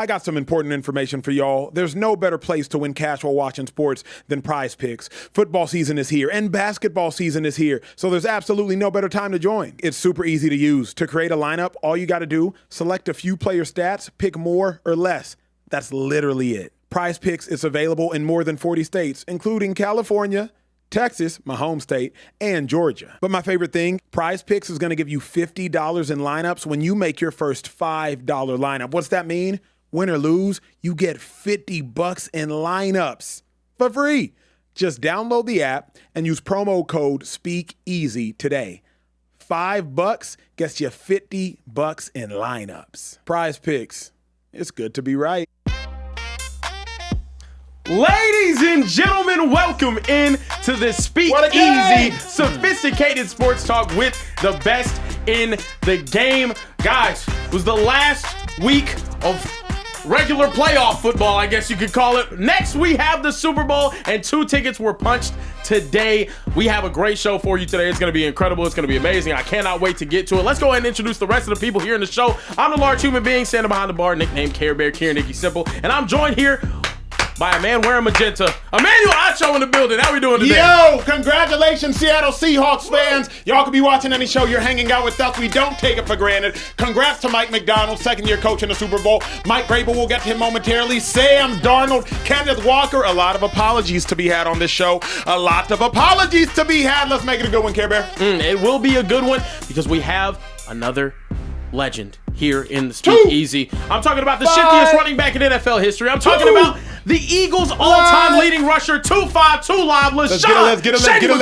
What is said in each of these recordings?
I got some important information for y'all. There's no better place to win cash while watching sports than PrizePicks. Football season is here and basketball season is here, so there's absolutely no better time to join. It's super easy to use. To create a lineup, all you got to do, select a few player stats, pick more or less. That's literally it. PrizePicks is available in more than 40 states, including California, Texas, my home state, and Georgia. But my favorite thing, PrizePicks is going to give you $50 in lineups when you make your first $5 lineup. What's that mean? Win or lose, you get $50 in lineups for free. Just download the app and use promo code Speakeasy today. $5 gets you $50 in lineups. PrizePicks, it's good to be right. Ladies and gentlemen, welcome in to the Speakeasy, sophisticated sports talk with the best in the game. Guys, it was the last week of regular playoff football, I guess you could call it. Next, we have the Super Bowl, and 2 tickets were punched today. We have a great show for you today. It's going to be incredible. It's going to be amazing. I cannot wait to get to it. Let's go ahead and introduce the rest of the people here in the show. I'm the large human being standing behind the bar, nicknamed Care Bear, Kieran Nicky Simple, and I'm joined here by a man wearing magenta, Emmanuel Acho in the building. How we doing today? Yo, congratulations, Seattle Seahawks fans. Y'all could be watching any show. You're hanging out with us. We don't take it for granted. Congrats to Mike McDonald, second-year coach in the Super Bowl. Mike Vrabel, we'll get to him momentarily. Sam Darnold, Kenneth Walker. A lot of apologies to be had on this show. A lot of apologies to be had. Let's make it a good one, Care Bear. It will be a good one because we have another legend here in the Speakeasy. I'm talking about the shiftiest running back in NFL history. I'm talking about the Eagles' all-time leading rusher, 252 live. Let's get him.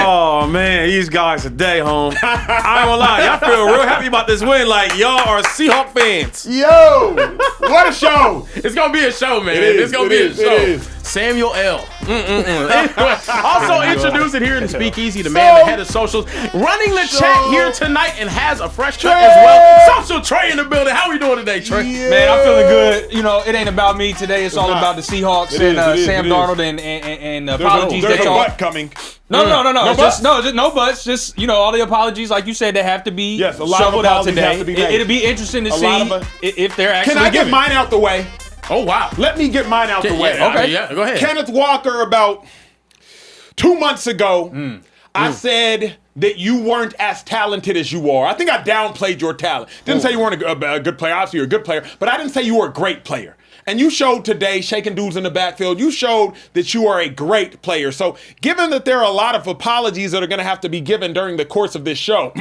Oh, man, these guys today, home. I ain't gonna lie, y'all feel real happy about this win. Like, y'all are Seahawks fans. Yo, what a show. It's gonna be a show, man. It's gonna be a show. Samuel L. Also introducing here in the Speakeasy, the man, the head of socials, running the chat here tonight and has a fresh cut as well. Social Trey in the building. How we doing today, Trey? Yeah. Man, I'm feeling good. You know, it ain't about me today. It's all about the Seahawks and Sam Darnold and apologies that y'all. There's a butt coming. No. No buts. Just, you know, all the apologies, like you said, that have to be shoveled out today. It'll be interesting to see if they're actually. Can I get mine out the way? Oh, wow. Let me get mine out the way. Okay, yeah, go ahead. Kenneth Walker, about 2 months ago, I said that you weren't as talented as you are. I think I downplayed your talent. Didn't say you weren't a good player. Obviously, you're a good player. But I didn't say you were a great player. And you showed today, shaking dudes in the backfield, you showed that you are a great player. So given that there are a lot of apologies that are going to have to be given during the course of this show,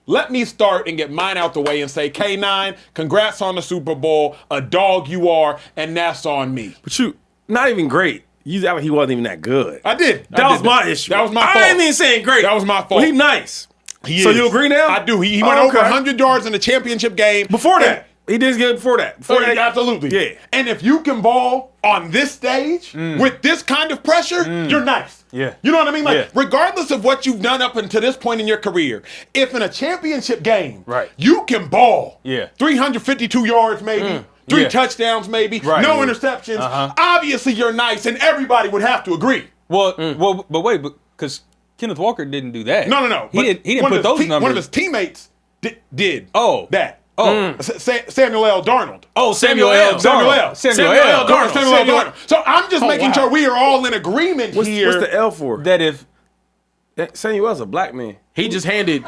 let me start and get mine out the way and say, K9, congrats on the Super Bowl, a dog you are, and that's on me. But you, not even great. You act like he wasn't even that good. I did. That was my issue. That was my fault. I ain't even saying great. That was my fault. Well, he nice. So you agree now? I do. He went over 100 yards in the championship game. Before that. He did get before that. Absolutely. Yeah. And if you can ball on this stage with this kind of pressure, you're nice. Yeah. You know what I mean? Like, regardless of what you've done up until this point in your career, if in a championship game, you can ball 352 yards maybe, 3 touchdowns maybe, no interceptions, obviously you're nice, and everybody would have to agree. Well, but wait, because Kenneth Walker didn't do that. No. He didn't put those numbers. One of his teammates did that. Samuel L. Darnold. Oh, Samuel L. Darnold. Samuel L. Darnold. So I'm just making sure we are all in agreement here. What's the L for? That if Samuel's a black man. He just handed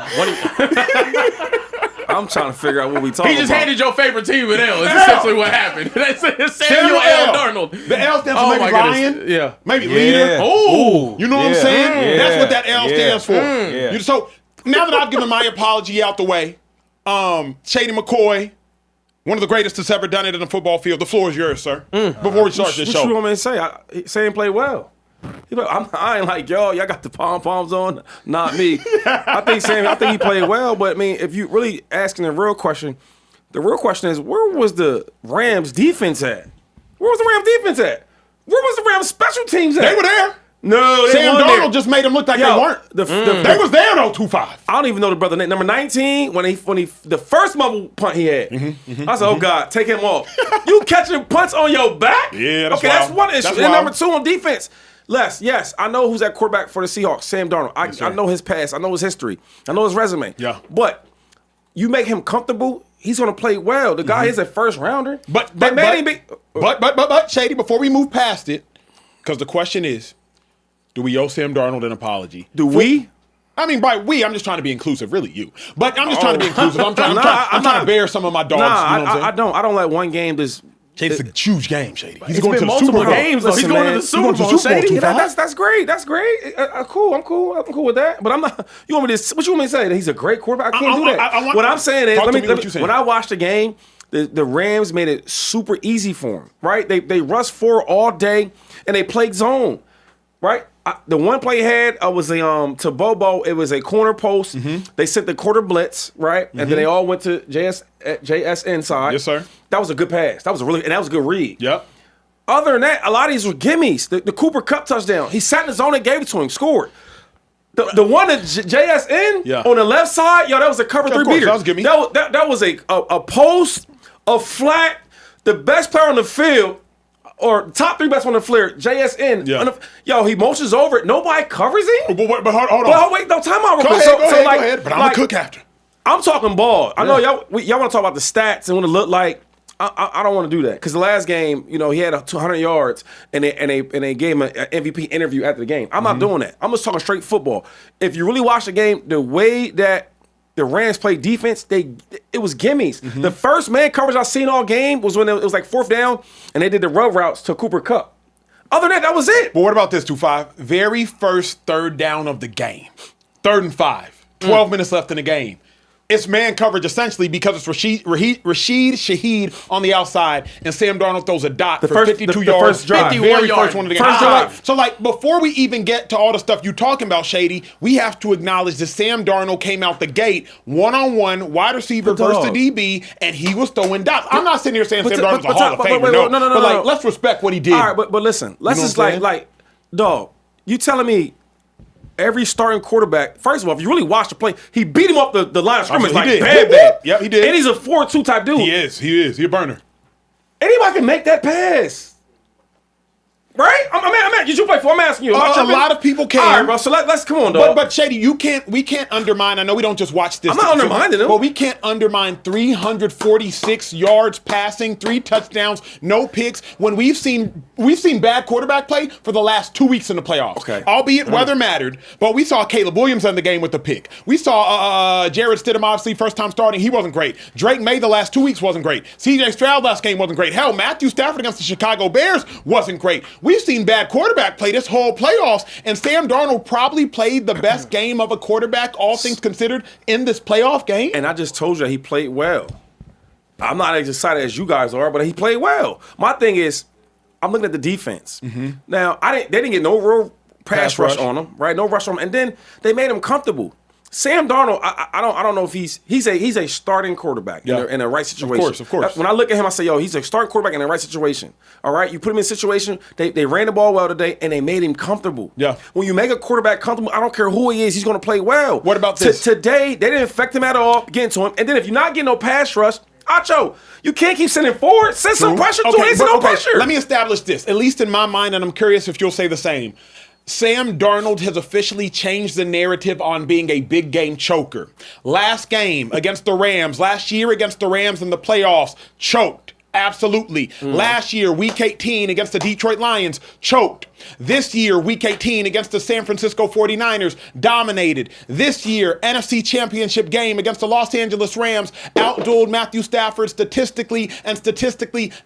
I'm trying to figure out what we talking about. He just handed your favorite team an L. Is essentially what happened. Samuel L. Darnold. The L stands for maybe lion. Yeah. Maybe leader. Oh. You know what I'm saying? Yeah. That's what that L stands for. So now that I've given my apology out the way, Shady McCoy, one of the greatest that's ever done it in the football field. The floor is yours, sir. Before we start this show. What you want me to say? Say he played well. I ain't like, y'all got the pom-poms on, not me. I think he played well, but I mean, if you really asking the real question is, where was the Rams defense at? Where was the Rams defense at? Where was the Rams special teams at? They were there. No, they Sam weren't Darnold there. just made them look like they weren't. They was there though, 2-5. I don't even know the brother name. Number 19, when he the first mumble punt he had. I said, oh God, take him off. You catching punts on your back? Yeah, that's okay. wild. That's one issue. That's And wild. number 2 on defense. Yes, I know who's that quarterback for the Seahawks, Sam Darnold. I know his past. I know his history. I know his resume. Yeah. But you make him comfortable, he's going to play well. The guy is a first rounder. But Shady, before we move past it, because the question is, do we owe Sam Darnold an apology? Do we? I mean, by we, I'm just trying to be inclusive. Really, you. But I'm just trying to be inclusive. I'm trying to bear some of my dogs. Nah, you know what I'm saying? I don't let one game just. Shady's a huge game, Shady. He's It's going been to the Super multiple Bowl. games. He's going to the Super Bowl. Shady. That's great. That's great. Cool. I'm cool with that. But I'm not. You want me to? What you want me to say? That he's a great quarterback? I can't do that. What I'm saying is, let me. When I watched the game, the Rams made it super easy for him. Right? They rushed forward all day and they played zone. Right? The one play had was to Bobo. It was a corner post. They sent the quarter blitz, right, and then they all went to JS inside. Yes, sir. That was a good pass. That was a good read. Yep. Other than that, a lot of these were gimmies. The Cooper Kupp touchdown. He sat in the zone and gave it to him. Scored. The one that JSN on the left side, that was a cover 3 beater. That was gimme. That was a post, a flat, the best player on the field. Or top 3 best on the flare, JSN. Yeah. He motions over it. Nobody covers him. But hold on. But wait, no, time out. Go ahead. But I'm a cook after. I'm talking ball. I know y'all want to talk about the stats and what it looked like. I don't want to do that because the last game, he had 200 yards and they gave him an MVP interview after the game. I'm not doing that. I'm just talking straight football. If you really watch the game, the way that the Rams played defense, it was gimmies. The first man coverage I seen all game was when it was like 4th down, and they did the rub routes to Cooper Kupp. Other than that was it. But what about this, 2-5? Very first 3rd down of the game. 3rd and 5. 12 minutes left in the game. It's man coverage essentially because it's Rashid Shaheed on the outside, and Sam Darnold throws a dot for 52 yards. First drive. 51 yards. First one of the game. First drive. So before we even get to all the stuff you talking about, Shady, we have to acknowledge that Sam Darnold came out the gate one-on-one, wide receiver versus the DB, and he was throwing dots. I'm not sitting here saying Sam Darnold's a Hall of Famer. No. Let's respect what he did. All right, but listen. Let's just dog, you telling me every starting quarterback, first of all, if you really watch the play, he beat him up the line of scrimmage bad. Yep, he did. And he's a 4-2 type dude. He is. He's a burner. Anybody can make that pass. Right? I'm you play for. I'm asking you. A lot of people can. All right, bro. So let's come on, dog. But Shady, we can't undermine. I know we don't just watch this. I'm not undermining him. But we can't undermine 346 yards passing, 3 touchdowns, no picks. When we've seen bad quarterback play for the last 2 weeks in the playoffs. Okay. Albeit weather mattered, but we saw Caleb Williams in the game with the pick. We saw Jared Stidham obviously first time starting. He wasn't great. Drake May the last 2 weeks wasn't great. CJ Stroud last game wasn't great. Hell, Matthew Stafford against the Chicago Bears wasn't great. We've seen bad quarterback play this whole playoffs, and Sam Darnold probably played the best game of a quarterback, all things considered, in this playoff game. And I just told you he played well. I'm not as excited as you guys are, but he played well. My thing is, I'm looking at the defense. Now, they didn't get no real pass rush on him, right? No rush on him, and then they made him comfortable. Sam Darnold, I don't know if he's a starting quarterback in the right situation. Of course. When I look at him, I say, he's a starting quarterback in the right situation. All right, you put him in a situation. They ran the ball well today, and they made him comfortable. Yeah. When you make a quarterback comfortable, I don't care who he is, he's going to play well. What about this? Today, they didn't affect him at all, getting to him. And then if you're not getting no pass rush, Acho, you can't keep sending forward. Send some pressure to him. No pressure. Let me establish this, at least in my mind, and I'm curious if you'll say the same. Sam Darnold has officially changed the narrative on being a big game choker. Last game against the Rams, last year against the Rams in the playoffs, choked. Absolutely. Last year, Week 18 against the Detroit Lions, choked. This year, Week 18 against the San Francisco 49ers, dominated. This year, NFC Championship game against the Los Angeles Rams, outdueled Matthew Stafford statistically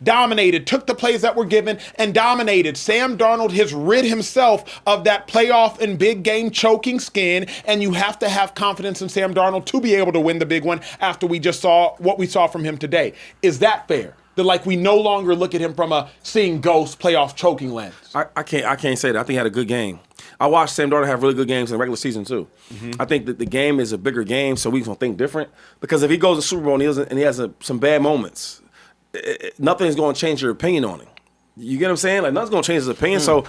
dominated. Took the plays that were given and dominated. Sam Darnold has rid himself of that playoff and big game choking skin, and you have to have confidence in Sam Darnold to be able to win the big one after we just saw what we saw from him today. Is that fair? That we no longer look at him from a seeing ghost playoff choking lens. I can't say that. I think he had a good game. I watched Sam Darnold have really good games in the regular season too. I think that the game is a bigger game, so we can think different. Because if he goes to Super Bowl and he has some bad moments, nothing's going to change your opinion on him. You get what I'm saying? Nothing's going to change his opinion. So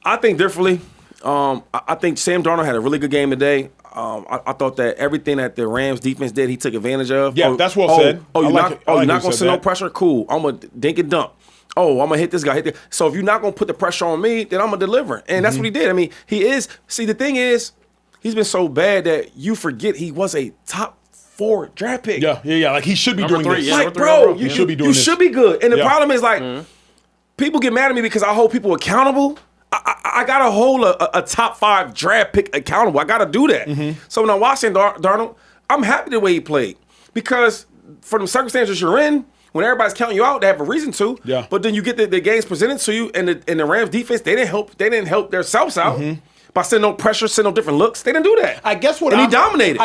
I think differently. I think Sam Darnold had a really good game today. I thought that everything that the Rams defense did, he took advantage of. Yeah, that's well said. You're not going to send no pressure? Cool. I'm going to dink and dump. I'm going to hit this guy. So if you're not going to put the pressure on me, then I'm going to deliver. And that's what he did. I mean, he is. See, the thing is, he's been so bad that you forget he was a top 4 draft pick. Yeah. Like he should be Number doing 3, this. yeah. Like, bro, you should be doing this. You should be good. And the Yeah. problem is, like, people get mad at me because I hold people accountable. I gotta hold a top 5 draft pick accountable. I gotta do that. So when I'm watching Darnold, I'm happy the way he played because for the circumstances you're in, when everybody's counting you out, they have a reason to. Yeah. But then you get the games presented to you, and the Rams defense, they didn't help themselves out by sending no pressure, sending no different looks. They didn't do that. I guess what he dominated.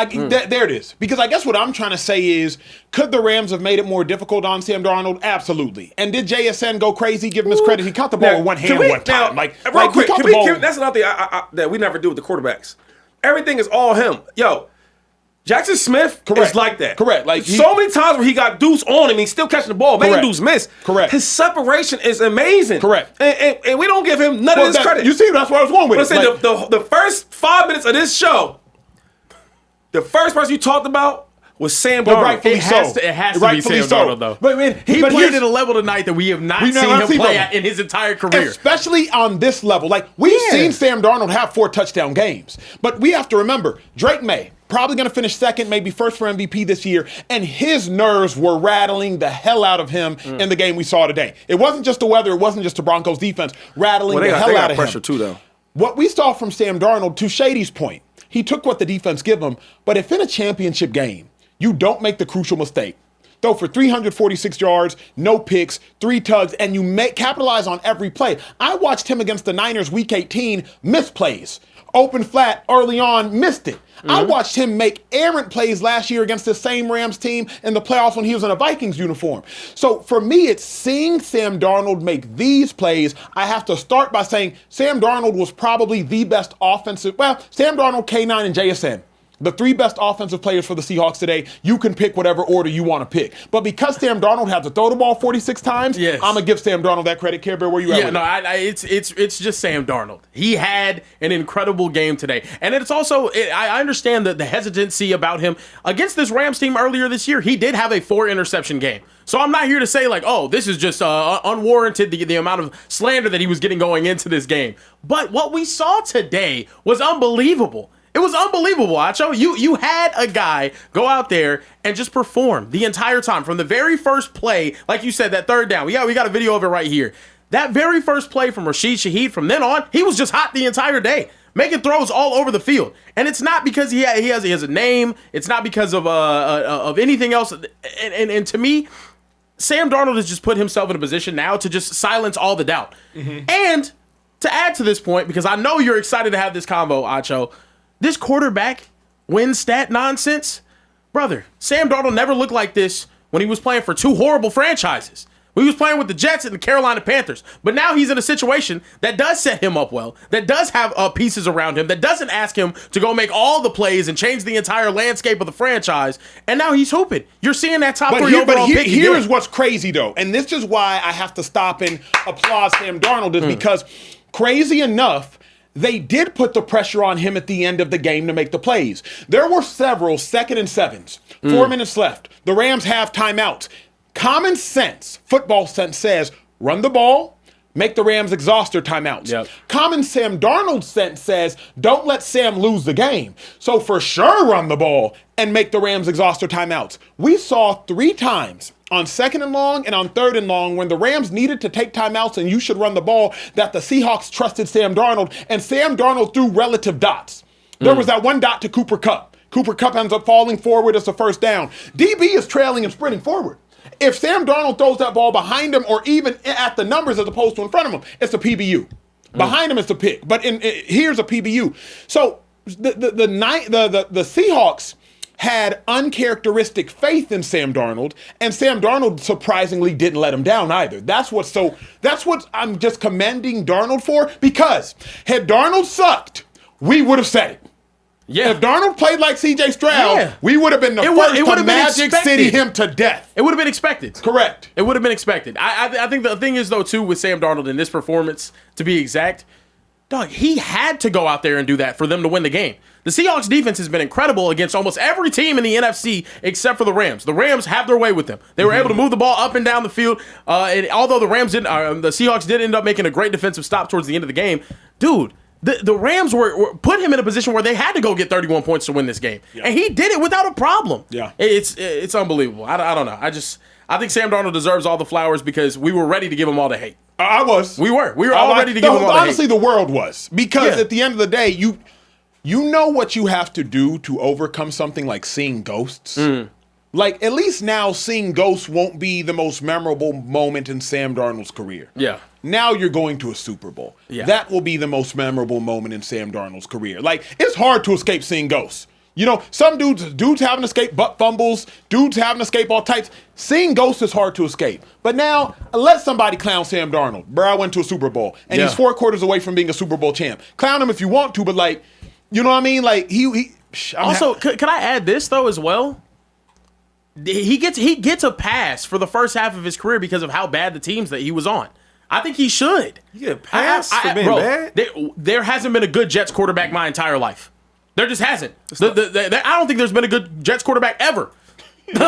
There it is. Because I guess what I'm trying to say is, could the Rams have made it more difficult on Sam Darnold? Absolutely. And did JSN go crazy? Give him his credit. He caught the ball with one hand one time. Real quick, he caught the ball. that's another thing that we never do with the quarterbacks. Everything is all him. Yo, Jackson Smith is like that. Correct. Like so many times where he got Deuce on him, he's still catching the ball, making Deuce miss. Correct. His separation is amazing. Correct. And we don't give him none of his credit. You see, that's where I was going with it. The first 5 minutes of this show, the first person you talked about was Sam Darnold. Rightfully It has to be Sam Darnold, though. But man, he played at a level tonight that we have not seen him play at in his entire career. Especially on this level. Like, we've seen Sam Darnold have 4 touchdown games. But we have to remember, Drake Maye, probably going to finish second, maybe first for MVP this year, and his nerves were rattling the hell out of him in the game we saw today. It wasn't just the weather, it wasn't just the Broncos defense rattling the hell out of him. Pressure too, though. What we saw from Sam Darnold, to Shady's point, he took what the defense give him, but if in a championship game, you don't make the crucial mistake, throw for 346 yards, no picks, 3 tugs, and you capitalize on every play. I watched him against the Niners week 18, miss plays. Open flat early on, missed it. I watched him make errant plays last year against the same Rams team in the playoffs when he was in a Vikings uniform. So for me, it's seeing Sam Darnold make these plays. I have to start by saying Sam Darnold was probably the best offensive. Well, Sam Darnold, K9, and JSN. The 3 best offensive players for the Seahawks today. You can pick whatever order you want to pick. But because Sam Darnold had to throw the ball 46 times, I'm going to give Sam Darnold that credit. Care Bear, where you at? It's just Sam Darnold. He had an incredible game today. And it's also, I understand the hesitancy about him. Against this Rams team earlier this year, he did have a 4-interception game. So I'm not here to say, like, oh, this is just unwarranted, the amount of slander that he was getting going into this game. But what we saw today was unbelievable. It was unbelievable, Acho. You had a guy go out there and just perform the entire time. From the very first play, like you said, that 3rd down. We got a video of it right here. That very first play from Rashid Shaheed, from then on, he was just hot the entire day, making throws all over the field. And it's not because he has a name. It's not because of anything else. And to me, Sam Darnold has just put himself in a position now to just silence all the doubt. And to add to this point, because I know you're excited to have this combo, Acho, this quarterback win stat nonsense, brother, Sam Darnold never looked like this when he was playing for 2 horrible franchises. When he was playing with the Jets and the Carolina Panthers. But now he's in a situation that does set him up well, that does have pieces around him, that doesn't ask him to go make all the plays and change the entire landscape of the franchise. And now he's hooping. You're seeing that top 3 overall pick. Here is what's crazy, though, and this is why I have to stop and applaud Sam Darnold, is because crazy enough, they did put the pressure on him at the end of the game to make the plays. There were several 2nd and 7s, 4 minutes left. The Rams have timeouts. Common sense, football sense says, run the ball, make the Rams exhaust their timeouts. Yep. Common Sam Darnold sense says, don't let Sam lose the game. So for sure, run the ball and make the Rams exhaust their timeouts. We saw 3 times on 2nd and long and on 3rd and long when the Rams needed to take timeouts and you should run the ball, that the Seahawks trusted Sam Darnold, and Sam Darnold threw relative dots. There was that one dot to Cooper Kupp. Cooper Kupp ends up falling forward as a 1st down. DB is trailing and sprinting forward. If Sam Darnold throws that ball behind him or even at the numbers as opposed to in front of him, it's a PBU. Behind him, it's a pick. But here's a PBU. So the Seahawks had uncharacteristic faith in Sam Darnold, and Sam Darnold surprisingly didn't let him down either. That's what I'm just commending Darnold for, because had Darnold sucked, we would have said it. Yeah. If Darnold played like C.J. Stroud, we would have been the first to Magic City him to death. It would have been expected. Correct. It would have been expected. I think the thing is, though, too, with Sam Darnold in this performance, to be exact, dog, he had to go out there and do that for them to win the game. The Seahawks defense has been incredible against almost every team in the NFC except for the Rams. The Rams have their way with them. They were able to move the ball up and down the field. And although the Seahawks did end up making a great defensive stop towards the end of the game, dude, the Rams were put him in a position where they had to go get 31 points to win this game, and he did it without a problem. Yeah, it's unbelievable. I don't know. I think Sam Darnold deserves all the flowers because we were ready to give him all the hate. I was. We were all ready to give him all the hate. Honestly, the world was, because at the end of the day, you know what you have to do to overcome something like seeing ghosts. Like, at least now, seeing ghosts won't be the most memorable moment in Sam Darnold's career. Yeah. Now you're going to a Super Bowl. Yeah. That will be the most memorable moment in Sam Darnold's career. Like, it's hard to escape seeing ghosts. You know, some dudes haven't escaped butt fumbles, dudes haven't escaped all types. Seeing ghosts is hard to escape. But now, let somebody clown Sam Darnold. Bro, I went to a Super Bowl, and he's 4 quarters away from being a Super Bowl champ. Clown him if you want to, but, like, you know what I mean? Like, can I add this, though, as well? He gets a pass for the first half of his career because of how bad the teams that he was on. I think he should. You get a pass for being bad? There hasn't been a good Jets quarterback my entire life. There just hasn't. I don't think there's been a good Jets quarterback ever. Joe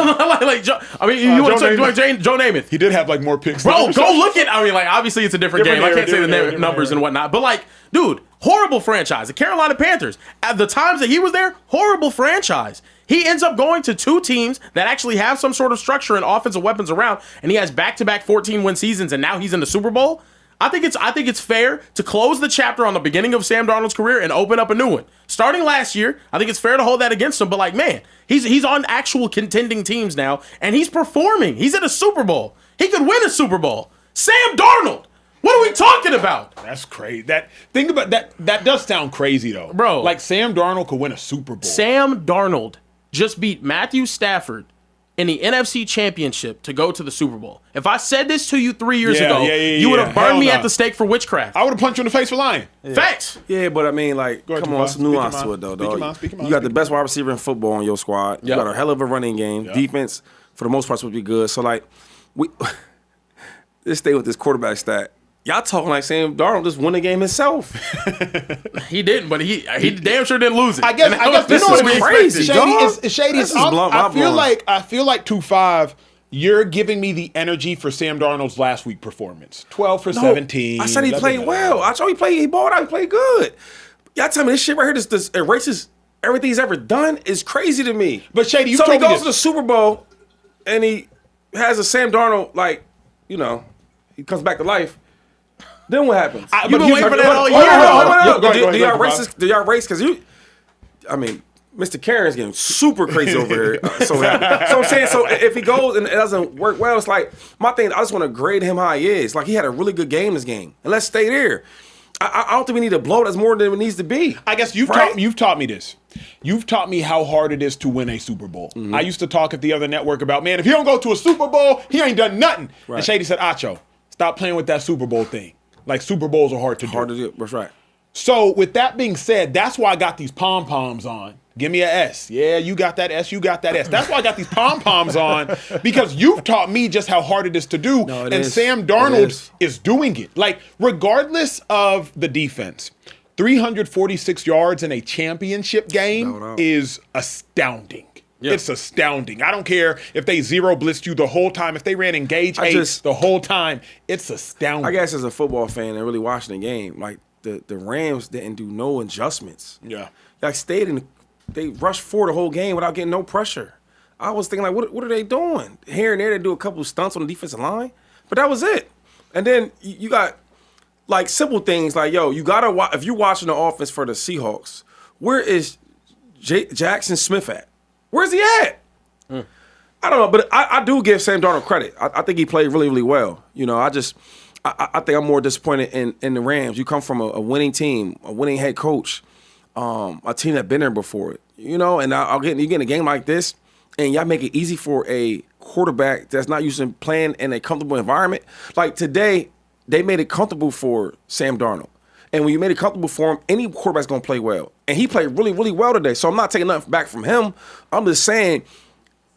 Namath. He did have like more picks. Bro, go look at. I mean, like, obviously it's a different game. I can't say the numbers and whatnot, but like, dude, horrible franchise. The Carolina Panthers. At the times that he was there, horrible franchise. He ends up going to 2 teams that actually have some sort of structure and offensive weapons around, and he has back-to-back 14-win seasons, and now he's in the Super Bowl. I think it's fair to close the chapter on the beginning of Sam Darnold's career and open up a new one. Starting last year, I think it's fair to hold that against him. But like, man, he's on actual contending teams now, and he's performing. He's in a Super Bowl. He could win a Super Bowl. Sam Darnold. What are we talking about? That's crazy. Think about that. That does sound crazy though, bro. Like Sam Darnold could win a Super Bowl. Sam Darnold just beat Matthew Stafford in the NFC Championship to go to the Super Bowl. If I said this to you 3 years ago, you would have burned me at the stake for witchcraft. I would have punched you in the face for lying. Yeah. Facts. Yeah, but I mean, like, come on, some nuance to it, though, dog. You got the best wide receiver in football on your squad. You got a hell of a running game. Defense, for the most part, would be good. So, like, let's stay with this quarterback stat. Y'all talking like Sam Darnold just won the game himself. He didn't, but he damn sure didn't lose it. I guess this is crazy. Shady. I feel like 2-5. You're giving me the energy for Sam Darnold's last week performance. 12 for 17. I said he played well. I told he balled out. He played good. Y'all tell me this shit right here, this erases everything he's ever done, is crazy to me. But Shady, so he goes to the Super Bowl and he has a Sam Darnold, like, you know, he comes back to life. Then what happens? You've been waiting for that all year. Do y'all race? Do y'all race? Because Mr. Karen's getting super crazy over here. So I'm saying, so if he goes and it doesn't work well, it's like, my thing, I just want to grade him how he is. Like, he had a really good game this game. And let's stay there. I don't think we need to blow it as more than it needs to be. I guess you've taught me this. You've taught me how hard it is to win a Super Bowl. Mm-hmm. I used to talk at the other network about, man, if he don't go to a Super Bowl, he ain't done nothing. Right. And Shady said, Acho, stop playing with that Super Bowl thing. Like, Super Bowls are hard to do. That's right. So, with that being said, that's why I got these pom-poms on. Give me an S. Yeah, you got that S, you got that S. That's why I got these pom-poms on, because you've taught me just how hard it is to do, Sam Darnold is doing it. Like, regardless of the defense, 346 yards in a championship game is astounding. Yeah. It's astounding. I don't care if they zero blitzed you the whole time. If they ran engage the whole time, it's astounding. I guess as a football fan and really watching the game, like the Rams didn't do no adjustments. Yeah. Like they rushed forward the whole game without getting no pressure. I was thinking, like, what are they doing? Here and there, they do a couple of stunts on the defensive line, but that was it. And then you got like simple things like, yo, you gotta watch. If you're watching the offense for the Seahawks, where is Jackson Smith at? Where's he at? I don't know, but I do give Sam Darnold credit. I think he played really, really well. You know, I think I'm more disappointed in the Rams. You come from a winning team, a winning head coach, a team that's been there before. You know, and you get in a game like this, and y'all make it easy for a quarterback that's not used to playing in a comfortable environment. Like today, they made it comfortable for Sam Darnold. And when you made it comfortable for him, any quarterback's going to play well. And he played really, really well today. So I'm not taking nothing back from him. I'm just saying,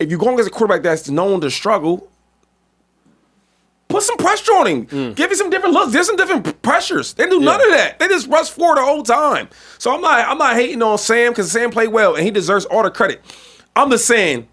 if you're going against a quarterback that's known to struggle, put some pressure on him. Give him some different looks. There's some different pressures. They do none of that. They just rush forward the whole time. So I'm not hating on Sam because Sam played well and he deserves all the credit. I'm just saying,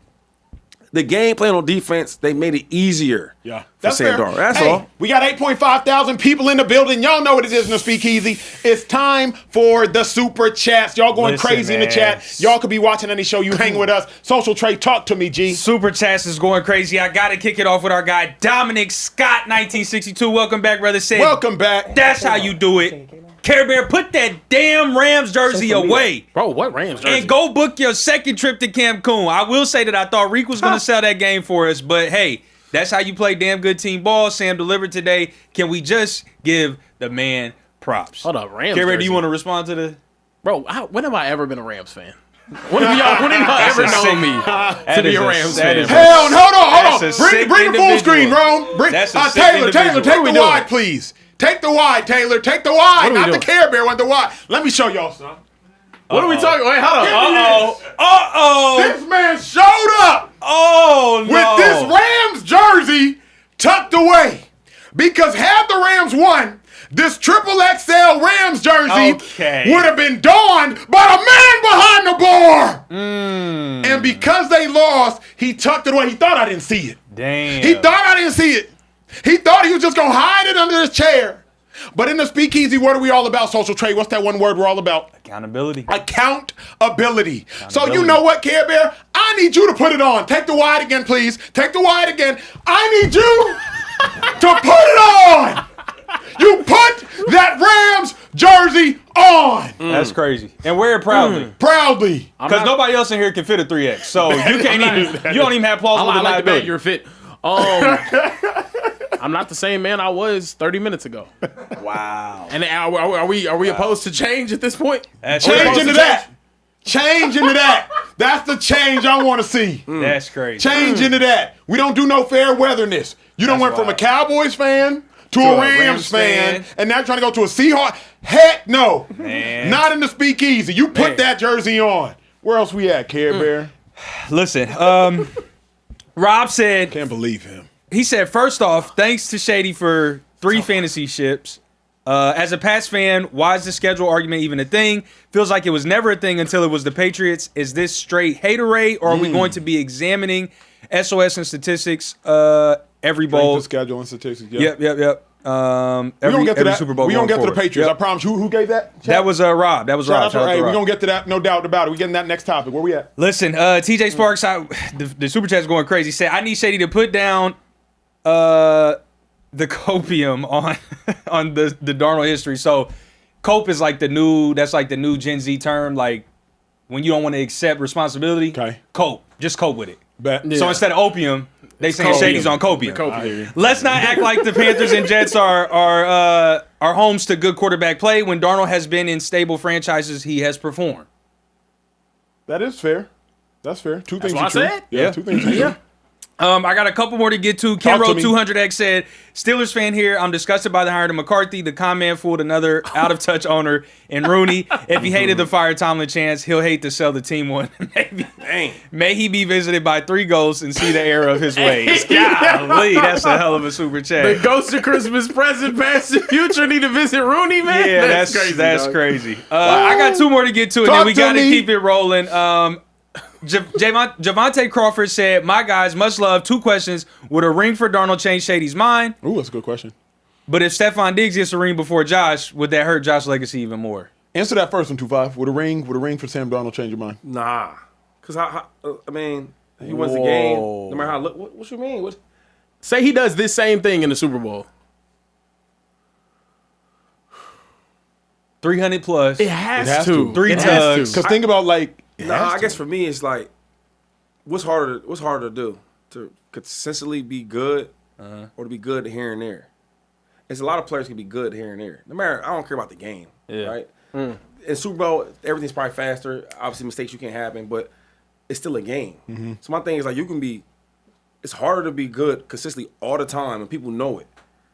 the game plan on defense, they made it easier. Yeah. For That's Sam fair. Darnold. That's Hey, all. we got 8.5 thousand people in the building. Y'all know what it is in the Speakeasy. It's time for the super chats. Y'all going Listen, crazy in the man. chat. Y'all could be watching any show. You hang with us. Social Trey, talk to me, G. Super chats is going crazy. I got to kick it off with our guy, Dominic Scott, 1962. Welcome back, brother. Said, Welcome back. that's how you do it. Care Bear, put that damn Rams jersey away. Bro, what Rams jersey? And go book your second trip to Cancun. I will say that I thought Reek was going to sell that game for us, but hey, that's how you play damn good team ball. Sam delivered today. Can we just give the man props? Hold up, Rams Care Bear, do jersey. you want to respond to the... Bro, when have I ever been a Rams fan? When have y'all ever known me to be a Rams fan? Hell, hold on. That's a sick Bring the full individual. screen, Ron. Bring, That's a sick Taylor, individual. take What the we doing? wide, please. Take the wide, Taylor. Take the wide, What are we not the doing? Care Bear one, the wide. Let me show y'all, son. What are we talking? Wait, hold on. This man showed up Oh, no. with this Rams jersey tucked away. Because had the Rams won, this triple XL Rams jersey Okay. would have been donned by the man behind the bar. And because they lost, he tucked it away. He thought I didn't see it. Damn. He thought I didn't see it. He thought he was just going to hide it under his chair. But in the Speakeasy, what are we all about, Social Trade? What's that one word we're all about? Accountability. Accountability. So you know what, Care Bear? I need you to put it on. Take the wide again, please. Take the wide again. I need you to put it on. You put that Rams jersey on. That's crazy. And wear it proudly. Proudly. Because nobody else in here can fit a 3X. So you can't even, you don't even have plausible I like the bet deniability. you're fit. I'm not the same man I was 30 minutes ago. Wow. And are we opposed to change at this point? That's Change crazy. into that. Change into that. That's the change I want to see. That's crazy. Change into that. We don't do no fair weatherness. You done went from a Cowboys fan to a Rams fan, and now trying to go to a Seahawks. Heck no. Man. Not in the Speakeasy. You put that jersey on. Where else we at, Care Bear? Listen, Rob said, Can't believe him. he said, first off, thanks to Shady for 3 fantasy ships. As a Pats fan, why is the schedule argument even a thing? Feels like it was never a thing until it was the Patriots. Is this straight haterade, or are we going to be examining SOS and statistics every bowl? The schedule and statistics. Yeah. Yep. We don't get to that. Super Bowl We don't going get to the forward. Patriots. Yep. I promise you. Who gave that? That was Rob. That was Rob. Shout out to Hey, we're Rob. going to get to that. No doubt about it. We're getting that next topic. Where we at? Listen, TJ Sparks, the super chat's going crazy. Said I need Shady to put down the copium on the Darnold history. So cope is like the new Gen Z term. Like when you don't want to accept responsibility. Okay. Cope. Just cope with it. Bet. So instead of opium, they saying copium. Shady's on copium. Copium. Let's not act like the Panthers and Jets are homes to good quarterback play. When Darnold has been in stable franchises, he has performed. That is fair. That's fair. Two things what are I true. said? Yeah, two things are true. I got a couple more to get to. Talk to me. Kenro200X said, Steelers fan here. I'm disgusted by the hiring of McCarthy. The con man fooled another out-of-touch owner in Rooney. If he hated the fire Tomlin chance, he'll hate to sell the team one. May he be visited by 3 ghosts and see the error of his ways. Golly, that's a hell of a super The chat. ghost of Christmas present, past, and future need to visit Rooney, man. Yeah, that's crazy. That's dog. crazy. I got 2 more to get to, and then Talk we to got to me. keep it rolling. Javante Crawford said, my guys, much love. 2 questions. Would a ring for Darnold change Shady's mind? Ooh, that's a good question. But if Stephon Diggs gets a ring before Josh, would that hurt Josh's legacy even more? Answer that first one, 2-5. Would a ring for Sam Darnold change your mind? Nah. Because, I mean, he wins the game. No matter how what you mean? Say he does this same thing in the Super Bowl. 300 plus. It has, It has to. to. 3 It has tugs. to. Because think about, like, Nah, I guess for me, it's like, what's harder to do? To consistently be good or to be good here and there? There's a lot of players can be good here and there. No matter, I don't care about the game, right? In Super Bowl, everything's probably faster. Obviously, mistakes you can't happen, but it's still a game. So my thing is like it's harder to be good consistently all the time, and people know it,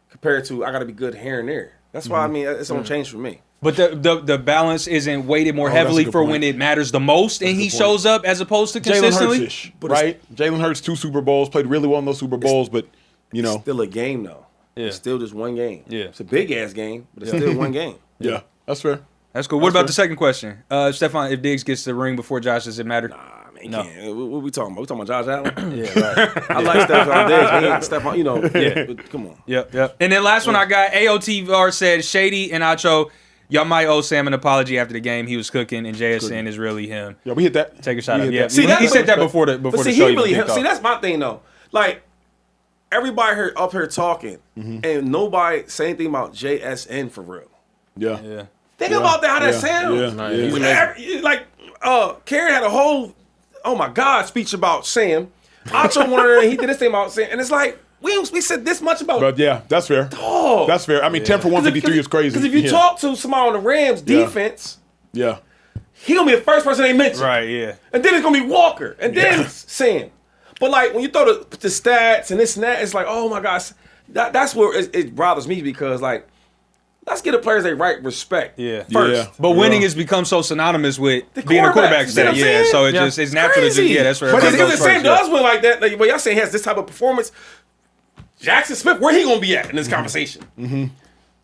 compared to I got to be good here and there. That's why I mean it's don't change for me. But the balance isn't weighted more that's a heavily good for point. when it matters the most, and he good point. shows up as opposed to Jalen consistently. Hurts-ish, right? Jalen Hurts, 2 Super Bowls, played really well in those Super Bowls, but, you know. It's still a game though. Yeah. It's still just one game. Yeah. It's a big ass game, but it's still one game. Yeah, that's fair. That's cool. What about the second question? Stephon, if Diggs gets the ring before Josh, does it matter? Nah, man. he No. can't. What we talking about? We talking about Josh Allen? Yeah, right. I like Stephon Diggs. He ain't Stephon, you know. Yeah. But come on. Yep. And then last one I got, AOTVR said, Shady and Acho, y'all might owe Sam an apology after the game. He was cooking, and JSN is really him. Yeah, we hit that. Take a shot We at hit yeah. that. See, He said that before the But see, show. he really even kicked off. see, that's my thing though. Like everybody up here talking, and nobody say anything about JSN for real. Yeah. Yeah. Think about that. How that sounds. Yeah. he's Like Karen had a whole my God speech about Sam. Acho wanted he did this thing about Sam, and it's like we said this much about. But yeah, that's fair. dog. That's fair. I mean, 10 for 153 is crazy. Because if you talk to somebody on the Rams defense, Yeah. he gonna be the first person they mention. Right, yeah. And then it's gonna be Walker, and then Sam. But like when you throw the stats and this and that, it's like, oh my gosh, that's where it bothers me because like, let's get the players they right respect. Yeah. First. Yeah. But winning has become so synonymous with The being a quarterback quarterbacks, you see what I'm stat. Yeah, saying? so Yeah. it's natural to Crazy. do. Yeah, that's right. But Because it's if Sam does win like that, like, well, y'all saying he has this type of performance, Jackson Smith, where he gonna be at in this conversation?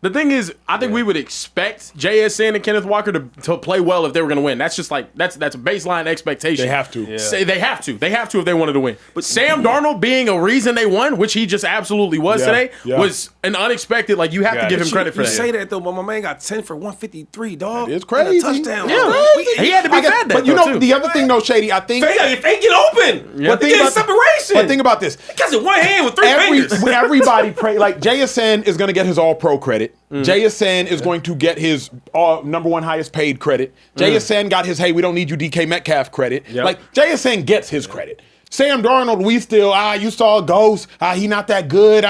The thing is, I think we would expect JSN and Kenneth Walker to play well if they were going to win. That's just like that's a baseline expectation. They have to. They have to. They have to if they wanted to win. But Sam Darnold being a reason they won, which he just absolutely was today, was an unexpected. Like you have to give him credit for You that. say that though, but my man got 10 for 153, dog. It's crazy. And a touchdown. Yeah. He had to be fed that. But you though, know, too. the other thing though, Shady, I think. If they get open, Yeah. but they get separation. But think about this. He catches it one hand with three fingers. Everybody pray like JSN is going to get his All Pro credit. JSN is going to get his number one highest paid credit. JSN got his hey, we don't need you DK Metcalf credit. Yep. Like JSN gets his credit. Sam Darnold, we still you saw a ghost. He not that good.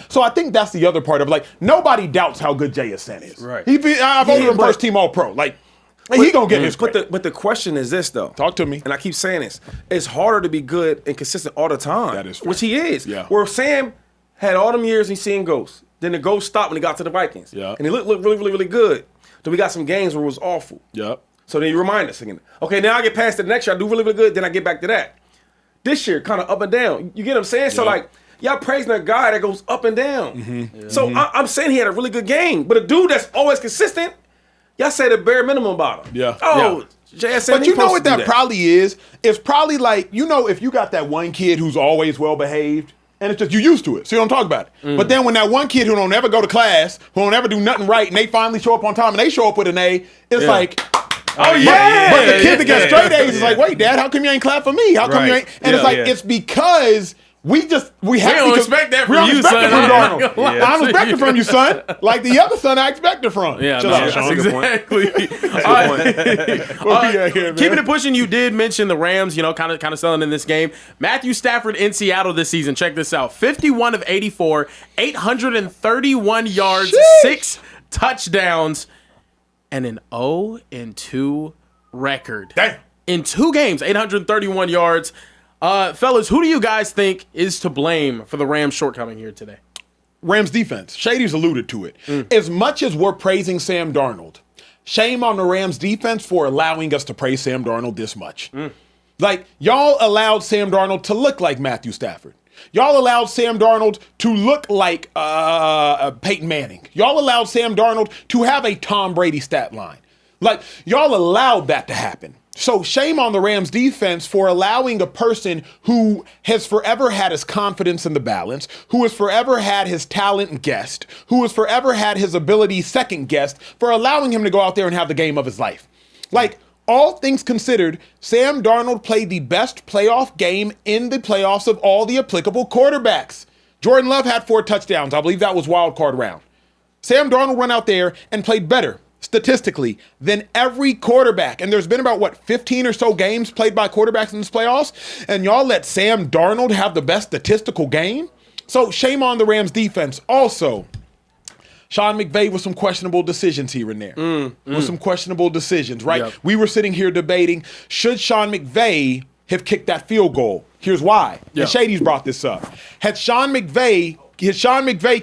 So I think that's the other part of like nobody doubts how good JSN is. Right. I voted him but- first team All Pro. Like he gonna get his credit. But the question is this though. Talk to me. And I keep saying this. It's harder to be good and consistent all the time. That is fair. which he is. Yeah. Where Sam had all them years he's seeing ghosts. Then the ghost stopped when he got to the Vikings. Yeah. And he looked really, really, really good. Then we got some games where it was awful. Yep. So then you remind us again. Okay, now I get past the next year. I do really, really good. Then I get back to that. This year, kind of up and down. You get what I'm saying? So Yeah. like, y'all praising a guy that goes up and down. So I'm saying he had a really good game. But a dude that's always consistent, y'all say the bare minimum about him. Yeah. Oh, JSN. But you know what that that probably is? It's probably like, if you got that one kid who's always well behaved, and it's just you used to it, so you don't talk about it. But then when that one kid who don't ever go to class, who don't ever do nothing right, and they finally show up on time and they show up with an A, it's like, Oh yeah. but the kid that gets straight A's is like, wait, Dad, how come you ain't clap for me? How come you Right. ain't? And it's like, Yeah. it's because we have don't because expect that we from don't you, expect son. it from I'm not Darnold. gonna lie I don't to expect you. it from you, son. Like the other son I expected from. Yeah, Chill no, out, Sean. exactly. What we got here, man? Keeping it pushing, you did mention the Rams, kind of selling in this game. Matthew Stafford in Seattle this season. Check this out: 51 of 84, 831 yards, Sheesh. 6 touchdowns, and an 0-2 record. Damn. In 2 games, 831 yards. Fellas, who do you guys think is to blame for the Rams' shortcoming here today? Rams defense. Shady's alluded to it. As much as we're praising Sam Darnold, shame on the Rams defense for allowing us to praise Sam Darnold this much. Like, y'all allowed Sam Darnold to look like Matthew Stafford. Y'all allowed Sam Darnold to look like Peyton Manning. Y'all allowed Sam Darnold to have a Tom Brady stat line. Like, y'all allowed that to happen. So shame on the Rams defense for allowing a person who has forever had his confidence in the balance, who has forever had his talent guessed, who has forever had his ability second guessed, for allowing him to go out there and have the game of his life. Like, all things considered, Sam Darnold played the best playoff game in the playoffs of all the applicable quarterbacks. Jordan Love had 4 touchdowns. I believe that was wild card round. Sam Darnold went out there and played better statistically than every quarterback. And there's been about, 15 or so games played by quarterbacks in this playoffs, and y'all let Sam Darnold have the best statistical game? So shame on the Rams defense. Also, Sean McVay with some questionable decisions here and there. With some questionable decisions, right? Yep. We were sitting here debating, should Sean McVay have kicked that field goal? Here's why. Yep. And Shady's brought this up. Had Sean McVay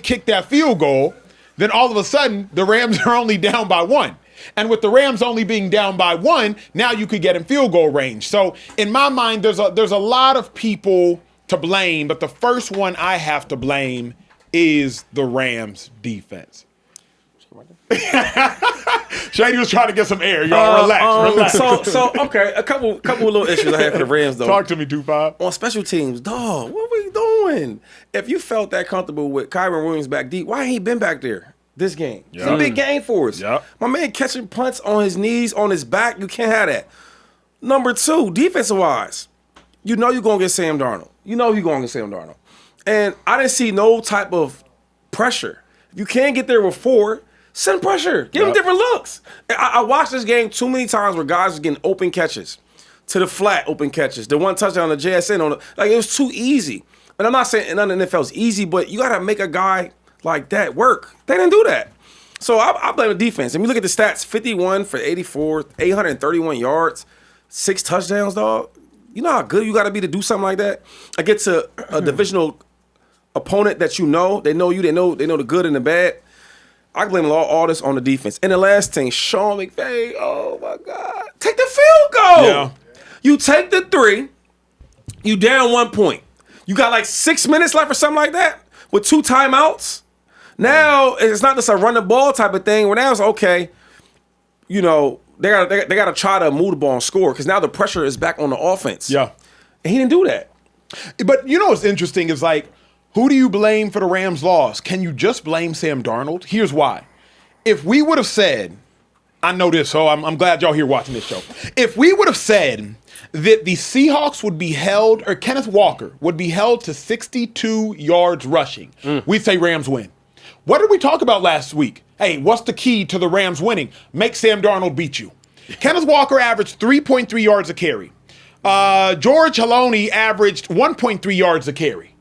kicked that field goal, then all of a sudden the Rams are only down by 1. And with the Rams only being down by 1, now you could get in field goal range. So in my mind, there's a lot of people to blame, but the first one I have to blame is the Rams defense. Shady was trying to get some air, y'all. Relax. So okay, a couple of little issues I have for the Rams though. Talk to me, Tupac. On special teams, dog, what we doing? If you felt that comfortable with Kyron Williams back deep, why ain't he been back there this game? It's a big game for us. Yep. My man catching punts on his knees, on his back, you can't have that. Number two, defensive wise, you know you're gonna get Sam Darnold. And I didn't see no type of pressure. If you can't get there with 4, send pressure. Give them different looks. I watched this game too many times where guys were getting open catches, to the flat open catches. The one touchdown on the JSN it was too easy. And I'm not saying none of the NFL is easy, but you got to make a guy like that work. They didn't do that. So I blame the defense. And you look at the stats: 51 for 84, 831 yards, 6 touchdowns, dog. You know how good you got to be to do something like that? I get to a divisional opponent that you know, they know you, they know the good and the bad. I blame all this on the defense. And the last thing, Sean McVay, oh my God. Take the field goal. Yeah. You take the 3, you down 1 point. You got like 6 minutes left or something like that with 2 timeouts. Now it's not just a run the ball type of thing where now it's okay, you know, they gotta try to move the ball and score because now the pressure is back on the offense. Yeah. And he didn't do that. But you know what's interesting is like, who do you blame for the Rams' loss? Can you just blame Sam Darnold? Here's why. If we would have said, I know this, so I'm glad y'all here watching this show. If we would have said that the Seahawks would be held, or Kenneth Walker would be held to 62 yards rushing, we'd say Rams win. What did we talk about last week? Hey, what's the key to the Rams winning? Make Sam Darnold beat you. Kenneth Walker averaged 3.3 yards a carry. George Haloney averaged 1.3 yards a carry.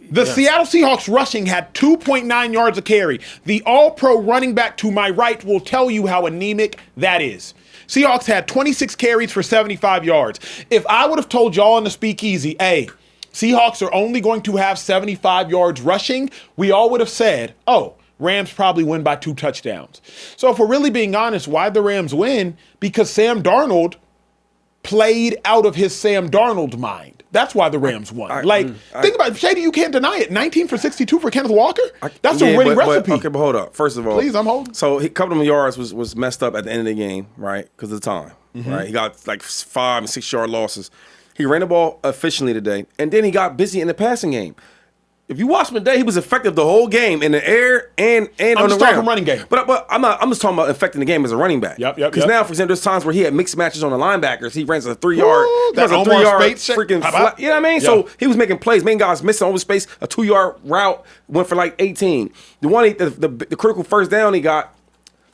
The Seattle Seahawks rushing had 2.9 yards a carry. The all-pro running back to my right will tell you how anemic that is. Seahawks had 26 carries for 75 yards. If I would have told y'all in the Speakeasy, hey, Seahawks are only going to have 75 yards rushing, we all would have said, oh, Rams probably win by 2 touchdowns. So if we're really being honest, why'd the Rams win? Because Sam Darnold played out of his Sam Darnold mind. That's why the Rams won. Think about it. Shady, you can't deny it. 19 for 62 for Kenneth Walker? That's a winning recipe. Okay, but hold up. First of all. Please, I'm holding. So a couple of yards was messed up at the end of the game, right? Because of the time, right? He got like 5 and 6 yard losses. He ran the ball efficiently today, and then he got busy in the passing game. If you watch him today, he was effective the whole game in the air and on the ground. Running game. But I'm just talking about affecting the game as a running back. Yep. Because now, for example, there's times where he had mixed matches on the linebackers. He runs a 3-yard, freaking flat. You know what I mean? Yeah. So he was making plays, making guys missing over space. A 2-yard route went for like 18. The one, the critical first down he got,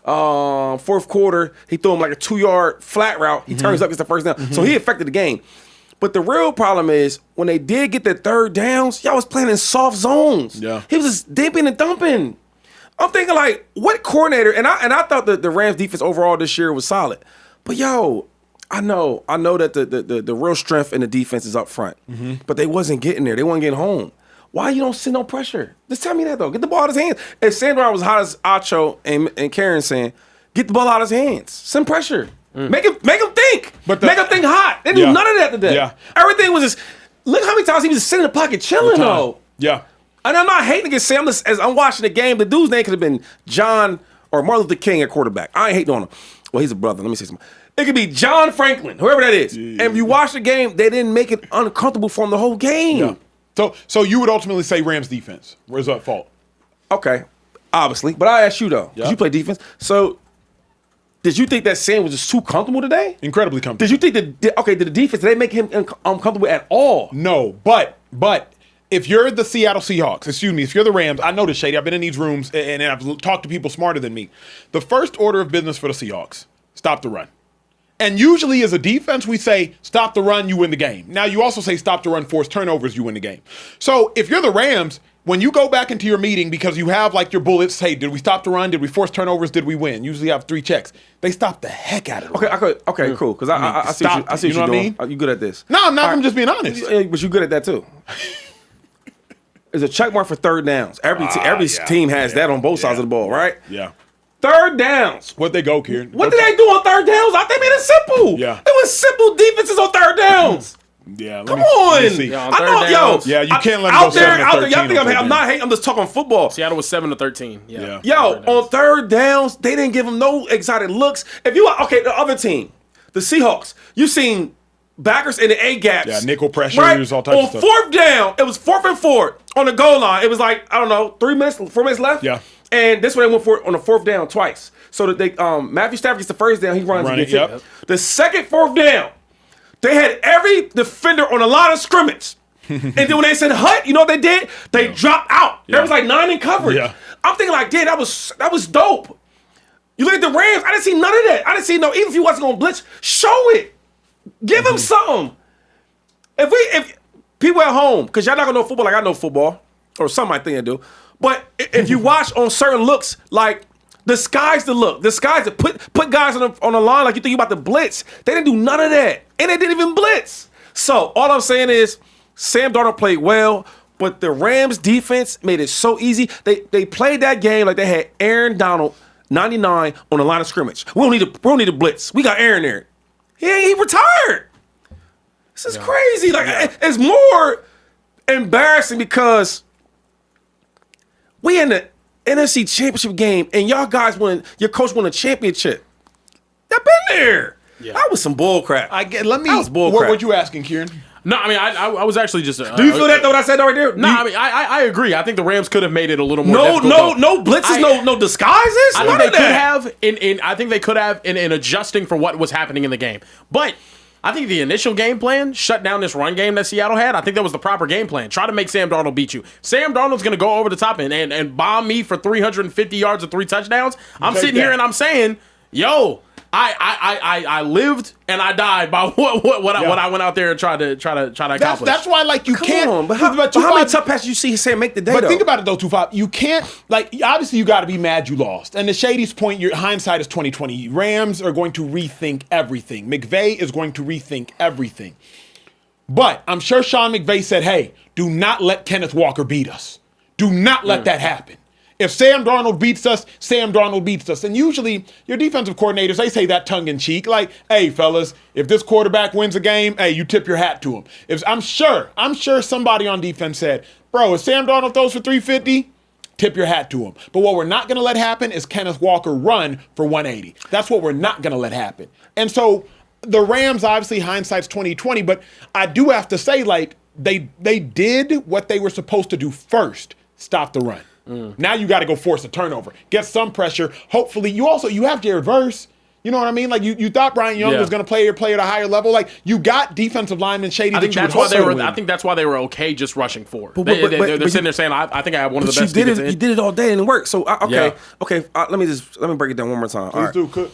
fourth quarter, he threw him like a 2-yard flat route. He turns up, gets the first down. So he affected the game. But the real problem is when they did get the third downs, y'all was playing in soft zones. Yeah. He was just dipping and dumping. I'm thinking like, what coordinator? And I thought that the Rams defense overall this year was solid. But yo, I know that the real strength in the defense is up front. But they wasn't getting there. They wasn't getting home. Why you don't send no pressure? Just tell me that though. Get the ball out of his hands. If Sandro was hot as Acho and Karen saying, get the ball out of his hands. Send pressure. Make him think. Make him think hot. They do none of that today. Yeah. Everything was just, look how many times he was just sitting in the pocket chilling though. Yeah. And I'm not hating against Sam. As I'm watching the game, the dude's name could have been John or Martin Luther King at quarterback. I ain't hating on him. Well, he's a brother. Let me say something. It could be John Franklin, whoever that is. And if you watch the game, they didn't make it uncomfortable for him the whole game. Yeah. So you would ultimately say Rams defense. Where's that fault? Okay, obviously. But I asked you though, because you play defense. So did you think that Sam was just too comfortable today? Incredibly comfortable. Did you think did the defense, did they make him uncomfortable at all? No, but if you're the Seattle Seahawks, if you're the Rams, I know this, Shady. I've been in these rooms and I've talked to people smarter than me. The first order of business for the Seahawks, stop the run. And usually as a defense, we say, stop the run, you win the game. Now you also say stop the run, force turnovers, you win the game. So if you're the Rams, when you go back into your meeting because you have like your bullets, hey, did we stop the run? Did we force turnovers? Did we win? Usually you have 3 checks. They stop the heck out of it. Okay, cool. Because I see what you're doing. Are you good at this? No, I'm not. I'm just being honest. But you're good at that too. There's a check mark for third downs. Every team has that on both sides of the ball, right? Yeah. Third downs. What'd they go, Kieran? What did they do on third downs? I think they made it simple. Yeah. It was simple defenses on third downs. Yeah, Come on. Yeah, on I third know, downs. Yeah, you can't let them out go there, 7 to out there. 13 Y'all think on third I'm not down. hating. I'm just talking football. Seattle was 7 to 13. Yeah. Yo, On third downs. on third downs, they didn't give him no exotic looks. If you okay, the other team, the Seahawks, you seen backers in the A gaps. Yeah, nickel pressures, right? all types on of stuff. fourth down, it was 4th and 4 on the goal line. It was like, I don't know, 4 minutes left. Yeah. And this one they went for it on the 4th down twice. So that they Matthew Stafford gets the first down, he runs and gets it. The second 4th down, they had every defender on the line of scrimmage. And then when they said hut, you know what they did? They dropped out. There was like 9 in coverage. Yeah. I'm thinking like, damn, that was dope. You look at the Rams, I didn't see none of that. I didn't see no, even if you wasn't gonna blitz, show it. Give them something. If people at home, because y'all not gonna know football like I know football, or some might think I do, but if you watch on certain looks, like the sky's the look, the sky's the put guys on the line like you think you about to blitz. They didn't do none of that, and they didn't even blitz. So all I'm saying is Sam Darnold played well, but the Rams defense made it so easy. They played that game like they had Aaron Donald 99 on the line of scrimmage. We don't need a blitz. We got Aaron there. He retired. This is crazy. Like it's more embarrassing because we in the NFC Championship game and y'all guys your coach won a championship. Y'all been there. Yeah. That was some bull crap. That was bull what crap. were you asking, Kieran? No, I mean, I was actually just. Do you feel that though? What I said right there? No, I mean, I agree. I think the Rams could have made it a little more. No blitzes, no disguises. I think they could have I think they could have in adjusting for what was happening in the game. But I think the initial game plan shut down this run game that Seattle had. I think that was the proper game plan. Try to make Sam Darnold beat you. Sam Darnold's going to go over the top and bomb me for 350 yards and 3 touchdowns. I'm sitting here and I'm saying, yo. I lived and I died by what I went out there and tried to accomplish. That's why, like, you can't. On, but how many tough passes you see Sam make the day? But think about it though, 2-5. You can't, like, obviously you got to be mad you lost. And to Shady's point, your hindsight is 2020. Rams are going to rethink everything. McVay is going to rethink everything. But I'm sure Sean McVay said, "Hey, do not let Kenneth Walker beat us. Do not let that happen." If Sam Darnold beats us, Sam Darnold beats us. And usually your defensive coordinators, they say that tongue in cheek, like, "Hey, fellas, if this quarterback wins a game, hey, you tip your hat to him." I'm sure somebody on defense said, "Bro, if Sam Darnold throws for 350, tip your hat to him." But what we're not going to let happen is Kenneth Walker run for 180. That's what we're not going to let happen. And so the Rams, obviously hindsight's 2020, but I do have to say, like, they did what they were supposed to do first, stop the run. Now you got to go force a turnover, get some pressure. Hopefully, you have Jared Verse. You know what I mean? Like you thought Brian Young was going to play at a higher level. Like you got defensive lineman Shady. I think that's why they were okay just rushing 4. But they're sitting there saying, "I think I have one of the best." You did it all day and it worked. So okay. Let me break it down one more time. Please do. Cook.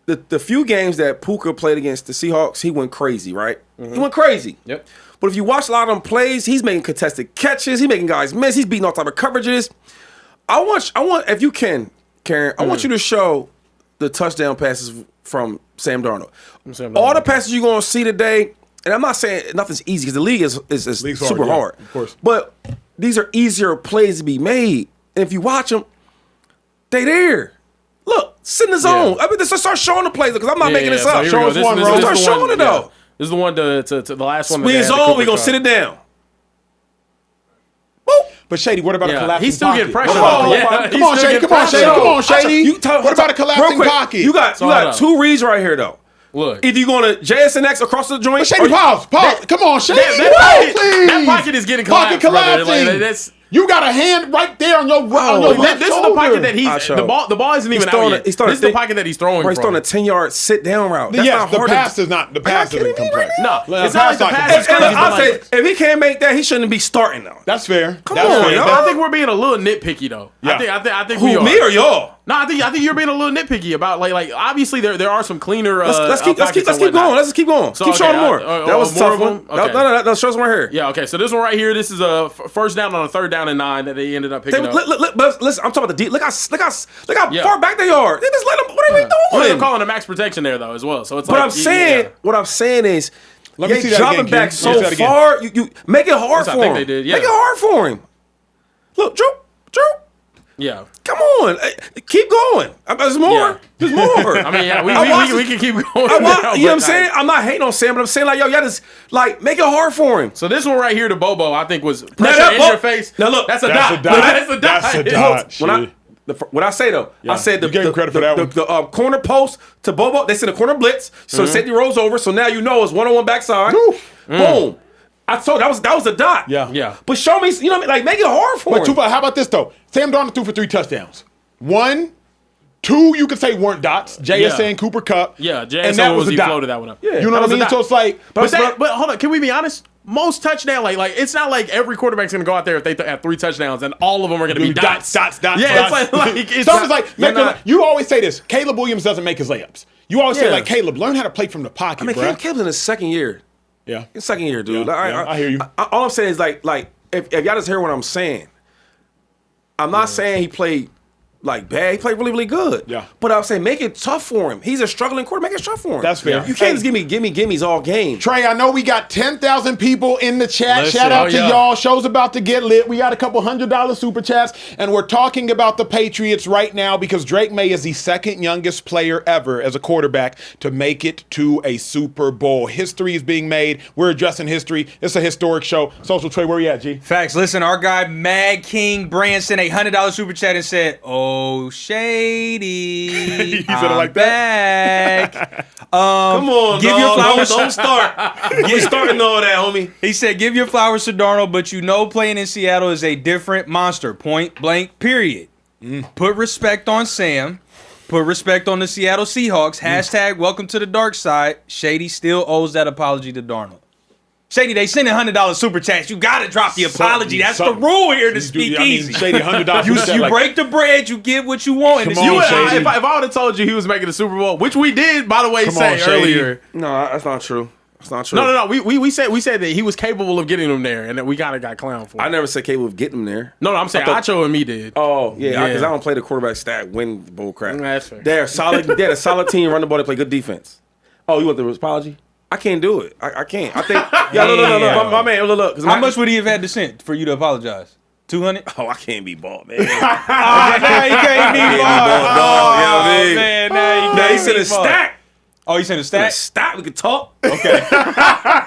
The few games that Puka played against the Seahawks, he went crazy, right? He went crazy. Yep. But if you watch a lot of them plays, he's making contested catches. He's making guys miss. He's beating all type of coverages. I want if you can, Karen, I want you to show the touchdown passes from Sam Darnold. All the passes you're going to see today, and I'm not saying nothing's easy because the league is super hard. Of course. But these are easier plays to be made. And if you watch them, they there. Look, sit in the zone. I mean, just start showing the plays because I'm not making this up. Show us one, bro. Start showing it though. This is the one to the last one. We in zone. We gonna sit it down. But Shady, what about a collapsing he's still pocket? getting pressure. Come on, Shady. Come on, Shady. Collapsing pocket. You got 2 reads right here though. Look, either you going to JSNX across the joint. But Shady, pause. Come on, Shady. That pocket is getting collapsed. Pocket collapsing. You got a hand right there on your left This shoulder. is the pocket that he's the ball isn't even out yet. This is the pocket that he's throwing. He's throwing a 10-yard sit down route. Yes, the pass is not. The pass isn't complex. No, it's not like the pass. I'll say if he can't make that, he shouldn't be starting though. That's fair. Come on, yo. I think we're being a little nitpicky though. I think we are. Me or y'all? No, I think you're being a little nitpicky about like obviously there are some cleaner. Let's keep going. Let's keep going. Keep showing more. That was a tough one. No, show us one here. Yeah. Okay. So this one right here. This is a first down on a 3rd down and 9 that they ended up picking up. Listen, I'm talking about the deep. Look how far back they are. They just let them. What are we doing? Well, they're calling a max protection there though as well. So it's what like, what I'm saying is, let me see that dropping again, back so far. You make it hard for him. I think they did. Yeah. Make it hard for him. Look, Drew. Yeah. Come on. Keep going. There's more. Yeah. There's more. I mean, yeah, we can keep going. You know what I'm saying? I'm not hating on Sam, but I'm saying like, yo, y'all just like make it hard for him. So this one right here to Bobo, I think was pressure in your face. Now look, that's a dot. That's a dot. That's a dot. What I say though, I said you gave him credit for that one. The corner post to Bobo, they sent a corner blitz, so safety rolls over, so now you know it's 1-on-1 backside. Boom. I told you, that was a dot. Yeah. But show me, you know what I mean? Like make it hard for him. How about this though? Sam Darnold threw for 3 touchdowns. 1, 2, you could say weren't dots. JSN and Cooper Kupp. Yeah, JSN and that was a dot. floated that one up. Yeah. You know what I mean? So it's like, but hold on, can we be honest? Most touchdown, like it's not like every quarterback's gonna go out there if they have 3 touchdowns and all of them are gonna be dots. Dots. Yeah, dots. it's so it's like you always say this. Caleb Williams doesn't make his layups. You always say like, Caleb, learn how to play from the pocket, bro. Caleb's in his second year. Yeah, his second year, dude. Yeah, I hear you. All I'm saying is like if y'all just hear what I'm saying, I'm not saying he played like bad. He played really, really good. Yeah. But I'm saying make it tough for him. He's a struggling quarterback. Make it tough for him. That's fair. You can't just give me gimmies all game. Trey, I know we got 10,000 people in the chat. Listen, Shout out to y'all. Show's about to get lit. We got a couple $100 super chats, and we're talking about the Patriots right now because Drake Maye is the second youngest player ever as a quarterback to make it to a Super Bowl. History is being made. We're addressing history. It's a historic show. Social Trey, where you at, G? Facts. Listen, our guy Mag King Brand sent a $100 super chat and said, "Oh, Shady, He said it like that. Come on, give your flowers. Don't start. We're starting all that, homie. He said, "Give your flowers to Darnold, but you know playing in Seattle is a different monster. Point blank. Period. Put respect on Sam. Put respect on the Seattle Seahawks. Hashtag welcome to the dark side. Shady still owes that apology to Darnold." Shady, they send $100 super chats. You gotta drop the apology. That's the rule here to Speakeasy. Shady, $100. You break the bread, you get what you want. Come on, Shady. If I would have told you he was making the Super Bowl, which we did, by the way, say earlier. No, that's not true. That's not true. No. We said that he was capable of getting them there, and that we kind of got clowned for it. I never said capable of getting him there. No, I'm saying Acho and me did. Oh, yeah, because I don't play the quarterback stat, win bull crap. That's fair. They're solid. They're a solid team, run the ball, they play good defense. Oh, you want the apology? I can't do it. I can't. I think. Yeah, no. My man, look. How much would he have had to send for you to apologize? 200? Oh, I can't be bought, man. Now you can't be bought. Oh, man, now he said a stack. Oh, he sent a stack? Stack, we could talk. Okay.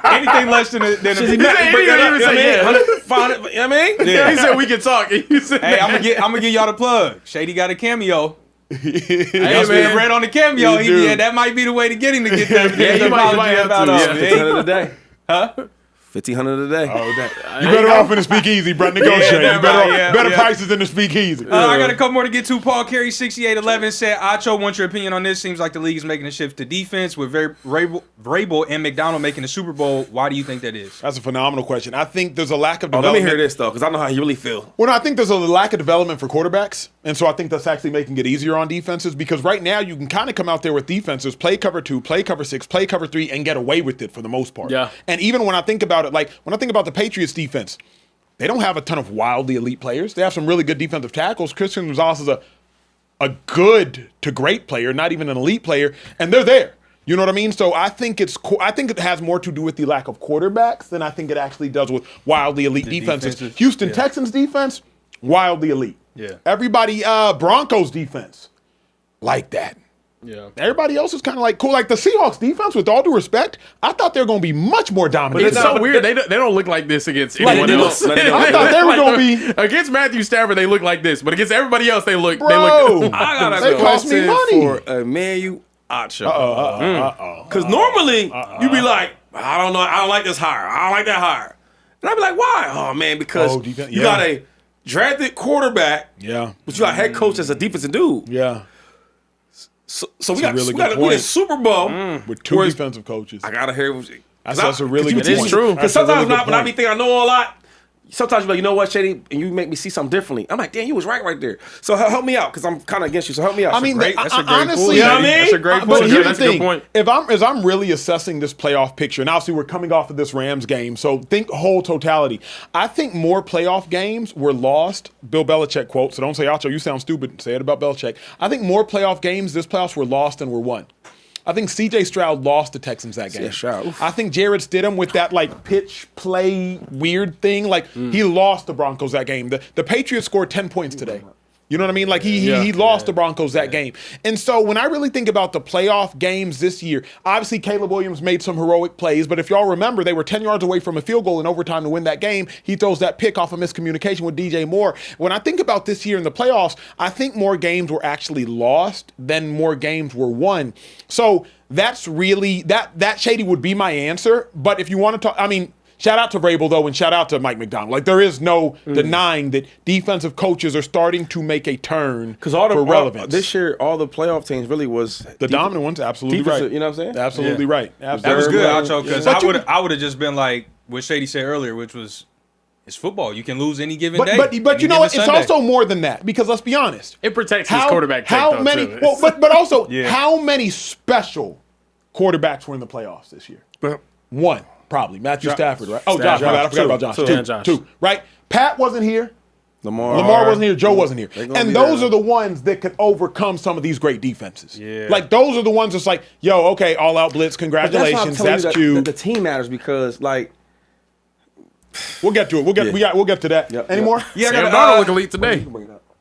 Anything less than a... He didn't even say 100, 500, you know what I mean? Yeah, he said we can talk. Hey, I'm gonna give y'all the plug. Shady got a cameo. Hey, man, man. bread on the cameo. That might be the way to get him to get that. He might have to. $1,500 a day. Huh? $1,500 a day. Oh, you better off in the Speakeasy, bro. Negotiate. Better prices in the Speakeasy. I got a couple more to get to. Paul Carey 6811 said, "Acho, want your opinion on this? Seems like the league is making a shift to defense with Vrabel and McDonald making the Super Bowl. Why do you think that is?" That's a phenomenal question. I think there's a lack of Let development. me hear this, though, because I know how you really feel. Well, no, I think there's a lack of development for quarterbacks, and so I think that's actually making it easier on defenses because right now you can kind of come out there with defenses, play cover 2, play cover 6, play cover 3, and get away with it for the most part. Yeah. And even when I think about it, like when I think about the Patriots defense, they don't have a ton of wildly elite players. They have some really good defensive tackles. Christian Gonzalez is a good to great player, not even an elite player, and they're there. You know what I mean? So I think it has more to do with the lack of quarterbacks than I think it actually does with wildly elite defenses. Houston Texans defense, wildly elite. Yeah. Everybody, Broncos defense, like that. Yeah. Everybody else is kind of like cool. Like the Seahawks defense, with all due respect, I thought they were going to be much more dominant. It's so weird. They don't look like this against anyone else. I thought they were going to be against Matthew Stafford. They look like this, but against everybody else, they look. Bro, I got they cost me money for a man. Acho. Because normally you be like, I don't know, I don't like this hire. I don't like that hire. And I'd be like, why? Oh man, because you got a drafted quarterback. Yeah. But you got a head coach that's a defensive dude. Yeah. So we got a Super Bowl with 2 defensive coaches. I gotta hear what that's a really good point. It is true. Because sometimes when I be thinking I know a lot, sometimes you're like, you know what, Shady, and you make me see something differently. I'm like, damn, you was right there. So help me out, because I'm kind of against you. So help me out. I mean, that's a great honestly, point. you know what I mean? That's a great point. But here's That's the a good thing: point. as I'm really assessing this playoff picture, and obviously we're coming off of this Rams game, so think whole totality. I think more playoff games were lost. Bill Belichick quote. So don't say, Acho, you sound stupid. Say it about Belichick. I think more playoff games this playoffs were lost than were won. I think C.J. Stroud lost the Texans that game. Yeah, Stroud. I think Jared Stidham with that like pitch play weird thing, like he lost the Broncos that game. The Patriots scored 10 points today. You know what I mean? Like he lost the Broncos that game. And so when I really think about the playoff games this year, obviously Caleb Williams made some heroic plays, but if y'all remember, they were 10 yards away from a field goal in overtime to win that game. He throws that pick off a miscommunication with DJ Moore. When I think about this year in the playoffs, I think more games were actually lost than more games were won. So that's really, that Shady would be my answer. But if you want to talk, I mean, shout out to Vrabel, though, and shout out to Mike McDonald. Like, there is no denying that defensive coaches are starting to make a turn for relevance. This year, all the playoff teams really was the dominant ones, absolutely right. You know what I'm saying? Absolutely right. Absolutely. That was good, Acho, because I would have just been like what Shady said earlier, which was, it's football. You can lose any given day. But you know what? It's also more than that, because let's be honest. It protects his quarterback take, how though, many? too. Well, but also, how many special quarterbacks were in the playoffs this year? One. Probably. Matthew Stafford, right? Oh, Josh. I forgot about Josh. Two. Right? Pat wasn't here. Lamar wasn't here. Joe wasn't here. And those are the ones that could overcome some of these great defenses. Yeah. Like, those are the ones that's like, yo, okay, all out blitz, congratulations. That's cute. The team matters because, like, we'll get to it. We'll get to that. Any more? Yeah, Sam Darnold look elite today.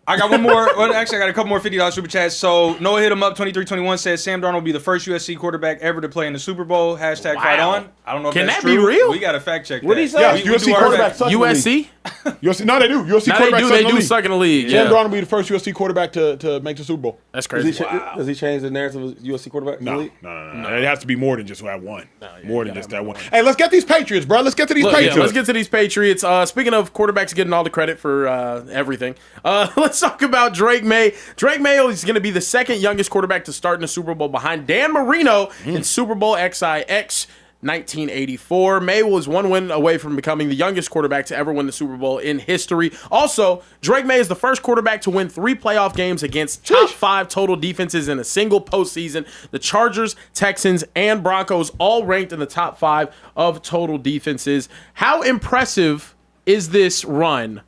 I got one more. Well, actually, I got a couple more $50 super chats. So Noah hit him up. 2321 says Sam Darnold will be the first USC quarterback ever to play in the Super Bowl. Hashtag fight on. I don't know if Can that's that be true. real? We got to fact check that. What did he say? Yeah, USC quarterback. USC? No, they do. USC quarterback. They do suck in the league. Sam Darnold will be the first USC quarterback to make the Super Bowl. That's crazy. Does he change the narrative of USC quarterback? No. It has to be more than just that one. More than just that one. Hey, let's get these Patriots, bro. Let's get to these Patriots. Let's get to these Patriots. Speaking of quarterbacks getting all the credit for everything, let's talk about Drake Maye. Drake Maye is going to be the second youngest quarterback to start in the Super Bowl behind Dan Marino in Super Bowl XIX 1984. Maye was one win away from becoming the youngest quarterback to ever win the Super Bowl in history. Also, Drake Maye is the first quarterback to win 3 playoff games against top 5 total defenses in a single postseason. The Chargers, Texans, and Broncos all ranked in the top 5 of total defenses. How impressive is this run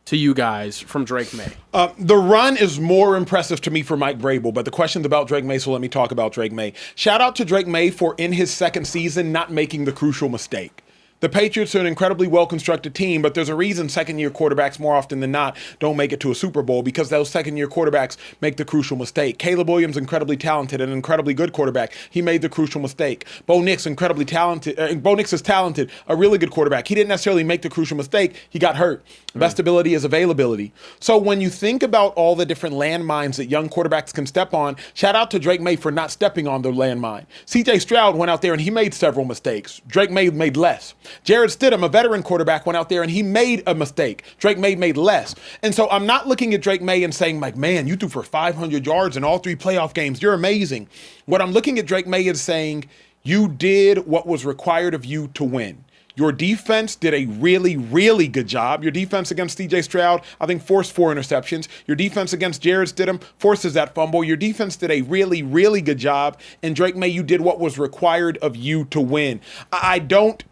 to you guys from Drake Maye? The run is more impressive to me for Mike Vrabel, but the question's about Drake Maye, so let me talk about Drake Maye. Shout out to Drake Maye for, in his second season, not making the crucial mistake. The Patriots are an incredibly well-constructed team, but there's a reason second-year quarterbacks more often than not don't make it to a Super Bowl, because those second-year quarterbacks make the crucial mistake. Caleb Williams, incredibly talented, an incredibly good quarterback. He made the crucial mistake. Bo Nix, incredibly talented. Bo Nix is talented, a really good quarterback. He didn't necessarily make the crucial mistake. He got hurt. Best ability is availability. So when you think about all the different landmines that young quarterbacks can step on, shout out to Drake Maye for not stepping on the landmine. CJ Stroud went out there and he made several mistakes. Drake Maye made less. Jared Stidham, a veteran quarterback, went out there and he made a mistake. Drake Maye made less. And so I'm not looking at Drake Maye and saying, like, man, you threw for 500 yards in all 3 playoff games. You're amazing. What I'm looking at Drake Maye is saying, you did what was required of you to win. Your defense did a really, really good job. Your defense against CJ Stroud, I think, forced 4 interceptions. Your defense against Jared Stidham forces that fumble. Your defense did a really, really good job. And Drake Maye, you did what was required of you to win. I don't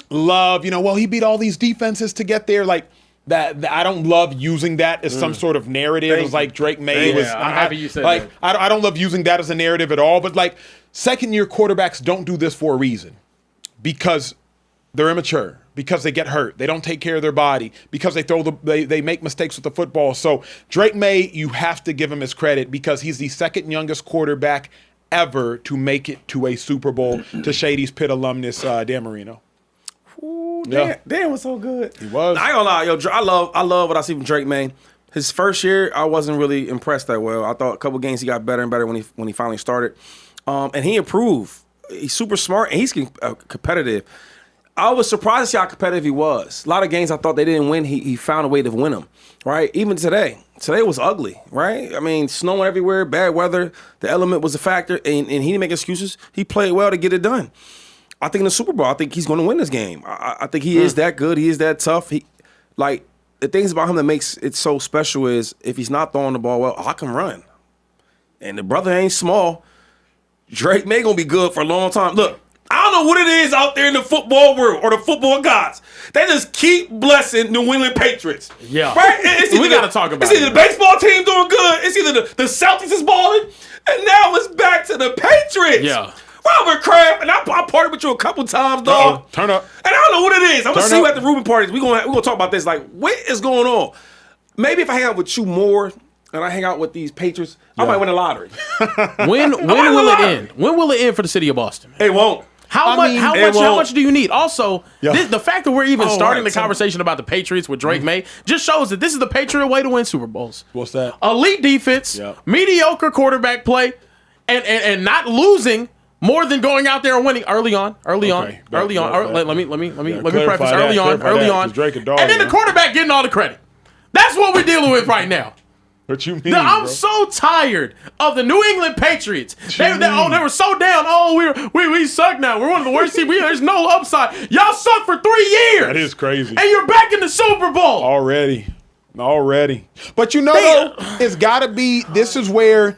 love, well, he beat all these defenses to get there. Like, that I don't love using that as some sort of narrative. It was like Drake Maye was. I'm happy you said that. I don't love using that as a narrative at all. But like, second-year quarterbacks don't do this for a reason, because they're immature, because they get hurt, they don't take care of their body, because they make mistakes with the football. So Drake Maye, you have to give him his credit, because he's the second youngest quarterback ever to make it to a Super Bowl, to Shady's Pitt alumnus Dan Marino. Ooh, Dan was so good. He was. I ain't gonna lie, I love what I see from Drake Maye. His first year, I wasn't really impressed that well. I thought a couple games he got better and better when he finally started, and he improved. He's super smart and he's competitive. I was surprised to see how competitive he was. A lot of games I thought they didn't win, he found a way to win them. Right? Even today was ugly. Right? I mean, snowing everywhere, bad weather. The element was a factor, and he didn't make excuses. He played well to get it done. I think in the Super Bowl, I think he's going to win this game. I think he is that good. He is that tough. The things about him that makes it so special is if he's not throwing the ball well, I can run. And the brother ain't small. Drake Maye going to be good for a long time. Look, I don't know what it is out there in the football world or the football gods. They just keep blessing New England Patriots. Yeah. Right? We got to talk about it. It's either the baseball team doing good, it's either the Celtics is balling, and now it's back to the Patriots. Yeah. Robert Kraft, and I partied with you a couple times, dog. Turn up. And I don't know what it is. I'm going to see you at the Rubin parties. We're gonna talk about this. Like, what is going on? maybe if I hang out with you more and I hang out with these Patriots, I might win the lottery. When will it end? When will it end for the city of Boston? It won't. How much do you need? Also, the fact that we're even starting the conversation about the Patriots with Drake Maye just shows that this is the Patriot way to win Super Bowls. What's that? Elite defense, mediocre quarterback play, and not losing more than going out there and winning early on. Let me preface early on. And then the quarterback getting all the credit. That's what we're dealing with right now. What you mean? I'm so tired of the New England Patriots. They were so down. Oh, we suck now. We're one of the worst teams. There's no upside. Y'all suck for 3 years. That is crazy. And you're back in the Super Bowl already. But though, it's got to be. This is where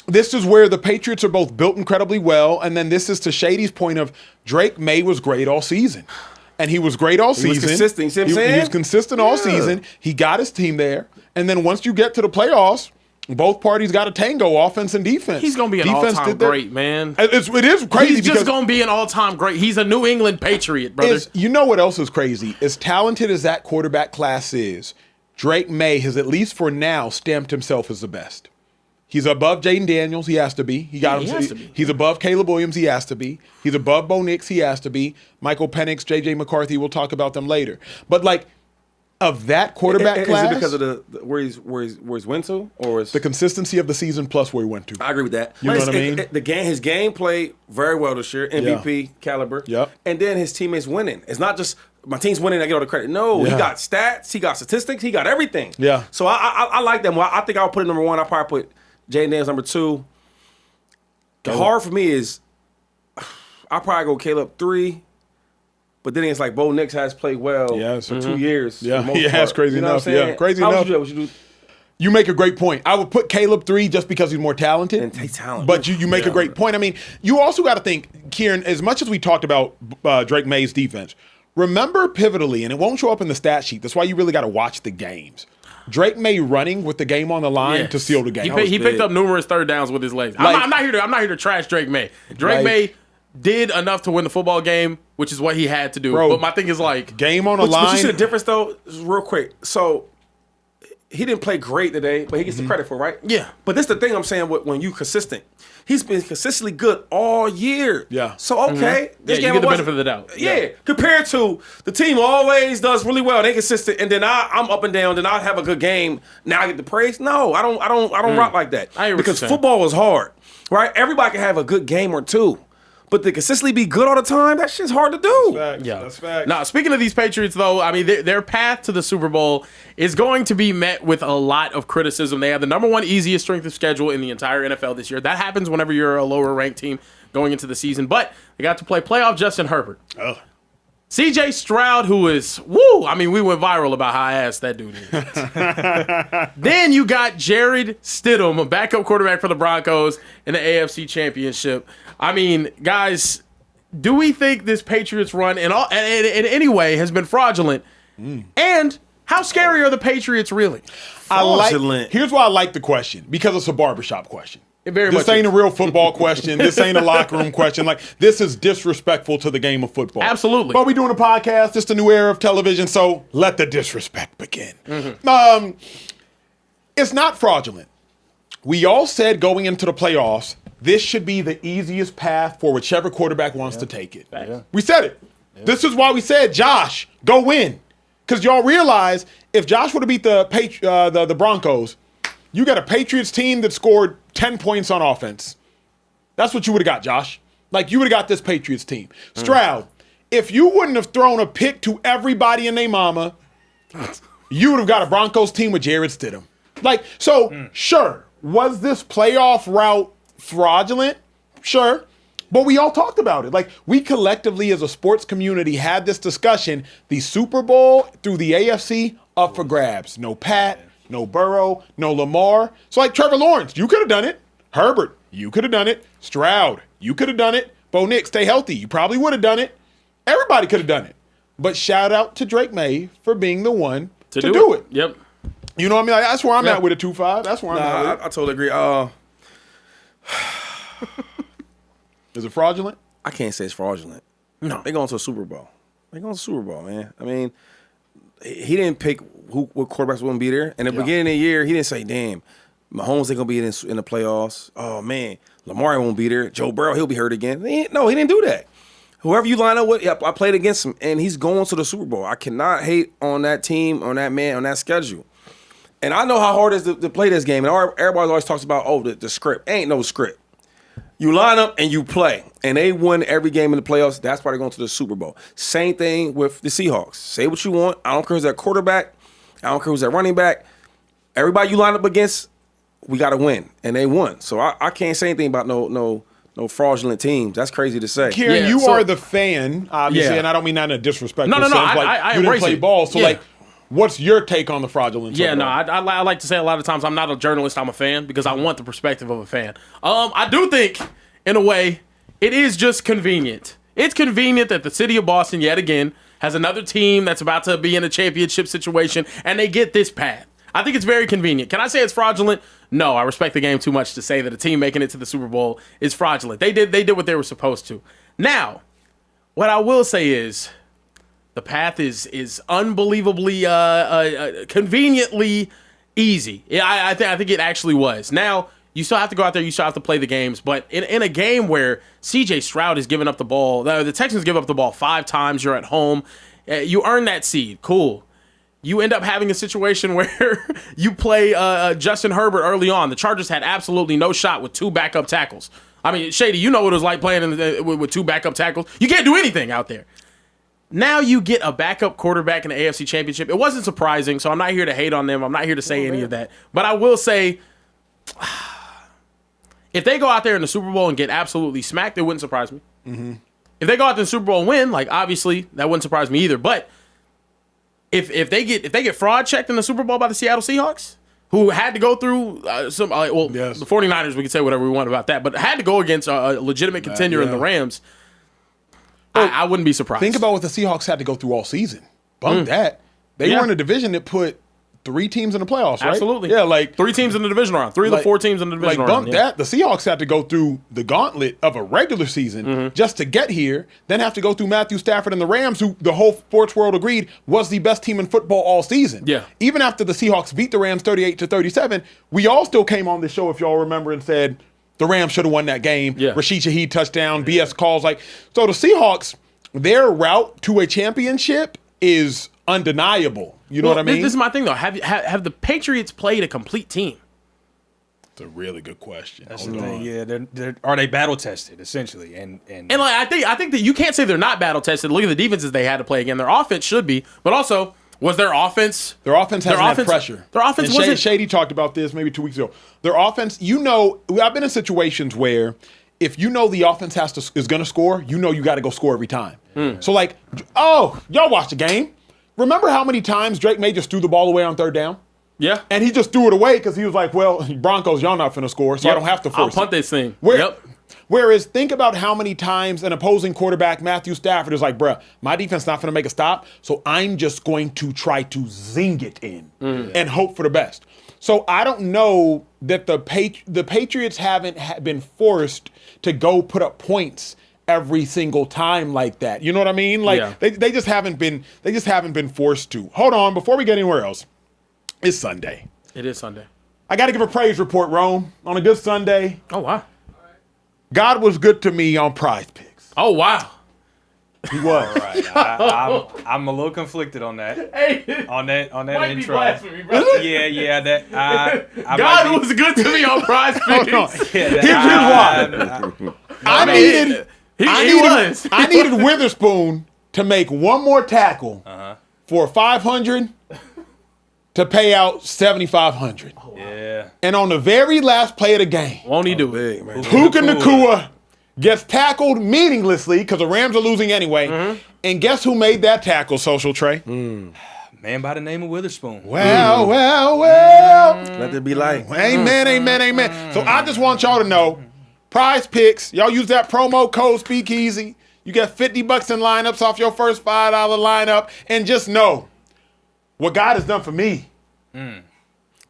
the Patriots are both built incredibly well, and then this is to Shady's point of Drake Maye was great all season. And he was great all season. He was consistent. You see what I'm saying? He was consistent all season. He got his team there. And then once you get to the playoffs, both parties got a tango, offense and defense. He's going to be an all-time great, man. It is crazy. He's just going to be an all-time great. He's a New England Patriot, brother. You know what else is crazy? As talented as that quarterback class is, Drake Maye has, at least for now, stamped himself as the best. He's above Jaden Daniels. He has to be. He has to be. He's above Caleb Williams. He has to be. He's above Bo Nix. He has to be. Michael Penix, J.J. McCarthy. We'll talk about them later. But of that quarterback class, is it because of the where he's went to, or is the consistency of the season plus where he went to? I agree with that. You know what I mean? His game played very well this year, MVP caliber. Yep. And then his teammates winning. It's not just my team's winning, I get all the credit. No, he got stats, he got statistics, he got everything. Yeah. So I like them. Well, I think I'll put it number one. I'll probably put Jaden Daniels number two. The hard for me is I'll probably go Caleb 3. But then it's like Bo Nix has played well for 2 years. Yeah, it's crazy enough. Yeah, crazy How enough. Would you do? You make a great point. I would put Caleb 3 just because he's more talented. And he's talented. But you make a great point. I mean, you also got to think, Kieran, as much as we talked about Drake Maye's defense, remember pivotally, and it won't show up in the stat sheet. That's why you really got to watch the games. Drake Maye running with the game on the line to seal the game. He picked up numerous third downs with his legs. I'm not here to trash Drake Maye. Drake Maye did enough to win the football game, which is what he had to do. Bro, but my thing is game on the line. But you see the difference though, real quick. So he didn't play great today, but he gets the credit for it, right? Yeah. But this is the thing I'm saying when you consistent. He's been consistently good all year. Yeah. So okay, this game you get the benefit of the doubt. Yeah. Compared to the team always does really well. They consistent, and then I'm up and down. Then I have a good game. Now I get the praise. No, I don't rock like that. I hear what because you're saying. football is hard, right? Everybody can have a good game or two. But to consistently be good all the time, that shit's hard to do. That's fact. Now, speaking of these Patriots, though, I mean, their path to the Super Bowl is going to be met with a lot of criticism. They have the number one easiest strength of schedule in the entire NFL this year. That happens whenever you're a lower-ranked team going into the season. But they got to play playoff Justin Herbert. Oh. C.J. Stroud, who is, I mean, we went viral about how ass that dude is. Then you got Jared Stidham, a backup quarterback for the Broncos in the AFC Championship. I mean, guys, do we think this Patriots run in any way has been fraudulent? And how scary are the Patriots really? Here's why I like the question, because it's a barbershop question. This ain't a real football question. This ain't a locker room question. This is disrespectful to the game of football. Absolutely. But we're doing a podcast. It's the new era of television, so let the disrespect begin. It's not fraudulent. We all said going into the playoffs, this should be the easiest path for whichever quarterback wants to take it. We said it. This is why we said, Josh, go win. Because y'all realize if Josh would have beat the Broncos, you got a Patriots team that scored 10 points on offense. That's what you would have got, Josh. You would have got this Patriots team. Stroud, if you wouldn't have thrown a pick to everybody and their mama, you would have got a Broncos team with Jared Stidham. Sure, was this playoff route fraudulent? Sure. But we all talked about it. We collectively as a sports community had this discussion. The Super Bowl through the AFC up for grabs. No Pat. No Burrow, no Lamar. So Trevor Lawrence, you could have done it. Herbert, you could have done it. Stroud, you could have done it. Bo Nix, stay healthy. You probably would have done it. Everybody could have done it. But shout out to Drake Maye for being the one to do it. Yep. You know what I mean? That's where I'm at with a 2-5. That's where I'm at with it. I totally agree. Is it fraudulent? I can't say it's fraudulent. No. They're going to a Super Bowl. They're going to a Super Bowl, man. I mean, he didn't pick what quarterbacks wouldn't be there. In the beginning of the year, he didn't say, damn, Mahomes ain't going to be in the playoffs. Oh, man, Lamar won't be there. Joe Burrow, he'll be hurt again. No, he didn't do that. Whoever you line up with, I played against him, and he's going to the Super Bowl. I cannot hate on that team, on that man, on that schedule. And I know how hard it is to play this game. And everybody always talks about, the script. Ain't no script. You line up and you play. And they win every game in the playoffs. That's why they're going to the Super Bowl. Same thing with the Seahawks. Say what you want. I don't care who's that quarterback. I don't care who's that running back. Everybody you line up against, we got to win. And they won. So I can't say anything about no fraudulent teams. That's crazy to say. Kieran, you are the fan, obviously, and I don't mean that in a disrespectful sense. I you didn't embrace play it. ball, so what's your take on the fraudulent? Yeah, no, I like to say a lot of times I'm not a journalist, I'm a fan because I want the perspective of a fan. I do think, in a way, it is just convenient. It's convenient that the city of Boston, yet again, has another team that's about to be in a championship situation, and they get this path. I think it's very convenient. Can I say it's fraudulent? No, I respect the game too much to say that a team making it to the Super Bowl is fraudulent. They did what they were supposed to. Now, what I will say is, the path is unbelievably, conveniently easy. I think it actually was. Now, you still have to go out there. You still have to play the games. But in a game where C.J. Stroud is giving up the ball, the Texans give up the ball 5 times. You're at home. You earn that seed. Cool. You end up having a situation where you play Justin Herbert early on. The Chargers had absolutely no shot with 2 backup tackles. I mean, Shady, you know what it was like playing with 2 backup tackles. You can't do anything out there. Now you get a backup quarterback in the AFC Championship. It wasn't surprising, so I'm not here to hate on them. I'm not here to say any of that. But I will say, if they go out there in the Super Bowl and get absolutely smacked, it wouldn't surprise me. Mm-hmm. If they go out to the Super Bowl and win, obviously, that wouldn't surprise me either. But if they get fraud checked in the Super Bowl by the Seattle Seahawks, who had to go through the 49ers, we can say whatever we want about that, but had to go against a legitimate contender in the Rams, I wouldn't be surprised. Think about what the Seahawks had to go through all season. Bump that. They were in a division that put 3 teams in the playoffs, right? Absolutely. Yeah, 3 teams in the division round. 3 of the 4 teams in the division round. Bump that. The Seahawks had to go through the gauntlet of a regular season just to get here, then have to go through Matthew Stafford and the Rams, who the whole sports world agreed was the best team in football all season. Yeah. Even after the Seahawks beat the Rams 38-37, we all still came on the show, if y'all remember, and said the Rams should have won that game. Yeah. Rashid Shaheed touchdown, BS calls. So the Seahawks, their route to a championship is undeniable. You know what I mean? This is my thing, though. Have the Patriots played a complete team? It's a really good question. That's the thing. Yeah, are they battle tested essentially? And I think that you can't say they're not battle tested. Look at the defenses they had to play again. Their offense should be, but also was their offense? Their offense hasn't had pressure. Their offense wasn't. Shady talked about this maybe 2 weeks ago. Their offense, I've been in situations where if you know the offense is going to score, you got to go score every time. So y'all watch the game. Remember how many times Drake May just threw the ball away on 3rd down? Yeah. And he just threw it away because he was like, well, Broncos, y'all not finna score, so I don't have to force I'll punt this thing. Whereas think about how many times an opposing quarterback, Matthew Stafford, is like, bruh, my defense not finna make a stop, so I'm just going to try to zing it in and hope for the best. So I don't know that the Patriots haven't been forced to go put up points every single time like that. You know what I mean? They just haven't been forced to. Hold on, before we get anywhere else, it's Sunday. It is Sunday. I got to give a praise report, Rome, on a good Sunday. Oh, wow. God was good to me on PrizePicks. Oh, wow. He was. all right, I'm a little conflicted on that. Hey, on that might intro. be blasphemy, bro. Yeah. That God was good to me on PrizePicks. Here's why. I needed Witherspoon to make one more tackle for 500 to pay out 7,500. Yeah. And on the very last play of the game, Won't he do it? Puka Nacua gets tackled meaninglessly because the Rams are losing anyway. And guess who made that tackle, Social Trey? Man by the name of Witherspoon. Well. Let there be light. Amen. So I just want y'all to know, PrizePicks, y'all use that promo code Speakeasy. You get $50 in lineups off your first $5 lineup. And just know, what God has done for me,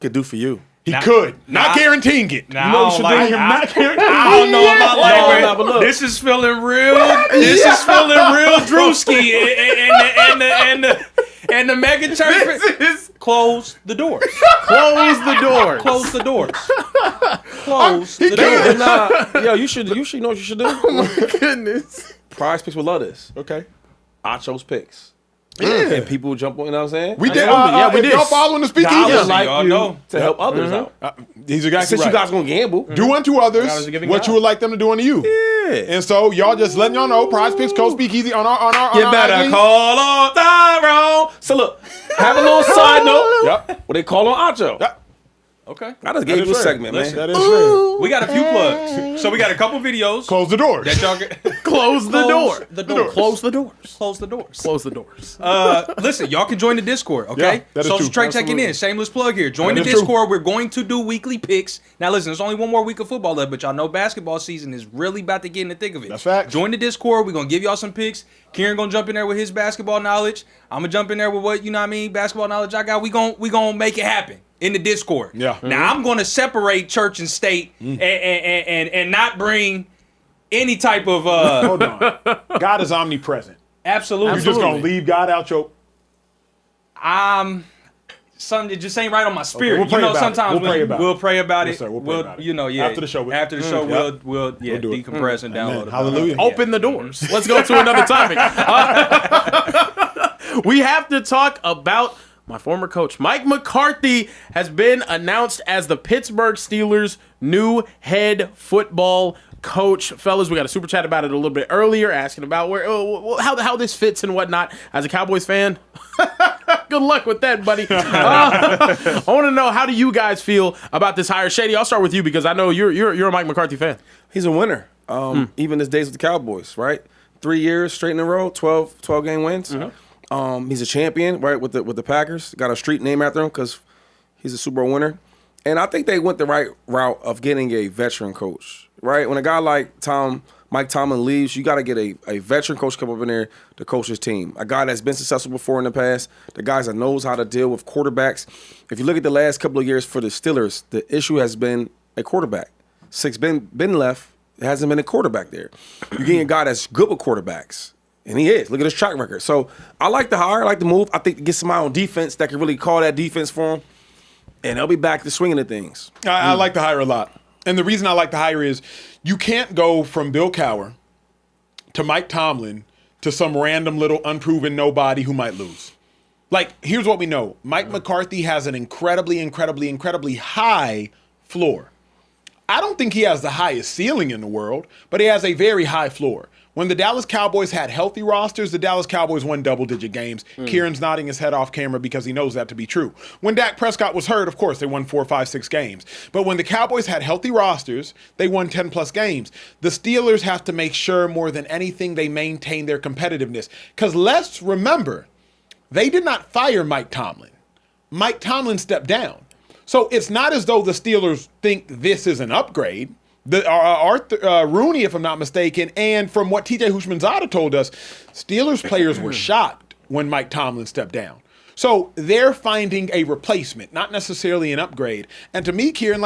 Could do for you. He could. Not guaranteeing it. Nah, You know what you should do? not guaranteeing I don't know about like look. this is feeling real. This is feeling real Drewski And the mega church close the doors. Close the door. Close the doors. Close the doors. Nah, yo, you should know what you should do. Oh my goodness. Prize Picks will love this. Okay. Acho's picks. And people jump on, you know what I'm saying? We did. Yeah, we if did. Y'all following the speakeasy? I would Obviously, like y'all you know. to help others out. He's exactly Since right. you guys gonna gamble, do unto others Guys are giving what God. you would like them to do unto you. yeah. And so y'all just letting y'all know, Prize Picks, Code Speakeasy on our You better IG. call on Tyrone. So look, have a little side note. Yep. What they call on Acho. Yep. Okay. I just gave you a segment, man. That is fair. We got a few plugs. So we got a couple videos Close the doors. that y'all can Close the door. The doors. Close the doors. Close the doors. Close the doors. Listen, y'all can join the Discord, okay? Yeah, that is Social true. Trade checking in. Shameless plug here. Join That the is true. Discord. We're going to do weekly picks. Now, listen, there's only one more week of football left, but y'all know basketball season is really about to get in the thick of it. That's facts. Join the Discord. We're going to give y'all some picks. Kieran going to jump in there with his basketball knowledge. I'm going to jump in there with what, you know what I mean, basketball knowledge I got. We gonna make it happen in the Discord. Yeah. Now, I'm going to separate church and state and not bring any type of... Hold on. God is omnipresent. Absolutely. You're just going to leave God out your... Something it just ain't right on my spirit. we'll pray you know, about it. sometimes We'll pray about it. we'll pray about Yes, it. sir. We'll pray about it. You know, yeah. After the show. After the show, Yep. we'll do it. decompress and download it. Hallelujah. Open the doors. Let's go to another topic. We have to talk about my former coach. Mike McCarthy has been announced as the Pittsburgh Steelers' new head football coach. Fellas, we got a super chat about it a little bit earlier, asking about how this fits and whatnot. As a Cowboys fan, good luck with that, buddy. I want to know, how do you guys feel about this hire? Shady, I'll start with you because I know you're a Mike McCarthy fan. He's a winner. Even his days with the Cowboys, right? 3 years straight in a row, 12 game wins. He's a champion, right, with the Packers. Got a street name after him because he's a Super Bowl winner. And I think they went the right route of getting a veteran coach, right? When a guy like Mike Tomlin leaves, you got to get a veteran coach come up in there to coach his team. A guy that's been successful before in the past, the guys that knows how to deal with quarterbacks. If you look at the last couple of years for the Steelers, the issue has been a quarterback. Since Ben left, there hasn't been a quarterback there. You're getting a guy that's good with quarterbacks. And he is. Look at his track record. So I like the hire. I like the move. I think to get somebody on defense that can really call that defense for him. And they'll be back to swinging of things. I like the hire a lot. And the reason I like the hire is you can't go from Bill Cowher to Mike Tomlin to some random little unproven nobody who might lose. Like, here's what we know. Mike McCarthy has an incredibly high floor. I don't think he has the highest ceiling in the world, but he has a very high floor. When the Dallas Cowboys had healthy rosters, the Dallas Cowboys won double-digit games. Kieran's nodding his head off camera because he knows that to be true. When Dak Prescott was hurt, of course, they won 4, 5, 6 games. But when the Cowboys had healthy rosters, they won 10-plus games. The Steelers have to make sure more than anything they maintain their competitiveness. Because let's remember, they did not fire Mike Tomlin. Mike Tomlin stepped down. So it's not as though the Steelers think this is an upgrade. Rooney, if I'm not mistaken, and from what TJ Houshmandzadeh told us, Steelers players were shocked when Mike Tomlin stepped down. So they're finding a replacement, not necessarily an upgrade. And to me, Kieran,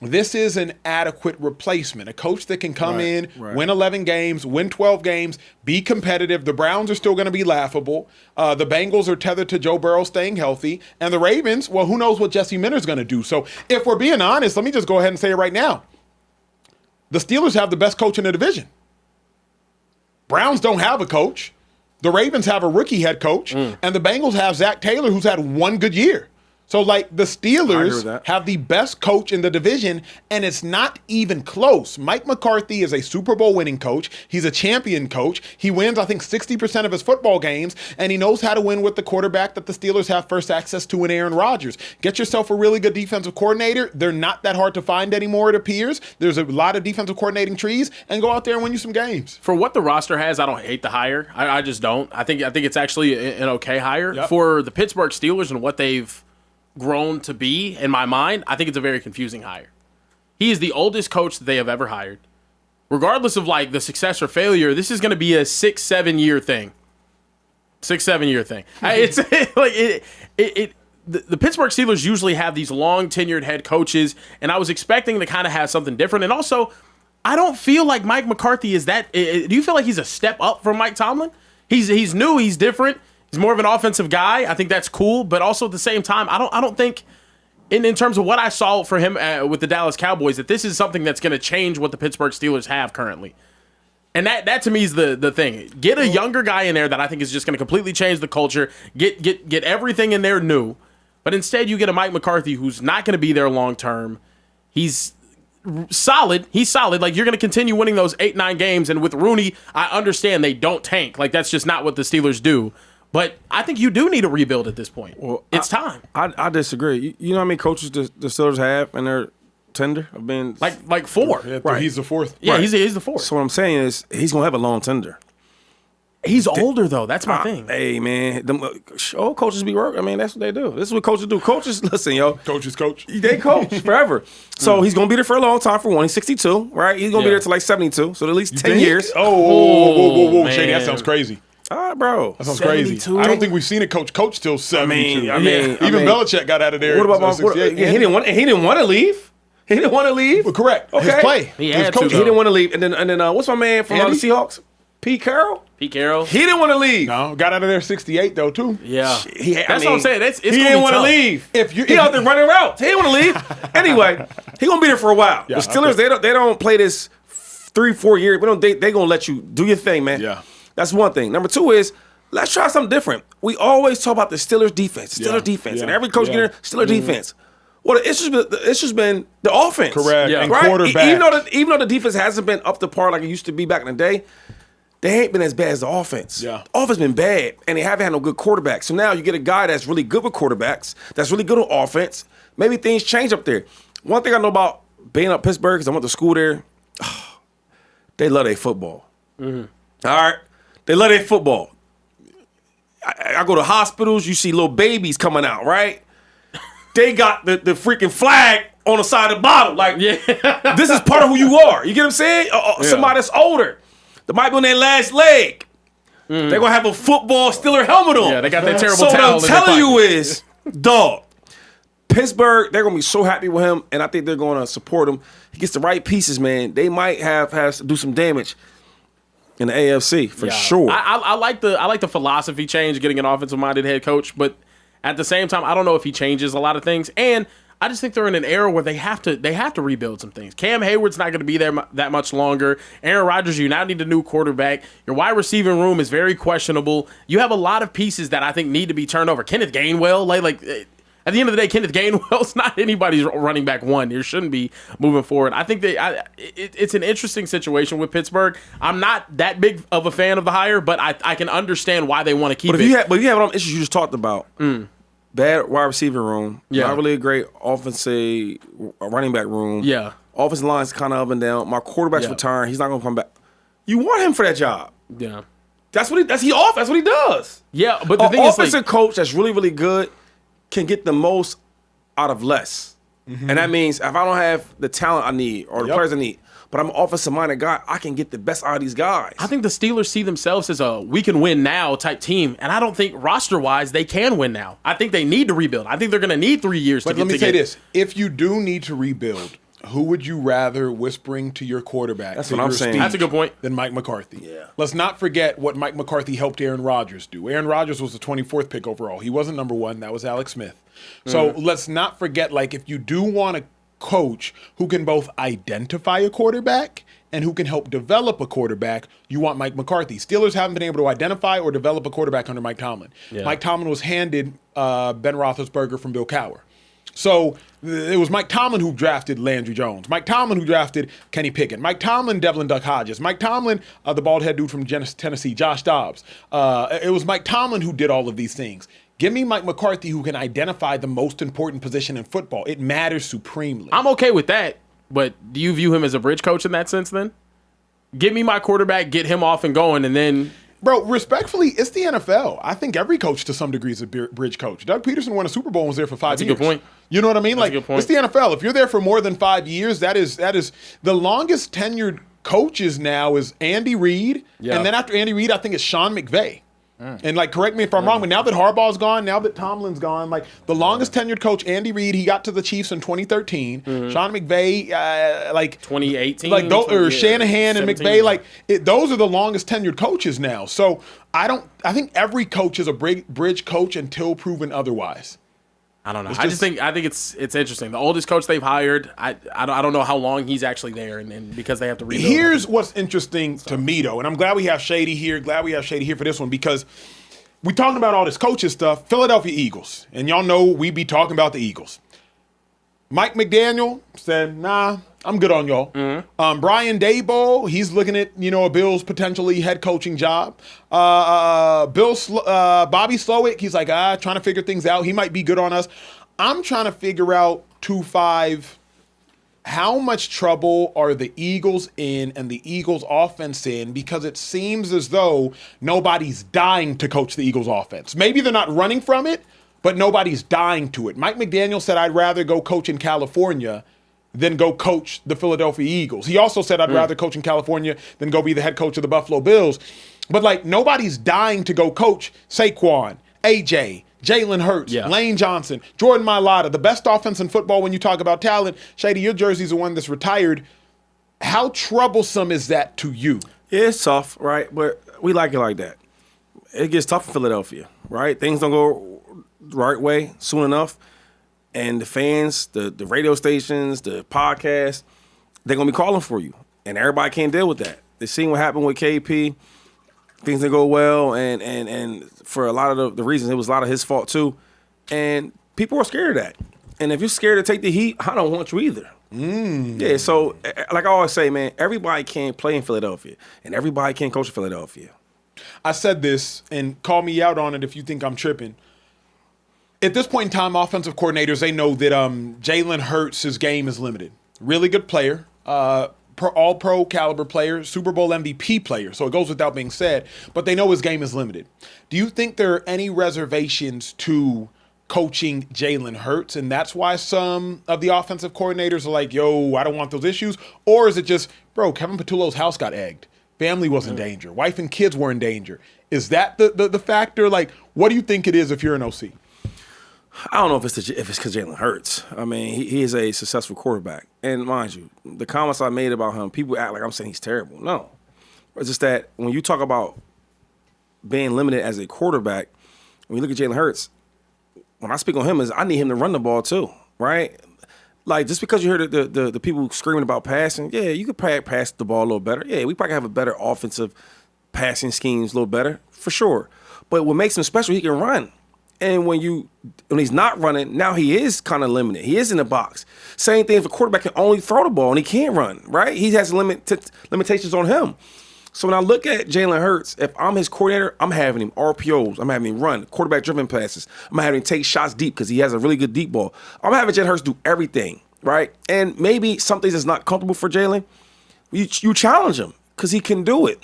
this is an adequate replacement. A coach that can come in, win 11 games, win 12 games, be competitive. The Browns are still going to be laughable. The Bengals are tethered to Joe Burrow staying healthy. And the Ravens, well, who knows what Jesse Minter's going to do. So if we're being honest, let me just go ahead and say it right now. The Steelers have the best coach in the division. Browns don't have a coach. The Ravens have a rookie head coach. And the Bengals have Zach Taylor, who's had one good year. So, the Steelers have the best coach in the division, and it's not even close. Mike McCarthy is a Super Bowl winning coach. He's a champion coach. He wins, I think, 60% of his football games, and he knows how to win with the quarterback that the Steelers have first access to in Aaron Rodgers. Get yourself a really good defensive coordinator. They're not that hard to find anymore, it appears. There's a lot of defensive coordinating trees, and go out there and win you some games. For what the roster has, I don't hate the hire. I just don't. I think it's actually an okay hire. Yep. For the Pittsburgh Steelers and what they've grown to be, in my mind, I think it's a very confusing hire. He is the oldest coach that they have ever hired. Regardless of the success or failure, this is going to be a 6-7 year thing. 6-7 year thing. It's the Pittsburgh Steelers usually have these long tenured head coaches, and I was expecting to kind of have something different. And also, I don't feel like Mike McCarthy is that. Do you feel like he's a step up from Mike Tomlin? He's new, he's different. He's more of an offensive guy. I think that's cool, but also at the same time, I don't think in terms of what I saw for him with the Dallas Cowboys that this is something that's going to change what the Pittsburgh Steelers have currently. And that to me is the thing. Get a younger guy in there that I think is just going to completely change the culture. Get everything in there new. But instead you get a Mike McCarthy who's not going to be there long term. He's solid. He's solid. Like, you're going to continue winning those 8-9 games. And with Rooney, I understand they don't tank. Like, that's just not what the Steelers do. But I think you do need a rebuild at this point. Well, it's time. I disagree. You know how many coaches the Steelers have in their tender of being like 4. Yeah, right. He's the 4th. Yeah, right. he's the 4th. So what I'm saying is he's gonna have a long tender. He's older though. That's my thing. Hey man, them old coaches be working. I mean, that's what they do. This is what coaches do. Coaches, listen, yo. Coaches coach. They coach forever. So he's gonna be there for a long time. For one, he's 62, right? He's gonna be there till like 72. So at least 10 years. Oh, whoa, man. Shady, that sounds crazy. All right, bro. That sounds crazy. 72? I don't think we've seen a coach till 72. I mean, Even Belichick got out of there. What about in 68. he didn't want to leave. He didn't want to leave. Well, correct. Okay. His play. He His had to, coach. He didn't want to leave. And then what's my man from the Andy? Seahawks? Pete Carroll. Pete Carroll. He didn't want to leave. No, got out of there 68 though too. Yeah. That's what I'm saying. It's he gonna didn't be want to tough. leave. If He out there running routes. He didn't want to leave. Anyway, he gonna be there for a while. Yeah, the Steelers, they don't play this 3-4 years. They gonna let you do your thing, man. Yeah. That's one thing. Number 2 is let's try something different. We always talk about the Steelers defense, defense, and every coach get in Steelers defense. Well, the issue's been the offense. Correct. Yeah. And Right? quarterback. Even though the defense hasn't been up to par like it used to be back in the day, they ain't been as bad as the offense. Yeah. The offense been bad, and they haven't had no good quarterbacks. So now you get a guy that's really good with quarterbacks, that's really good on offense. Maybe things change up there. One thing I know about being up Pittsburgh, because I went to school there, they love their football. Mm-hmm. All right? They love their football. I go to hospitals, you see little babies coming out, right? They got the freaking flag on the side of the bottle. Like, this is part of who you are. You get what I'm saying? Somebody that's older. They might be on their last leg. They're going to have a football Steeler helmet on. Yeah, they got that terrible So what towel I'm in their telling you pocket. is, dog, Pittsburgh, they're going to be so happy with him, and I think they're going to support him. He gets the right pieces, man. They might have to do some damage in the AFC for sure. I like the philosophy change, getting an offensive minded head coach, but at the same time, I don't know if he changes a lot of things. And I just think they're in an era where they have to rebuild some things. Cam Hayward's not going to be there that much longer. Aaron Rodgers, you now need a new quarterback. Your wide receiving room is very questionable. You have a lot of pieces that I think need to be turned over. Kenneth Gainwell, like at the end of the day, Kenneth Gainwell's not anybody's running back one. There shouldn't be moving forward. I think it's an interesting situation with Pittsburgh. I'm not that big of a fan of the hire, but I can understand why they want to keep But it. if you have all the issues you just talked about, bad wide receiver room, not really a great offensive running back room. Yeah. Offensive line's kind of up and down. My quarterback's retiring. He's not going to come back. You want him for that job. Yeah. That's what he does. Yeah, but the An thing is, offensive like, coach that's really, really good can get the most out of less. And that means if I don't have the talent I need or the players I need, but I'm an offensive-minded guy, I can get the best out of these guys. I think the Steelers see themselves as a we can win now type team, and I don't think roster-wise they can win now. I think they need to rebuild. I think they're going to need 3 years to But get let me to say get- this: if you do need to rebuild, who would you rather whispering to your quarterback? That's to what I'm your saying. speech That's a good point. Than Mike McCarthy. Yeah. Let's not forget what Mike McCarthy helped Aaron Rodgers do. Aaron Rodgers was the 24th pick overall. He wasn't number 1. That was Alex Smith. So let's not forget, like, if you do want a coach who can both identify a quarterback and who can help develop a quarterback, you want Mike McCarthy. Steelers haven't been able to identify or develop a quarterback under Mike Tomlin. Yeah. Mike Tomlin was handed Ben Roethlisberger from Bill Cowher. So it was Mike Tomlin who drafted Landry Jones. Mike Tomlin who drafted Kenny Pickett. Mike Tomlin, Devlin Duck Hodges. Mike Tomlin, the bald head dude from Tennessee, Josh Dobbs. It was Mike Tomlin who did all of these things. Give me Mike McCarthy who can identify the most important position in football. It matters supremely. I'm okay with that, but do you view him as a bridge coach in that sense then? Give me my quarterback, get him off and going, and then... Bro, respectfully, it's the NFL. I think every coach to some degree is a bridge coach. Doug Peterson won a Super Bowl and was there for 5 years. That's a good point. You know what I mean? That's a good point. It's the NFL. If you're there for more than 5 years, that is the longest tenured coaches now is Andy Reid. Yeah. And then after Andy Reid, I think it's Sean McVay. And like, correct me if I'm wrong, but now that Harbaugh's gone, now that Tomlin's gone, like the longest tenured coach, Andy Reid, he got to the Chiefs in 2013. Sean McVay, 2018, or Shanahan and 17, McVay, those are the longest tenured coaches now. So I think every coach is a bridge coach until proven otherwise. I don't know. I think it's interesting. The oldest coach they've hired, I don't know how long he's actually there, and because they have to rebuild. Here's what's interesting to me, though, and I'm glad we have Shady here. Glad we have Shady here for this one, because we talking about all this coaches stuff. Philadelphia Eagles, and y'all know we be talking about the Eagles. Mike McDaniel said, "Nah, I'm good on y'all." Brian Daboll, he's looking at a Bills potentially head coaching job. Bobby Slowick, he's like trying to figure things out. He might be good on us. I'm trying to figure out 2-5. How much trouble are the Eagles in and the Eagles offense in? Because it seems as though nobody's dying to coach the Eagles offense. Maybe they're not running from it, but nobody's dying to it. Mike McDaniel said, "I'd rather go coach in California than go coach the Philadelphia Eagles." He also said, "I'd rather coach in California than go be the head coach of the Buffalo Bills." But nobody's dying to go coach Saquon, AJ, Jalen Hurts, Lane Johnson, Jordan Mailata, the best offense in football when you talk about talent. Shady, your jersey's the one that's retired. How troublesome is that to you? Yeah, it's tough, right? But we like it like that. It gets tough in Philadelphia, right? Things don't go the right way soon enough. And the fans, the radio stations, the podcasts, they're going to be calling for you. And everybody can't deal with that. They've seen what happened with KP. Things didn't go well. And for a lot of the reasons, it was a lot of his fault too. And people are scared of that. And if you're scared to take the heat, I don't want you either. Yeah, so like I always say, man, everybody can't play in Philadelphia. And everybody can't coach in Philadelphia. I said this, and call me out on it if you think I'm tripping. At this point in time, offensive coordinators, they know that Jalen Hurts, his game is limited. Really good player, all-pro caliber player, Super Bowl MVP player, so it goes without being said, but they know his game is limited. Do you think there are any reservations to coaching Jalen Hurts, and that's why some of the offensive coordinators are like, yo, I don't want those issues? Or is it just, bro, Kevin Patullo's house got egged. Family was in danger. Wife and kids were in danger. Is that the factor? What do you think it is if you're an OC? I don't know if it's because Jalen Hurts. I mean, he is a successful quarterback. And mind you, the comments I made about him, people act like I'm saying he's terrible. No. It's just that when you talk about being limited as a quarterback, when you look at Jalen Hurts, when I speak on him, I need him to run the ball too, right? Just because you heard the people screaming about passing, yeah, you could pass the ball a little better. Yeah, we probably have a better offensive passing schemes a little better, for sure. But what makes him special, he can run. And when he's not running, now he is kind of limited. He is in the box. Same thing if a quarterback can only throw the ball and he can't run, right? He has limitations on him. So when I look at Jalen Hurts, if I'm his coordinator, I'm having him RPOs. I'm having him run quarterback-driven passes. I'm having him take shots deep because he has a really good deep ball. I'm having Jalen Hurts do everything, right? And maybe some things that's not comfortable for Jalen, you challenge him because he can do it.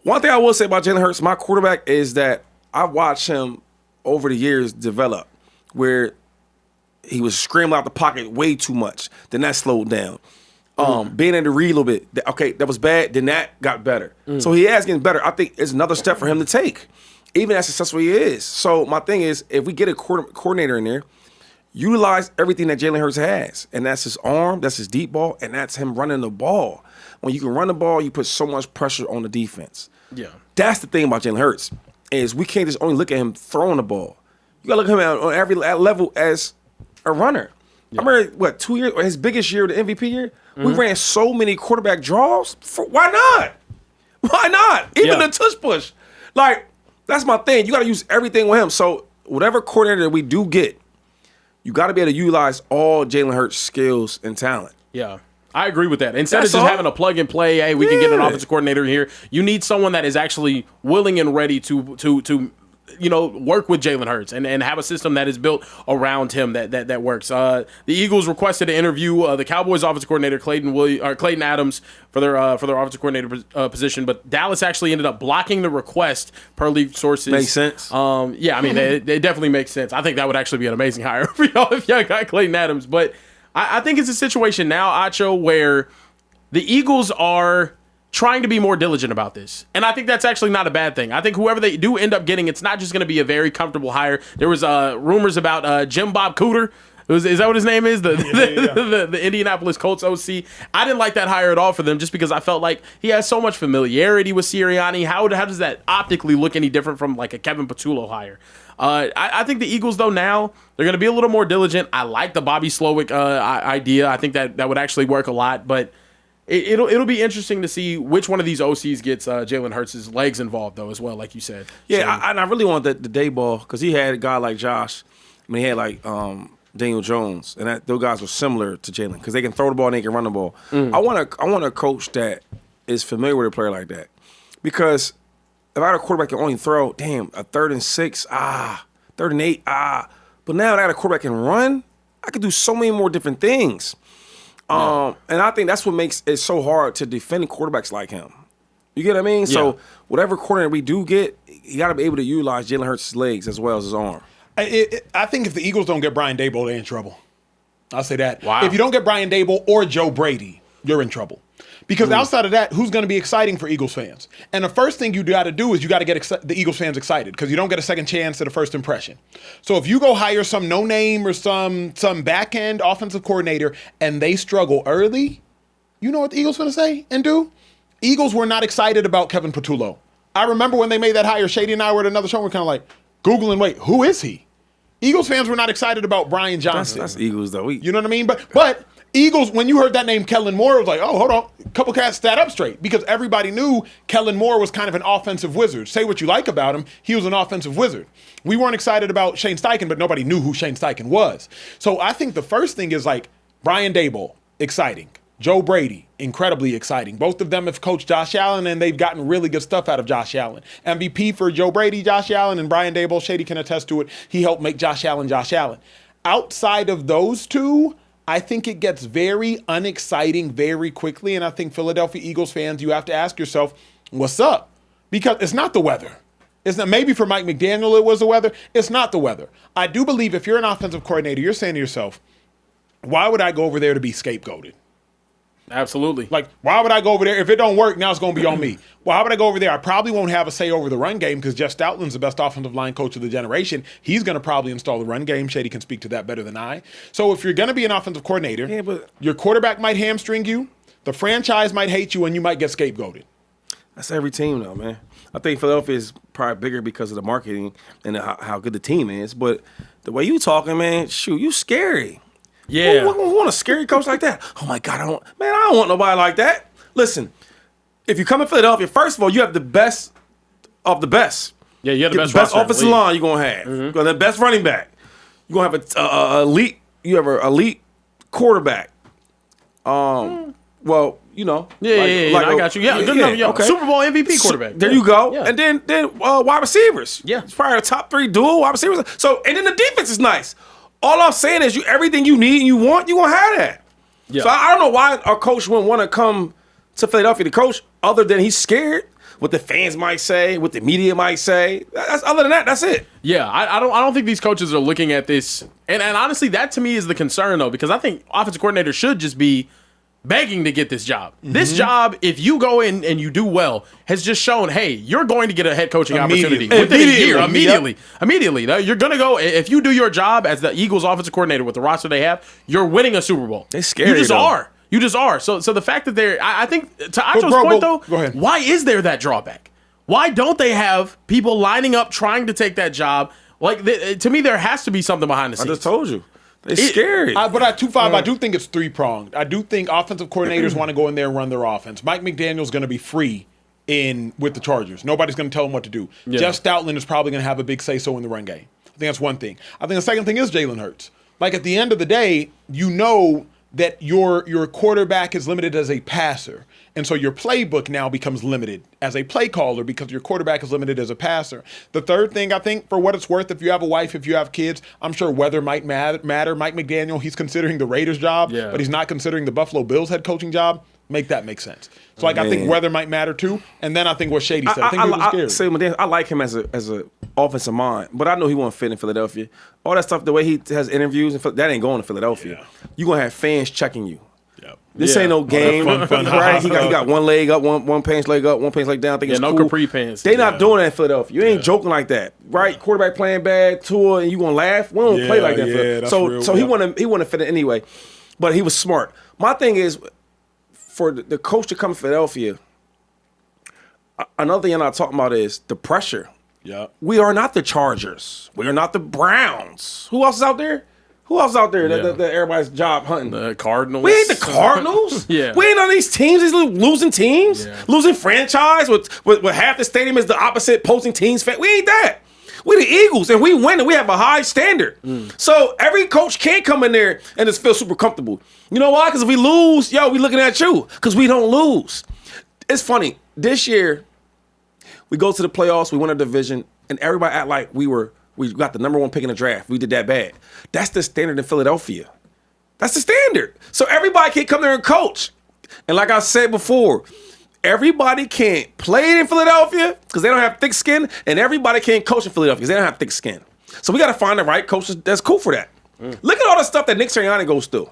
One thing I will say about Jalen Hurts, my quarterback, is that I watched him over the years develop where he was scrambling out the pocket way too much. Then that slowed down. Being able to read a little bit. Okay, that was bad. Then that got better. So he is getting better. I think it's another step for him to take, even as successful he is. So my thing is, if we get a coordinator in there, utilize everything that Jalen Hurts has. And that's his arm, that's his deep ball, and that's him running the ball. When you can run the ball, you put so much pressure on the defense. Yeah. That's the thing about Jalen Hurts, is we can't just only look at him throwing the ball. You got to look at him on every level as a runner. Yeah. I remember, 2 years, his biggest year, the MVP year, we ran so many quarterback draws. Why not? Why not? Even the tush push. That's my thing. You got to use everything with him. So whatever coordinator that we do get, you got to be able to utilize all Jalen Hurts' skills and talent. Yeah. I agree with that. Instead of just having a plug and play, hey, we can get an offensive coordinator here. You need someone that is actually willing and ready to work with Jalen Hurts and have a system that is built around him that works. The Eagles requested to interview the Cowboys offensive coordinator Clayton Adams for their offensive coordinator position, but Dallas actually ended up blocking the request per leaked sources. Makes sense. It definitely makes sense. I think that would actually be an amazing hire for y'all if y'all got Clayton Adams, but I think it's a situation now, Acho, where the Eagles are trying to be more diligent about this. And I think that's actually not a bad thing. I think whoever they do end up getting, it's not just going to be a very comfortable hire. There was rumors about Jim Bob Cooter. Is that what his name is? The Indianapolis Colts OC. I didn't like that hire at all for them just because I felt like he has so much familiarity with Sirianni. How does that optically look any different from like a Kevin Patullo hire? I think the Eagles, though, now they're going to be a little more diligent. I like the Bobby Slowick idea. I think that would actually work a lot, but it'll be interesting to see which one of these OCs gets Jalen Hurts' legs involved, though, as well, like you said. Yeah, I really want the day ball because he had a guy like Josh. I mean, he had like Daniel Jones, and those guys were similar to Jalen because they can throw the ball and they can run the ball. I want a coach that is familiar with a player like that because if I had a quarterback that can only throw, damn, a 3rd and 6, 3rd and 8, but now that I got a quarterback that can run, I can do so many more different things. And I think that's what makes it so hard to defend quarterbacks like him. You get what I mean? Yeah. So whatever corner we do get, you got to be able to utilize Jalen Hurts' legs as well as his arm. I think if the Eagles don't get Brian Daboll, they're in trouble. I'll say that. Wow. If you don't get Brian Daboll or Joe Brady, you're in trouble. Because outside of that, who's going to be exciting for Eagles fans? And the first thing you got to do is you got to get the Eagles fans excited because you don't get a second chance at a first impression. So if you go hire some no-name or some back-end offensive coordinator and they struggle early, you know what the Eagles going to say and do? Eagles were not excited about Kevin Patullo. I remember when they made that hire, Shady and I were at another show and we're kind of like, Googling, wait, who is he? Eagles fans were not excited about Brian Johnson. That's Eagles, though. You know what I mean? But Eagles, when you heard that name Kellen Moore, it was like, oh, hold on. A couple cats sat up straight because everybody knew Kellen Moore was kind of an offensive wizard. Say what you like about him, he was an offensive wizard. We weren't excited about Shane Steichen, but nobody knew who Shane Steichen was. So I think the first thing is like Brian Daboll, exciting. Joe Brady, incredibly exciting. Both of them have coached Josh Allen, and they've gotten really good stuff out of Josh Allen. MVP for Joe Brady, Josh Allen, and Brian Daboll. Shady can attest to it. He helped make Josh Allen Josh Allen. Outside of those two, I think it gets very unexciting very quickly, and I think Philadelphia Eagles fans, you have to ask yourself, what's up? Because it's not the weather. It's not, maybe for Mike McDaniel it was the weather. It's not the weather. I do believe if you're an offensive coordinator, you're saying to yourself, why would I go over there to be scapegoated? Absolutely. Like, why would I go over there? If it don't work, now it's going to be on me. Why would I go over there? I probably won't have a say over the run game because Jeff Stoutland's the best offensive line coach of the generation. He's going to probably install the run game. Shady can speak to that better than I. So if you're going to be an offensive coordinator, your quarterback might hamstring you, the franchise might hate you, and you might get scapegoated. That's every team, though, man. I think Philadelphia is probably bigger because of the marketing and how good the team is. But the way you talking, man, shoot, you scary. Yeah. Who want a scary coach like that? Oh, my God, I don't want nobody like that. Listen, if you come in Philadelphia, first of all, you have the best of the best. Yeah, you have the best offensive line you're going to have. Mm-hmm. You're going to have the best running back. You're going to have an elite quarterback. Well, you know. Yeah, I got you. Yeah, good enough. Yeah. Okay. Super Bowl MVP quarterback. There you go. Yeah. And then wide receivers. Yeah. It's probably a top 3 dual wide receivers. So, and then the defense is nice. All I'm saying is everything you need and you want, you're going to have that. Yeah. So I don't know why our coach wouldn't want to come to Philadelphia to coach other than he's scared. What the fans might say, what the media might say. Other than that, that's it. Yeah, I don't think these coaches are looking at this. And honestly, that to me is the concern, though, because I think offensive coordinators should just be begging to get this job. Mm-hmm. This job, if you go in and you do well, has just shown, hey, you're going to get a head coaching opportunity within a year. Immediately. You're going to go, if you do your job as the Eagles offensive coordinator with the roster they have, you're winning a Super Bowl. They scary, You just though. are. You just are. So the fact that they're, I think, to Acho's point, though, go ahead. Why is there that drawback? Why don't they have people lining up trying to take that job? Like, to me, there has to be something behind the scenes. I just told you. They're scary. But at 2-5, I do think it's 3-pronged. I do think offensive coordinators want to go in there and run their offense. Mike McDaniel's going to be free with the Chargers. Nobody's going to tell him what to do. Yeah. Jeff Stoutland is probably going to have a big say-so in the run game. I think that's one thing. I think the second thing is Jalen Hurts. Like, at the end of the day, you know that your quarterback is limited as a passer. And so your playbook now becomes limited as a play caller because your quarterback is limited as a passer. The third thing, I think, for what it's worth, if you have a wife, if you have kids, I'm sure weather might matter. Mike McDaniel, he's considering the Raiders job, but he's not considering the Buffalo Bills head coaching job. Make that make sense. So, I think weather might matter too. And then I think what Shady said. I think it was scary. I like him as a offensive mind, but I know he won't fit in Philadelphia. All that stuff, the way he has interviews, that ain't going to Philadelphia. Yeah. You're going to have fans checking you. This ain't no game, fun, right? He got one leg up, one pants leg up, one pants leg down. I think it's no cool. capri pants. They not doing that in Philadelphia. You ain't joking like that, right? Quarterback playing bad, Tua, and you gonna laugh? We don't play like that. That's So real, he wanted to fit in anyway, but he was smart. My thing is, for the coach to come to Philadelphia, another thing I'm not talking about is the pressure. Yeah. We are not the Chargers. We are not the Browns. Who else is out there? Who else is out there that everybody's job hunting? The Cardinals. We ain't the Cardinals. Yeah. We ain't on these teams, these losing teams, Yeah. losing franchise with half the stadium is the opposite opposing teams. We ain't that. We the Eagles, and we win, and we have a high standard. So every coach can't come in there and just feel super comfortable. You know why? Because if we lose, we looking at you because we don't lose. It's funny. This year, we go to the playoffs, we win a division, and everybody act like we got the number 1 pick in the draft. We did that bad. That's the standard in Philadelphia. That's the standard. So everybody can't come there and coach. And like I said before, everybody can't play in Philadelphia because they don't have thick skin, and everybody can't coach in Philadelphia because they don't have thick skin. So we got to find the right coaches that's cool for that. Look at all the stuff that Nick Sirianni goes through.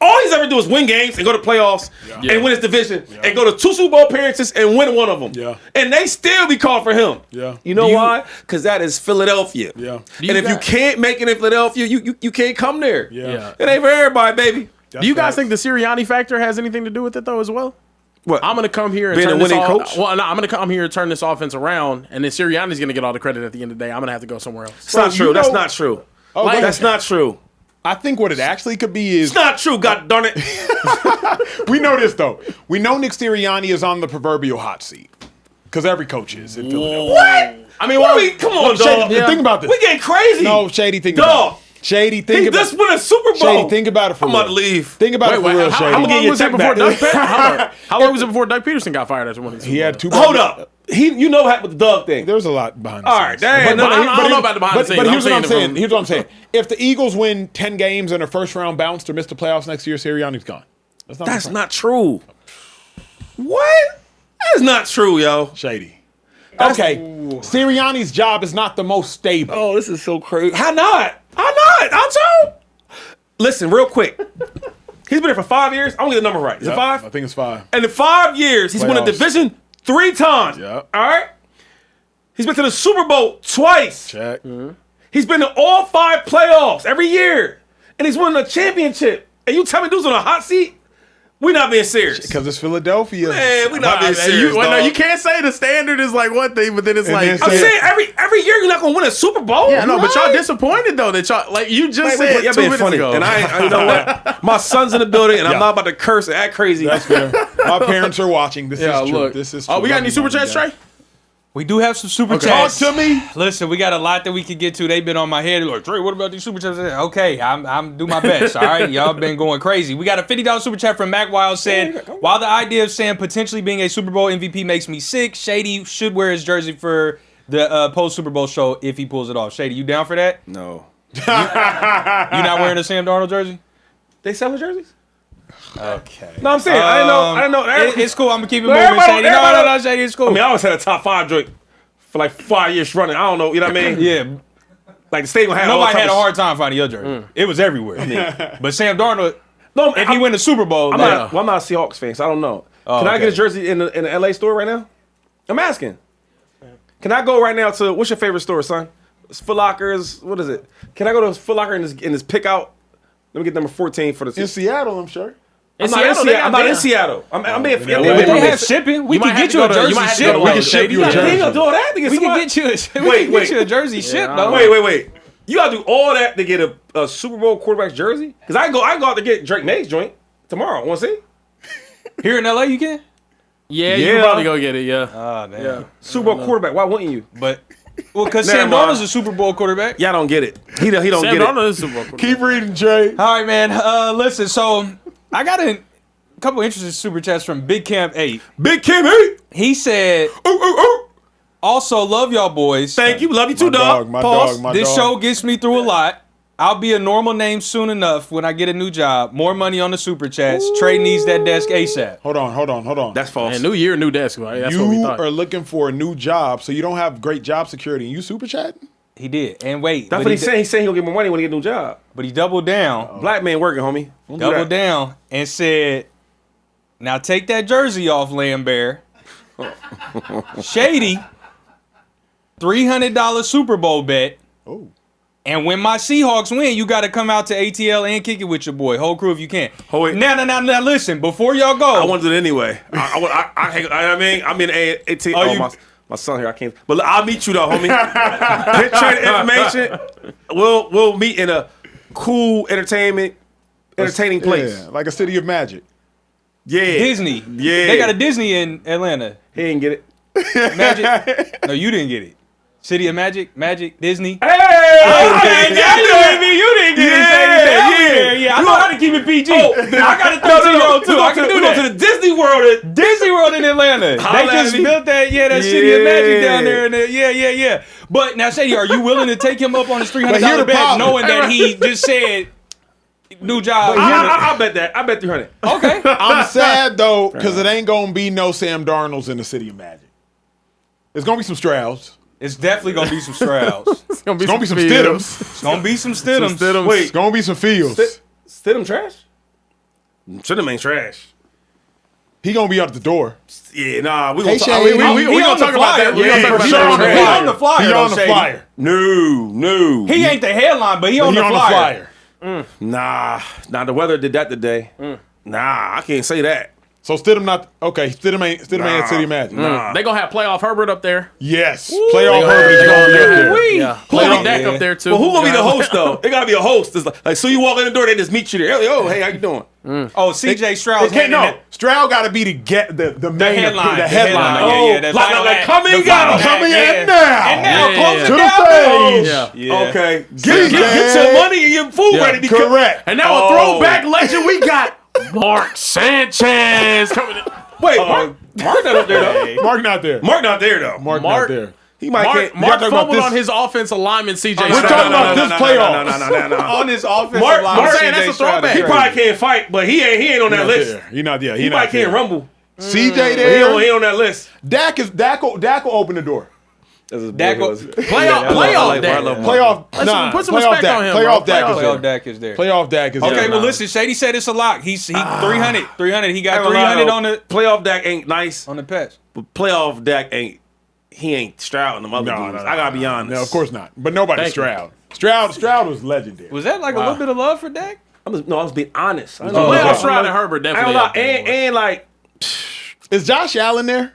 All he's ever do is win games and go to playoffs and win his division and go to 2 Super Bowl appearances and win one of them. Yeah. And they still be called for him. Yeah. You know why? Because that is Philadelphia. Yeah. And if you can't make it in Philadelphia, you can't come there. Yeah. It ain't for everybody, baby. Do you guys think the Sirianni factor has anything to do with it though as well? What? I'm gonna come here and Being turn a this winning all, coach? Well, no, I'm gonna come here and turn this offense around, and then Sirianni's gonna get all the credit at the end of the day. I'm gonna have to go somewhere else. It's not true. you That's know- not true. Like- That's not true. I think what it actually could be is It's not true, god darn it. we know this though. We know Nick Sirianni is on the proverbial hot seat because every coach is in Philadelphia. What? I mean, come on, dog. Shady, think about this. We getting crazy. No, Shady, think Dog. about it. Shady, think He about just won a Super Bowl. Shady, think about it for I'm real. about to leave. Think about it for real, Shady. how long was it before Doug? back. How long was it before Doug Peterson got fired after one of these? He had 2. Hold up. You know what happened with the Doug thing. There was a lot behind the All scenes. right, damn, But- no, I don't know about the behind the scenes. But I'm here's what I'm saying it saying. from- Here's what I'm saying. If the Eagles win 10 games and a first round bounce to miss the playoffs next year, Sirianni's gone. That's not true. What? That's not true, yo. Shady. Okay, Sirianni's job is not the most stable. Oh, this is so crazy. How not? Acho? Listen, real quick. He's been there for 5 years. I'm gonna get the number right. Is it 5? I think it's 5. And in 5 years, he's won a Playoffs. division 3 times. Yep. All right? He's been to the Super Bowl twice. Check. He's been to all 5 playoffs every year. And he's won a championship. And you tell me dude's on a hot seat? We not being serious. Because it's Philadelphia. Man, we not being serious, No, dog. you can't say the standard is like one thing, but then it's And like then I'm say- saying every year you're not gonna win a Super Bowl. yeah, no, but y'all Right? disappointed though that y'all like you just Wait, said y'all 2 being minutes funny. ago. And you know what? My son's in the building, and I'm Yeah. not about to curse and act crazy. That's fair. My parents are watching. This Yeah, is true. look. This is Oh, true. we got any super chats, Trey? We do have some super Talk chats. to me. Listen, we got a lot that we could get to. They've been on my head. They're like, Trey, what about these super chats? Okay, I'm do my best. All right, y'all been going crazy. We got a $50 super chat from Mac Wild said, while the idea of Sam potentially being a Super Bowl MVP makes me sick, Shady should wear his jersey for the post Super Bowl show if he pulls it off. Shady, you down for that? No. You not wearing a Sam Darnold jersey? They sell the jerseys? Okay. No, I'm saying I didn't know. It's cool. I'm gonna keep it No, moving, everybody- Shady. everybody- No, Shady, it's cool. I mean, I always had a top 5 joint for like 5 years running. I don't know. You know what I mean? yeah. Like the stadium had all Nobody type had a of hard time finding your jersey. It was everywhere. But Sam Darnold, No, if he win the Super Bowl, I'm like- not. Well, I'm not a Seahawks fan, so I don't know. Can I okay. get a jersey in the LA store right now? I'm asking. Can I go right now to what's your favorite store, son? It's Foot Locker's. What is it? Can I go to Foot Locker and just pick out? Let me get number 14 for the. In Seattle, I'm sure. I'm not in Seattle, they Seattle. I'm got not in them. Seattle. I'm being. Yeah, I'm well, being- they have shipping. We You might can have get to you a go to- you jersey might have to go shipped. to We can ship you a Yeah, jersey. you gonna do all that to get We can somebody? get you a, we Wait, can wait. get you a jersey shipped, I though. don't Wait. You gotta do all that to get a Super Bowl quarterback's jersey? Because I can go out to get Drake May's joint tomorrow. Want to see? Here in LA, you can? Yeah, you Yeah. can probably go get it. Yeah. Oh, damn. Super Bowl quarterback. Why wouldn't you? But, well, because Never Sam mind. Darnold's a Super Bowl quarterback. Y'all don't get it. He don't Sam get it. Darnold is Super Bowl quarterback. Keep reading, Trey. All right, man. Listen, so I got a couple interesting super chats from Big Camp 8. Big Kim, hey. He said, also love y'all boys. Thank you. Love you too, My dog, my Pause. dog, my This dog. show gets me through a lot. I'll be a normal name soon enough when I get a new job. More money on the super chats. Trey needs that desk ASAP. Hold on. That's false. And new year, new desk. Right? That's what we You thought. are looking for a new job, so you don't have great job security, and you super chatting? He did. And wait. That's what he's saying. He's saying he'll get more money when he get a new job. But he doubled down. Black man working, homie. Don't do Doubled that. down and said, now take that jersey off, Lambert. Shady, $300 Super Bowl bet. Oh. And when my Seahawks win, you got to come out to ATL and kick it with your boy. Whole crew if you can. Oh, wait. Now, listen. Before y'all go. I want to do it anyway. I mean, I'm in ATL. My son here, I can't. But I'll meet you though, homie. Get trade information. We'll meet in a cool entertaining place. Yeah, like a city of magic. Yeah. Disney. Yeah. They got a Disney in Atlanta. He didn't get it. Magic. No, you didn't get it. City of Magic, Disney. Hey! You didn't get it. Yeah. I know how to keep it PG. I got a 13-year-old too. I can do We that. go to the Disney World. Disney World in Atlanta. Holla They just at me. built that City of Magic down there. Yeah. But now, Shady, are you willing to take him up on his But $300 here the bet, problem. knowing that he just said new job? I bet that. I bet 300. Okay. I'm sad though, because it ain't gonna be no Sam Darnolds in the city of magic. There's gonna be some Strouds. It's definitely gonna be some Strouds. It's gonna be some Stidhams. It's gonna be some Stidhams. Stidhams. It's gonna be some Fields. Stidham trash? Stidham ain't trash. He gonna be out the door. Yeah, nah. We Hey, gonna talk. Shady. We gonna talk about that. We gonna talk about He that. on the He flyer. on the flyer. He on the Shady. flyer. No. He ain't the headline, but he on He the on the flyer. flyer. Nah. The weather did that today. Nah, I can't say that. So Stidham not okay. Stidham ain't City of Magic. Nah. They gonna have playoff Herbert up there. Yes, playoff Herbert is They gonna be up gonna there. have- Yeah. Playoff Dak up there too. But who gonna be the host though? It gotta be a host. It's like so you walk in the door, they just meet you there. Oh, hey, how you doing? Oh, CJ Stroud. Stroud got to be the main headline. the headline. Yeah, Like coming in now. Coming in now. now, close it to down. the stage. Yeah. Yeah. Okay. See, Get your money and your food ready to come. Correct. And now a throwback legend we got. Mark Sanchez coming in. Wait, Mark not up there though. Mark not there. Mark not there though. Mark not Mark- there. He might Mark can't. talking about fumbled this- on his offensive lineman, CJ We're Stroud. talking about this playoff. No. On his offensive Mark- line. Mark CJ saying that's a Stroud throwback. He is probably crazy. can't fight, but he ain't on that list. He not there. He probably can't rumble. CJ But he there. ain't on that list. Dak will open the door. Dak will- Playoff Dak. Playoff. Put some playoff respect Dak. on him, Playoff bro. Dak is Playoff there. Dak is there. Playoff Dak is there. Okay, well listen, Shady said it's a lock. He's 300. 300. He got I ain't gonna lie, 300 though. on the playoff Dak ain't nice, on the patch. but playoff Dak ain't. He ain't Stroud and them other dudes. I gotta be honest. No, of course not. But nobody's Stroud. Stroud was legendary. Was that like a little bit of love for Dak? I was being honest. I Playoff Stroud and Herbert ain't definitely. gonna lie. up there, boy. And like Is Josh Allen there?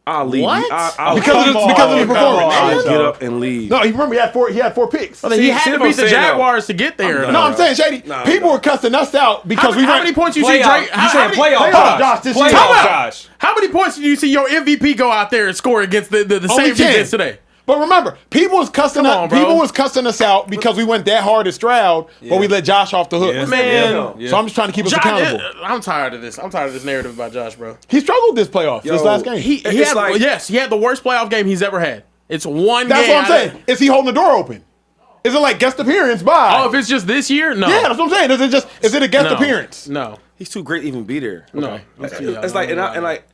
I'll leave. What? I'll Because of his performance. I'll get up and leave. No, remember he had four picks. He had see to what I'm beat the saying, though? Jaguars to get there. No, I'm saying, Shady, people were cussing us out because we How went. many points you see Playoff. Drake? You saying playoff playoff Josh? Josh this year. Playoff Time out. Josh. How many points did you see your MVP go out there and score against the Only same 10. defense today? But remember, people was cussing Come on, bro. people was cussing us out because we went that hard at Stroud, but we let Josh off the hook. Yeah. Man, Yeah. So I'm just trying to keep us accountable. I'm tired of this. I'm tired of this narrative about Josh, bro. He struggled this playoff, this last game. He It's had like- he had the worst playoff game he's ever had. It's one That's game. what I'm saying. Is he holding the door open? Is it like guest appearance? Bye. Oh, if it's just this year, no. yeah, that's what I'm saying. Is it a guest No. appearance? No. He's too great to even be there. No. It's like and like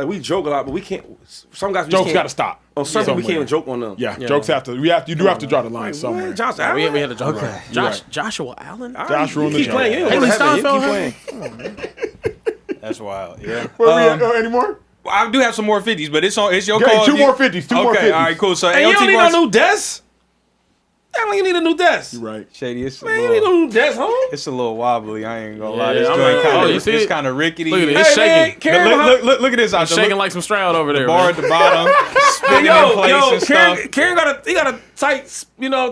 we joke a lot, but we can't. Some guys we Jokes just got can't. to stop. On some people we somewhere. can't even joke on them. Yeah, jokes have to. You do have to draw the line somewhere. Man, Josh We Allen. had to jump. Okay. Joshua Allen. Josh ruined the Keep joke. playing. You ain't Haley gonna have it. You Steinfeld, keep playing. That's wild. Yeah. Any more? I do have some more 50s, but it's your Okay, call. two more 50s. Two more 50s. Okay, all right, cool. So Hey, you LT don't need Vars- no new desk. I don't need a new desk. Right. Shady, it's a Man, you need little, no new desk, huh? it's a little wobbly. I ain't gonna lie. Yeah, This I'm joint like, kinda, oh, you see it's it? kind of rickety. Look at it. Hey, It's shaking. Man, Karen, look at this out there. Shaking like some Stroud over there. bar man. at the bottom, spinning in place and stuff. Karen got a tight, you know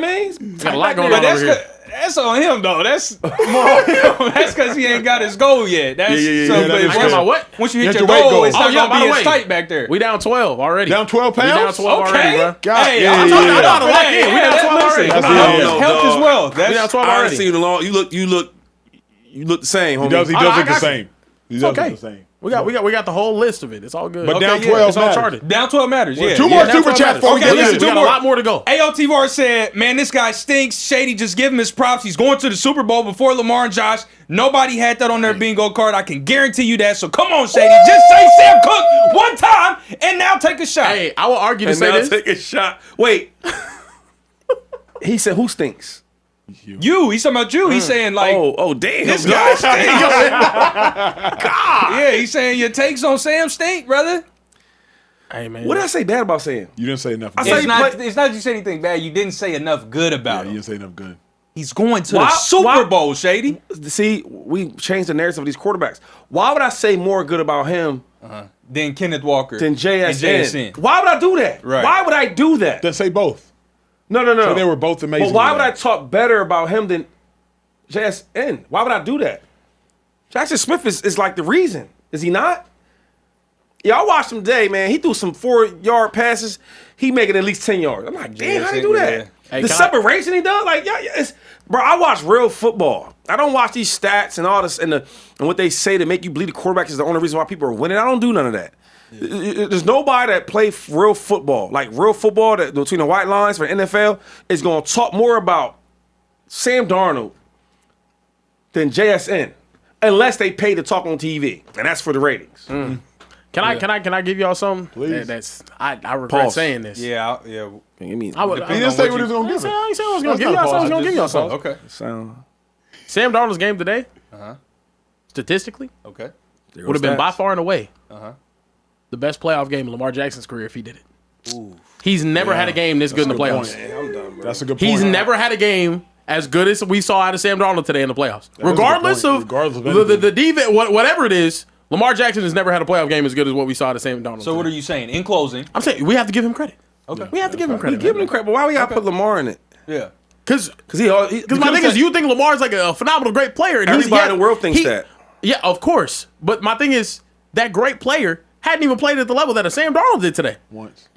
what I mean? Got a lot going But on that's over here. that's on him though. That's more on him. That's because he ain't got his goal yet. That's Yeah, so. yeah, but that's I got my what? Once you You hit got your your weight goal, goal. it's Oh, not yeah, by gonna the be as way. tight back there. We down 12 already. Down 12 We pounds? down 12 already, Okay. bro. God, Hey, yeah, I'm yeah, talking yeah. about to lock in. We down 12 already. That's Health it. as well. We down That's 12 I haven't already. seen you in a long. You look the same, homie. He does I look got the you. same. He does Okay. look the same. We got the whole list of it. It's all good. But Okay, down yeah, 12 it's all matters. charted. down 12 matters. Yeah. Two more down super 12 chats matters. before we Okay, get listen, in. We got a more. lot more to go. ALT Var said, man, this guy stinks. Shady, just give him his props. He's going to the Super Bowl before Lamar and Josh. Nobody had that on their bingo card. I can guarantee you that. So come on, Shady. Just say Sam Cook one time and now take a shot. Hey, I will argue to And say now this. take a shot. Wait, He said, "Who stinks?" He's talking about you. He's saying like, oh, damn. this guy stinks. Yeah, he's saying your takes on Sam stink, brother. Hey, man. What did I say bad about Sam? You didn't say enough. I good. say- It's not that you said anything bad. You didn't say enough good Yeah, about you him. didn't say enough good. He's going to the Why- Super why- Bowl, Shady. See, we changed the narrative of these quarterbacks. Why would I say more good about him Then Kenneth Walker. than JSN? And JSN. Why would I do that? Right. Why would I do that? Then say both. No. So they were both amazing. But why would today. I talk better about him than JSN? Why would I do that? Jackson Smith is like the reason. Is he not? Yeah, I watched him today, man. He threw some 4-yard passes. He making at least 10 yards. I'm like, damn, how do you do that? Yeah. Hey, The can separation he does, like, yeah, it's, bro. I watch real football. I don't watch these stats and all this and what they say to make you believe the quarterback is the only reason why people are winning. I don't do none of that. There's nobody that play real football, like real football that between the white lines for the NFL is going to talk more about Sam Darnold than JSN, unless they pay to talk on TV, and that's for the ratings. Can I give y'all something? Please. I regret Pause. saying this. Yeah. Give me I would. He didn't say what he was going to give I us. ain't say I was gonna give y'all. I was gonna give y'all something. Okay. sound. Sam Darnold's game today, statistically, Okay. would have been by far and away the best playoff game in Lamar Jackson's career if he did it. He's never had a game this good in the playoffs. I'm done, bro. That's a good point. He's never had a game as good as we saw out of Sam Darnold today in the playoffs. was a good Regardless point. of Regardless of the anything. whatever it is, Lamar Jackson has never had a playoff game as good as what we saw out of Sam Darnold. So what are you saying? In closing. I'm saying we have to give him credit. Okay. We have to give him credit. Give him credit, but why we got to put Lamar in it? Yeah. Because Because my thing is, you think Lamar's like a phenomenal, great player. And Everybody he in the world thinks that. Yeah, of course. But my thing is, that great player hadn't even played at the level that a Sam Darnold did today. Once.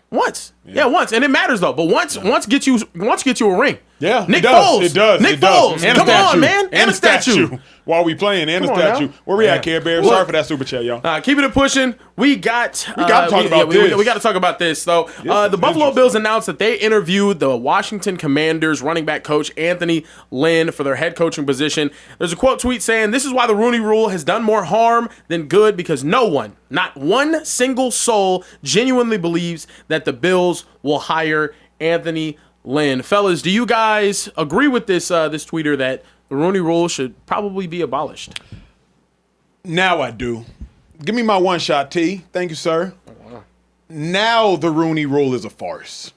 Yeah, once. And it matters, though. But once get you a ring. Yeah, Nick it does. Foles. It does. Nick it does. Foles. And a Come statue. on, man. And a statue. While we playing, and a Come on statue. now. Where we at, Care Bears? Sorry for that super chat, y'all. Keeping it pushing. We got to talk about this. We got to talk about this, though. The Buffalo Bills announced that they interviewed the Washington Commanders running back coach Anthony Lynn for their head coaching position. There's a quote tweet saying, "This is why the Rooney Rule has done more harm than good because no one, not one single soul, genuinely believes that the Bills will hire Anthony Lynn." Fellas, do you guys agree with this tweeter that the Rooney Rule should probably be abolished? Now I do. Give me my one shot, T. Thank you, sir. Now the Rooney Rule is a farce.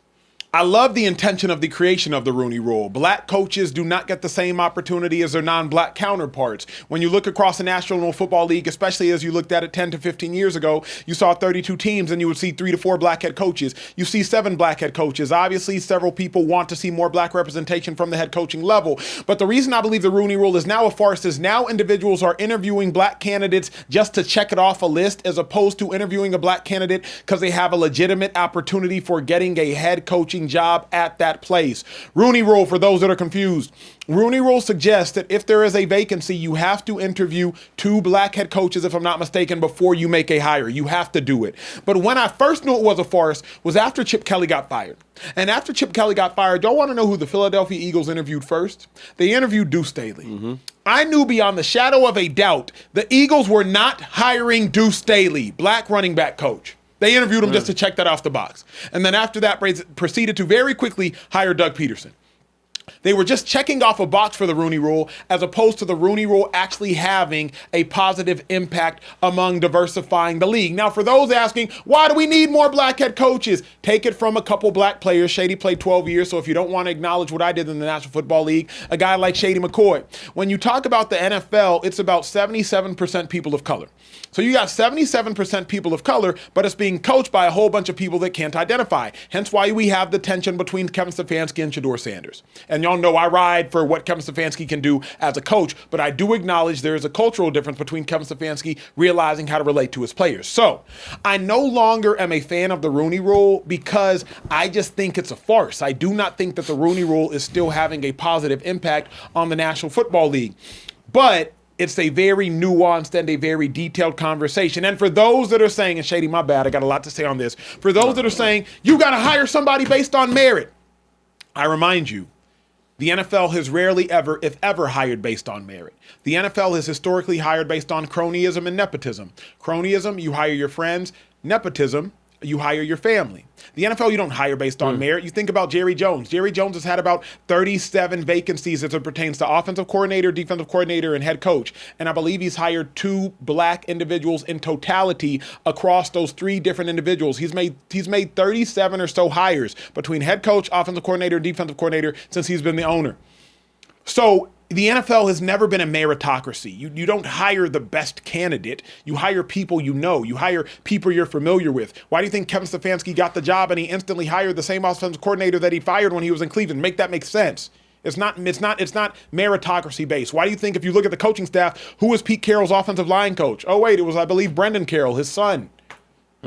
I love the intention of the creation of the Rooney Rule. Black coaches do not get the same opportunity as their non-black counterparts. When you look across the National Football League, especially as you looked at it 10 to 15 years ago, you saw 32 teams and you would see 3 to 4 black head coaches. You see 7 black head coaches. Obviously, several people want to see more black representation from the head coaching level. But the reason I believe the Rooney Rule is now a farce is now individuals are interviewing black candidates just to check it off a list as opposed to interviewing a black candidate because they have a legitimate opportunity for getting a head coaching job at that place. Rooney Rule, for those that are confused, Rooney Rule suggests that if there is a vacancy, you have to interview 2 black head coaches, if I'm not mistaken, before you make a hire. You have to do it. But when I first knew it was a farce was after Chip Kelly got fired. And after Chip Kelly got fired, y'all want to know who the Philadelphia Eagles interviewed first? They interviewed Deuce Staley. I knew beyond the shadow of a doubt the Eagles were not hiring Deuce Staley, black running back coach. They interviewed him just to check that off the box. And then after that, proceeded to very quickly hire Doug Peterson. They were just checking off a box for the Rooney Rule as opposed to the Rooney Rule actually having a positive impact among diversifying the league. Now, for those asking, why do we need more black head coaches? Take it from a couple black players. Shady played 12 years, so if you don't want to acknowledge what I did in the National Football League, a guy like Shady McCoy. When you talk about the NFL, it's about 77% people of color. So you got 77% people of color, but it's being coached by a whole bunch of people that can't identify. Hence why we have the tension between Kevin Stefanski and Shedeur Sanders. And y'all know I ride for what Kevin Stefanski can do as a coach, but I do acknowledge there is a cultural difference between Kevin Stefanski realizing how to relate to his players. So I no longer am a fan of the Rooney Rule because I just think it's a farce. I do not think that the Rooney Rule is still having a positive impact on the National Football League. But it's a very nuanced and a very detailed conversation. And for those that are saying, and Shady, my bad, I got a lot to say on this. For those that are saying, you got to hire somebody based on merit, I remind you, the NFL has rarely ever, if ever, hired based on merit. The NFL has historically hired based on cronyism and nepotism. Cronyism, you hire your friends. Nepotism, you hire your family. The NFL, you don't hire based on merit. You think about Jerry Jones. Jerry Jones has had about 37 vacancies as it pertains to offensive coordinator, defensive coordinator, and head coach. And I believe he's hired 2 black individuals in totality across those 3 different individuals. He's made 37 or so hires between head coach, offensive coordinator, defensive coordinator since he's been the owner. So the NFL has never been a meritocracy. You don't hire the best candidate. You hire people you know. You hire people you're familiar with. Why do you think Kevin Stefanski got the job and he instantly hired the same offensive coordinator that he fired when he was in Cleveland? Make that make sense. It's not meritocracy based. Why do you think if you look at the coaching staff, who was Pete Carroll's offensive line coach? Oh wait, it was, I believe, Brendan Carroll, his son.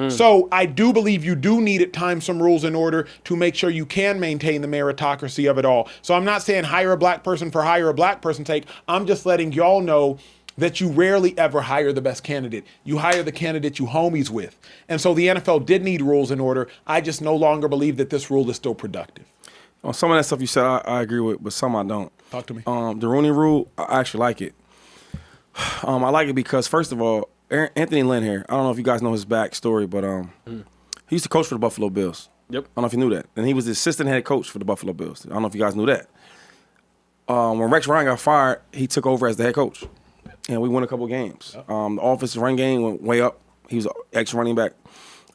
So I do believe you do need at times some rules in order to make sure you can maintain the meritocracy of it all. So I'm not saying hire a black person for hire a black person's sake. I'm just letting y'all know that you rarely ever hire the best candidate. You hire the candidate you homies with. And so the NFL did need rules in order. I just no longer believe that this rule is still productive. On some of that stuff you said, I agree with, but some I don't. Talk to me. The Rooney Rule, I actually like it. I like it because, first of all, Anthony Lynn here. I don't know if you guys know his backstory, but he used to coach for the Buffalo Bills. Yep. I don't know if you knew that. And he was the assistant head coach for the Buffalo Bills. I don't know if you guys knew that. When Rex Ryan got fired, he took over as the head coach. And we won a couple games. Yep. The offensive run game went way up. He was an ex-running back.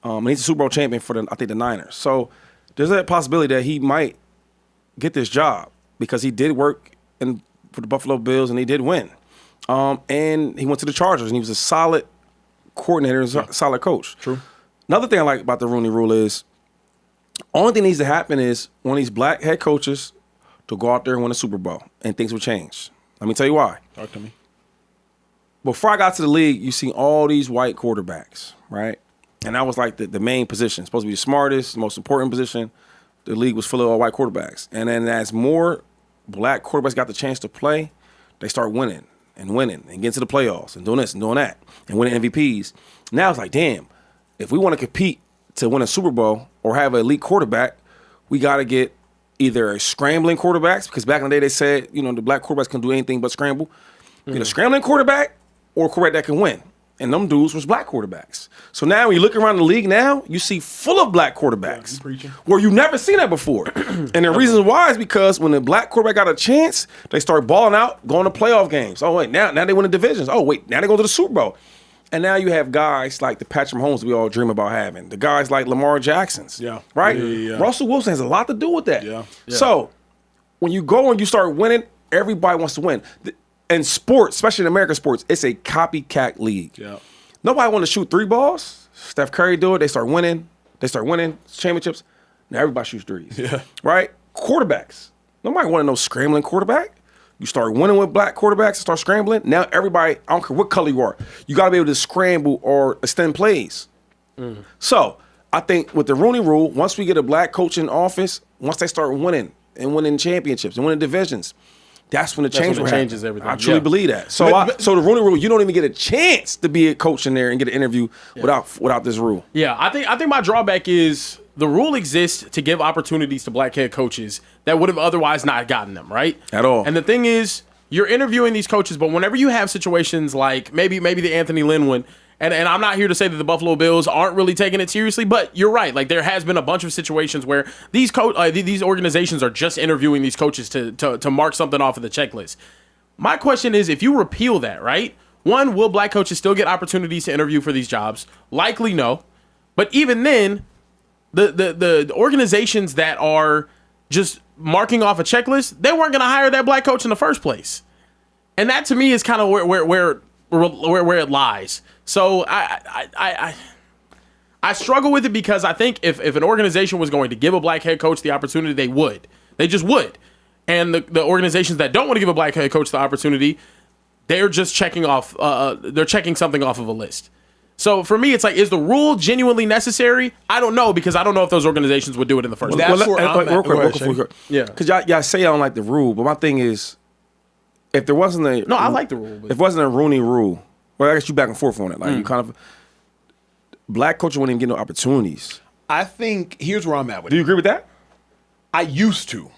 And he's a Super Bowl champion for, the Niners. So there's a possibility that he might get this job because he did work for the Buffalo Bills and he did win. And he went to the Chargers, and he was a solid coordinator and a solid coach. True. Another thing I like about the Rooney Rule is only thing needs to happen is one of these black head coaches to go out there and win a Super Bowl, and things will change. Let me tell you why. Talk to me. Before I got to the league, you see all these white quarterbacks, right? And that was like the main position. Supposed to be the smartest, most important position. The league was full of all white quarterbacks. And then as more black quarterbacks got the chance to play, they start winning and getting to the playoffs and doing this and doing that and winning MVPs. Now it's like, damn, if we want to compete to win a Super Bowl or have an elite quarterback, we got to get either a scrambling quarterbacks, because back in the day they said, the black quarterbacks can do anything but scramble. Get a scrambling quarterback or a quarterback that can win. And them dudes was black quarterbacks. So now when you look around the league now, you see full of black quarterbacks. Yeah, preaching. Where you never seen that before. And the reason why is because when the black quarterback got a chance, they start balling out, going to playoff games. Oh, wait, now they win the divisions. Oh, wait, now they go to the Super Bowl. And now you have guys like the Patrick Mahomes we all dream about having. The guys like Lamar Jackson's. Yeah. Right? Yeah. Russell Wilson has a lot to do with that. Yeah. So when you go and you start winning, everybody wants to win. In sports, especially in American sports, it's a copycat league. Yeah. Nobody want to shoot 3 balls. Steph Curry do it. They start winning. Championships. Now everybody shoots threes. Yeah. Right? Quarterbacks. Nobody want to know scrambling quarterback. You start winning with black quarterbacks and start scrambling. Now everybody, I don't care what color you are, you got to be able to scramble or extend plays. So I think with the Rooney Rule, once we get a black coach in office, once they start winning championships and winning divisions, that's when the change will happen. Changes everything. I truly believe that. So, so the Rooney Rule, you don't even get a chance to be a coach in there and get an interview without this rule. Yeah, I think my drawback is the rule exists to give opportunities to black head coaches that would have otherwise not gotten them, right? At all. And the thing is, you're interviewing these coaches, but whenever you have situations like maybe the Anthony Lynn one, and I'm not here to say that the Buffalo Bills aren't really taking it seriously, but you're right. Like there has been a bunch of situations where these organizations are just interviewing these coaches to mark something off of the checklist. My question is, if you repeal that, right? One, will black coaches still get opportunities to interview for these jobs? Likely no. But even then, the organizations that are just marking off a checklist, they weren't going to hire that black coach in the first place. And that to me is kind of where it lies. So I struggle with it because I think if an organization was going to give a black head coach the opportunity, they would. They just would. And the organizations that don't want to give a black head coach the opportunity, they're just checking off. They're checking something off of a list. So for me, it's like, is the rule genuinely necessary? I don't know, because I don't know if those organizations would do it in the first place. That's where I'm at. Real quick. Yeah. Because y'all say I don't like the rule, but my thing is, if there wasn't a No, I like the rule. But if it wasn't a Rooney Rule, well, I guess you back and forth on it. Like you kind of black coaches wouldn't even get no opportunities. I think here's where I'm at with Do it. you agree with that? I used to.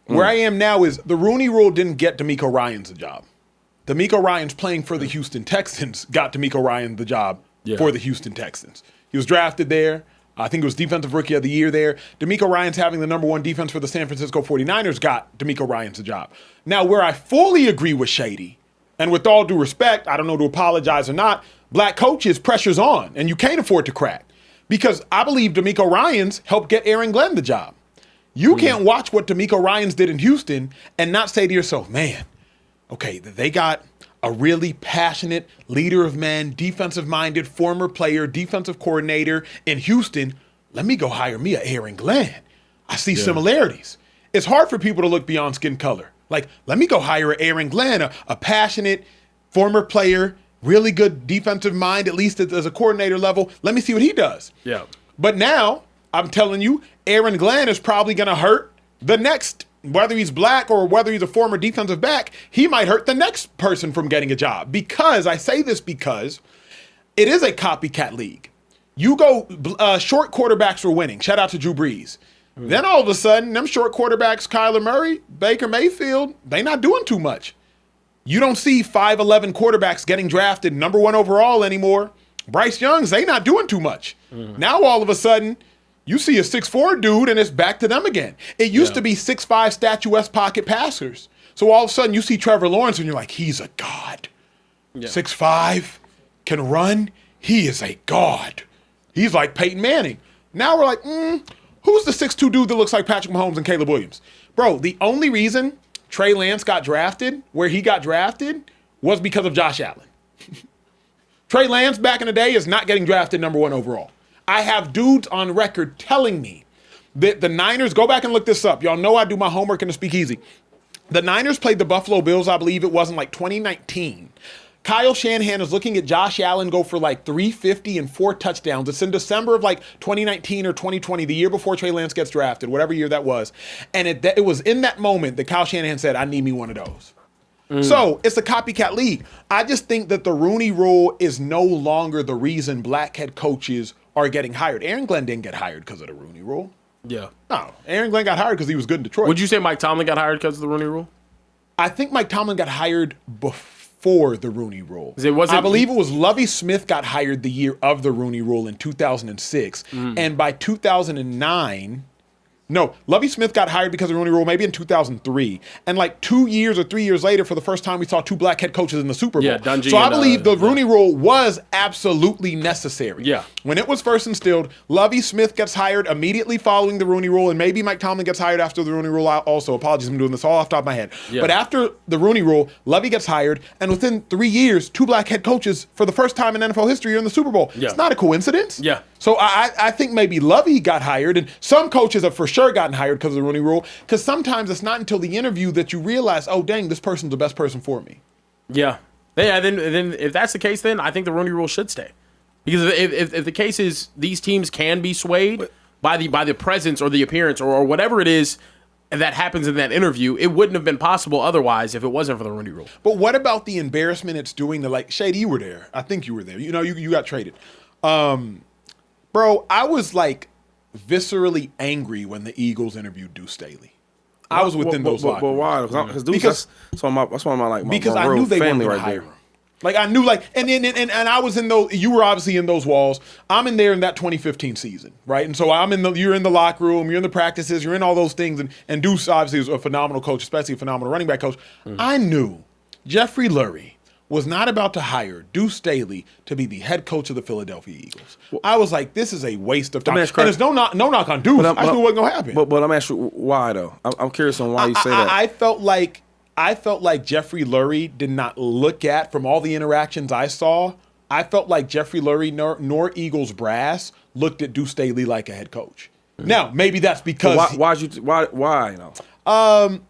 Where I am now is the Rooney Rule didn't get DeMeco Ryans a job. DeMeco Ryans playing for the Houston Texans got DeMeco Ryans the job for the Houston Texans. He was drafted there. I think it was Defensive Rookie of the Year there. DeMeco Ryans having the #1 defense for the San Francisco 49ers got DeMeco Ryans the job. Now, where I fully agree with Shady, and with all due respect, I don't know to apologize or not, black coaches, pressure's on, and you can't afford to crack. Because I believe DeMeco Ryans helped get Aaron Glenn the job. You can't watch what DeMeco Ryans did in Houston and not say to yourself, man, okay, they got a really passionate leader of men, defensive-minded, former player, defensive coordinator in Houston. Let me go hire me a Aaron Glenn. I see similarities. It's hard for people to look beyond skin color. Like, let me go hire a Aaron Glenn, a passionate former player, really good defensive mind, at least as a coordinator level. Let me see what he does. Yeah. But now, I'm telling you, Aaron Glenn is probably going to hurt the next, whether he's black or whether he's a former defensive back, he might hurt the next person from getting a job. Because, I say this because it is a copycat league. You go, short quarterbacks are winning. Shout out to Drew Brees. Then all of a sudden, them short quarterbacks, Kyler Murray, Baker Mayfield, they not doing too much. You don't see 5'11" quarterbacks getting drafted #1 overall anymore. Bryce Young's, they not doing too much. Now all of a sudden, you see a 6'4" dude and it's back to them again. It used to be 6'5" statuesque pocket passers. So all of a sudden you see Trevor Lawrence and you're like, he's a god. 6'5", can run. He is a god. He's like Peyton Manning. Now we're like, who's the 6'2" dude that looks like Patrick Mahomes and Caleb Williams? Bro, the only reason Trey Lance got drafted where he got drafted was because of Josh Allen. Trey Lance back in the day is not getting drafted #1 overall. I have dudes on record telling me that the Niners, go back and look this up. Y'all know I do my homework in the Speakeasy. The Niners played the Buffalo Bills, I believe it was in like 2019. Kyle Shanahan is looking at Josh Allen go for like 350 and 4 touchdowns. It's in December of like 2019 or 2020, the year before Trey Lance gets drafted, whatever year that was. And it was in that moment that Kyle Shanahan said, I need me one of those. So it's a copycat league. I just think that the Rooney Rule is no longer the reason black head coaches are getting hired. Aaron Glenn didn't get hired because of the Rooney Rule. Yeah. No, Aaron Glenn got hired because he was good in Detroit. Would you say Mike Tomlin got hired because of the Rooney Rule? I think Mike Tomlin got hired before the Rooney Rule. Was I believe it was Lovie Smith got hired the year of the Rooney Rule in 2006. And by 2009... No, Lovie Smith got hired because of the Rooney Rule maybe in 2003. And like 2 years or 3 years later, for the first time, we saw 2 black head coaches in the Super Bowl. Yeah, Dungy so I and, believe the Rooney Rule was absolutely necessary. Yeah. When it was first instilled, Lovie Smith gets hired immediately following the Rooney Rule, and maybe Mike Tomlin gets hired after the Rooney Rule also. Apologies, I'm doing this all off the top of my head. Yeah. But after the Rooney Rule, Lovie gets hired, and within 3 years, 2 black head coaches for the first time in NFL history are in the Super Bowl. Yeah. It's not a coincidence. Yeah. So I think maybe Lovey got hired, and some coaches have for sure gotten hired because of the Rooney Rule, because sometimes it's not until the interview that you realize, oh, dang, this person's the best person for me. Yeah. Yeah, then if that's the case, then I think the Rooney Rule should stay. Because if the case is these teams can be swayed by the presence or the appearance or whatever it is that happens in that interview, it wouldn't have been possible otherwise if it wasn't for the Rooney Rule. But what about the embarrassment it's doing to, like, Shady, you were there. I think you were there. You know, you got traded. Bro, I was like viscerally angry when the Eagles interviewed Deuce Staley. I was within those locker But why? Because that's one of my because my I real knew they weren't family going right to hire there. him. Like I knew, like, and I was in those. You were obviously in those walls. I'm in there in that 2015 season, right? And so you're in the locker room, you're in the practices, you're in all those things. And Deuce obviously is a phenomenal coach, especially a phenomenal running back coach. I knew Jeffrey Lurie was not about to hire Deuce Staley to be the head coach of the Philadelphia Eagles. I was like, this is a waste of time. And there's no knock on Deuce. I just knew it wasn't going to happen. But I'm asking why, though. I'm curious on why you say that. I felt like Jeffrey Lurie did not look at, from all the interactions I saw, I felt like Jeffrey Lurie nor Eagles brass looked at Deuce Staley like a head coach. Now, maybe that's because... Why? You know?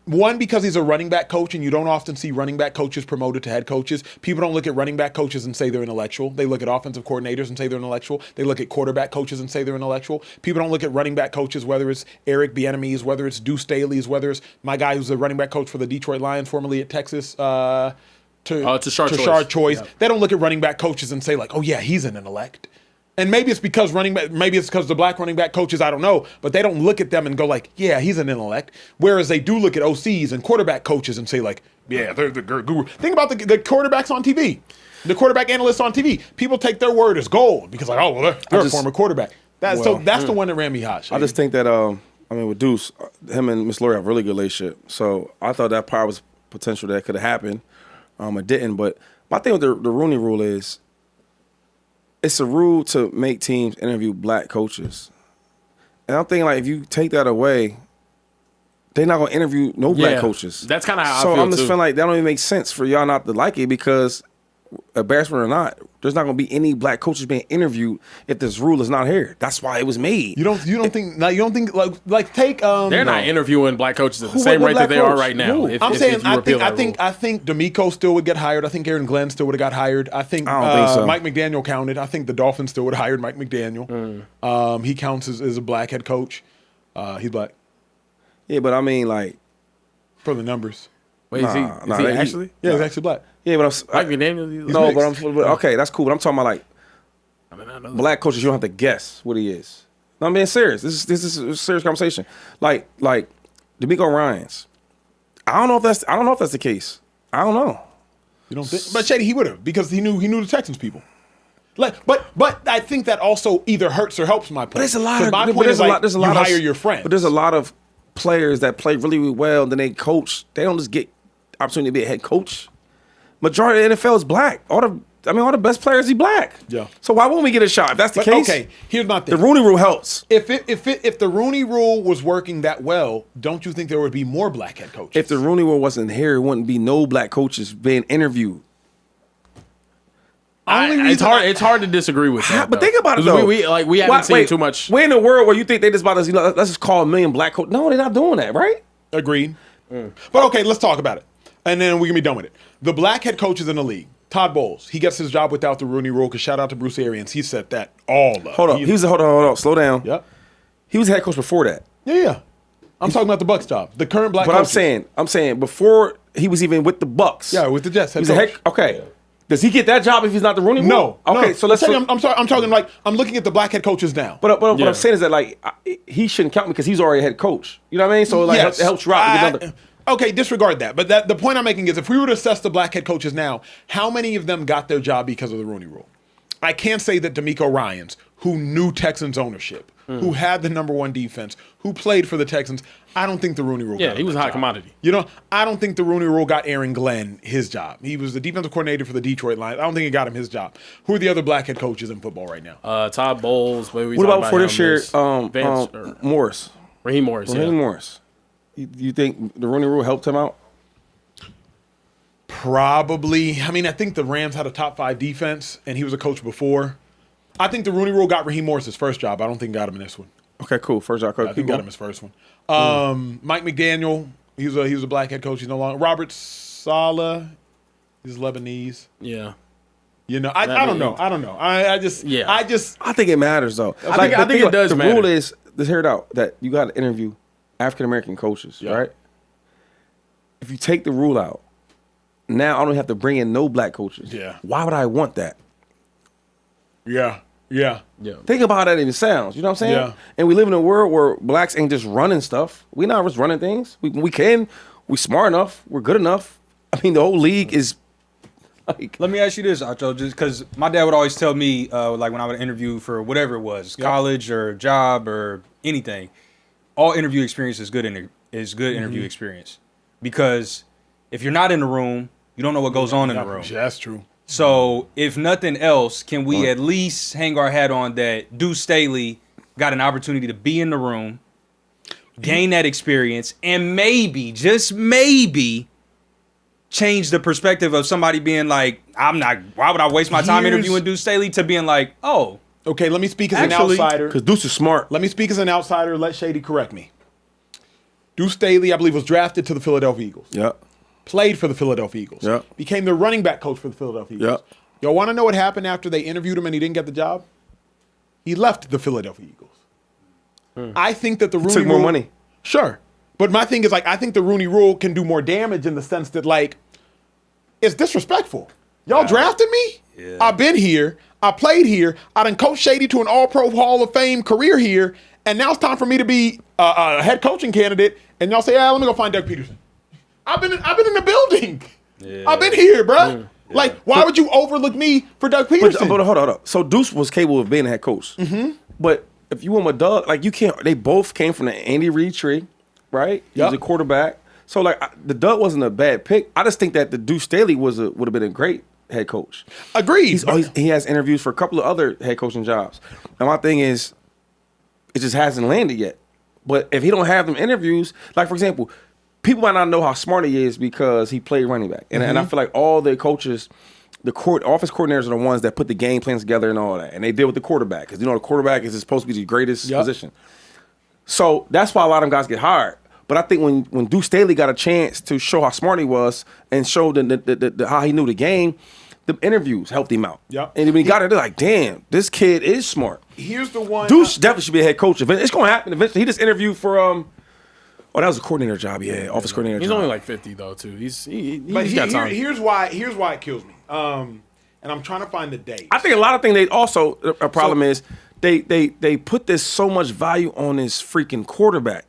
One, because he's a running back coach, and you don't often see running back coaches promoted to head coaches. People don't look at running back coaches and say they're intellectual. They look at offensive coordinators and say they're intellectual. They look at quarterback coaches and say they're intellectual. People don't look at running back coaches, whether it's Eric Bieniemy's, whether it's Deuce Staley's, whether it's my guy who's the running back coach for the Detroit Lions, formerly at Texas, to Tashard Choice. Yep. They don't look at running back coaches and say like, oh yeah, he's an intellect. And maybe it's because the black running back coaches, I don't know, but they don't look at them and go like, yeah, he's an intellect. Whereas they do look at OCs and quarterback coaches and say like, yeah, they're the guru. Think about the quarterbacks on TV, the quarterback analysts on TV. People take their word as gold because like, oh, well, they're a former quarterback. That's the one that ran me hot. I just think that with Deuce, him and Miss Lori have a really good relationship. So I thought that part was potential that could have happened. It didn't. But my thing with the Rooney Rule is it's a rule to make teams interview black coaches. And I'm thinking, like, if you take that away, they're not going to interview no black coaches. That's kind of how I so feel, I'm just too. feeling like that don't even make sense for y'all not to like it because, embarrassment or not, there's not going to be any black coaches being interviewed if this rule is not here. That's why it was made. You don't think take They're not interviewing black coaches at the Who same would rate black that they are coach? right now. Who? I think D'Amico still would get hired. I think Aaron Glenn still would have got hired. I don't think so. Mike McDaniel counted. I think the Dolphins still would have hired Mike McDaniel. He counts as a black head coach. He's black. Yeah, but I mean, like, for the numbers. Wait, is he actually? Yeah, he's actually black. Yeah, but Mike McDaniel? No, mixed. but okay, that's cool. But I'm talking about like black coaches. You don't have to guess what he is. No, I'm being serious. This is a serious conversation. Like D'Amico Ryans. I don't know if that's the case. I don't know. You don't think? But Shady, he would have because he knew the Texans people. But I think that also either hurts or helps my point. But there's a lot of my point is like, there's a you lot of hire your friends. But there's a lot of players that play really, really well, and then they coach. They don't just get opportunity to be a head coach. Majority of the NFL is black. All the best players are black. Yeah. So why won't we get a shot if that's the case? Okay, here's my thing. The Rooney Rule helps. If the Rooney Rule was working that well, don't you think there would be more black head coaches? If the Rooney Rule wasn't here, it wouldn't be no black coaches being interviewed. It's hard to disagree with that. But think about it 'Cause though. We haven't seen too much. We're in a world where you think they just about to let's just call a million black coaches. No, they're not doing that, right? Agreed. But okay, let's talk about it, and then we can be done with it. The black head coaches in the league. Todd Bowles, he gets his job without the Rooney Rule. Because shout out to Bruce Arians, he set that all up. Hold on, slow down. Yep. He was head coach before that. Yeah. I'm talking about the Bucks job, the current black. But coaches. I'm saying before he was even with the Bucks. Yeah, with the Jets. He's okay. Does he get that job if he's not the Rooney Rule? No. Okay, no. so let's. I'm sorry. I'm talking like I'm looking at the black head coaches now. But what I'm saying is that like he shouldn't count me because he's already head coach. You know what I mean? So like it helps you out. Okay, disregard that. But the point I'm making is if we were to assess the black head coaches now, how many of them got their job because of the Rooney Rule? I can't say that D'Amico Ryans, who knew Texans ownership, who had the #1 defense, who played for the Texans, I don't think the Rooney Rule got him he was a that high job. commodity. You know, I don't think the Rooney Rule got Aaron Glenn his job. He was the defensive coordinator for the Detroit Lions. I don't think it got him his job. Who are the other black head coaches in football right now? Todd Bowles. What about before this year? Morris. Raheem Morris. Raheem Morris. You think the Rooney Rule helped him out? Probably. I mean, I think the Rams had a top 5 defense, and he was a coach before. I think the Rooney Rule got Raheem Morris his first job. I don't think it got him in this one. Okay, cool. First job coach. I think got him his first one. Mike McDaniel, he was a black head coach. He's no longer. Robert Saleh, he's Lebanese. Yeah. You know, I don't know. I think it matters though. I think it does matter. The rule is, let's hear it out, that you got to interview African American coaches, right? If you take the rule out, now I don't have to bring in no black coaches. Yeah. Why would I want that? Yeah. Think about how that even sounds. You know what I'm saying? Yeah. And we live in a world where blacks ain't just running stuff. We not just running things. We can. We smart enough. We're good enough. I mean, the whole league is like. Let me ask you this, Acho, just because my dad would always tell me, like when I would interview for whatever it was, college or job or anything, all interview experience is good interview experience. Because if you're not in the room, you don't know what goes on in the room. Yeah, that's true. So if nothing else, can we at least hang our hat on that Deuce Staley got an opportunity to be in the room, gain that experience, and maybe, just maybe, change the perspective of somebody being like, why would I waste my time interviewing Deuce Staley, to being like, oh. Okay, let me speak as an outsider. Because Deuce is smart. Let me speak as an outsider. Let Shady correct me. Deuce Staley, I believe, was drafted to the Philadelphia Eagles. Yep. Played for the Philadelphia Eagles. Yep. Became the running back coach for the Philadelphia Eagles. Yep. Y'all want to know what happened after they interviewed him and he didn't get the job? He left the Philadelphia Eagles. I think that the Rooney Took more Rule, money. Sure. But my thing is, like, I think the Rooney Rule can do more damage in the sense that, like, it's disrespectful. Y'all drafted me? Yeah. I've been here. I played here. I done coached Shady to an All-Pro Hall of Fame career here. And now it's time for me to be a head coaching candidate. And y'all say, let me go find Doug Peterson. I've been in the building. Yeah. I've been here, bro. Yeah. Like, why would you overlook me for Doug Peterson? But hold on. So Deuce was capable of being a head coach. Mm-hmm. But if you want with Doug, like you can't. They both came from the Andy Reid tree, right? He was a quarterback. So like the Doug wasn't a bad pick. I just think that the Deuce Staley would have been a great head coach. Agreed. He has interviews for a couple of other head coaching jobs. And my thing is, it just hasn't landed yet. But if he don't have them interviews, like for example, people might not know how smart he is because he played running back. And, and I feel like all the coaches, office coordinators are the ones that put the game plans together and all that. And they deal with the quarterback because the quarterback is supposed to be the greatest position. So that's why a lot of them guys get hired. But I think when Deuce Staley got a chance to show how smart he was and show how he knew the game, the interviews helped him out. Yep. And when he got it, they're like, damn, this kid is smart. Here's the one. Deuce definitely should be a head coach. It's going to happen eventually. He just interviewed for, that was a coordinator job. Yeah, office coordinator He's job. only like 50, though, too. He's got time. Here's why it kills me. And I'm trying to find the date. I think a lot of things they also, a problem is they put this so much value on this freaking quarterback.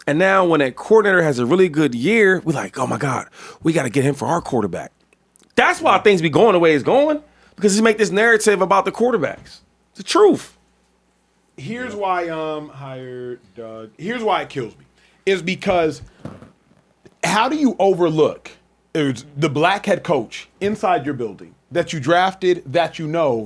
And now when that coordinator has a really good year, we're like, oh my God, we got to get him for our quarterback. That's why things be going the way it's going, because he's make this narrative about the quarterbacks. It's the truth. Here's why hired Doug. Here's why it kills me. Is because how do you overlook the black head coach inside your building that you drafted, that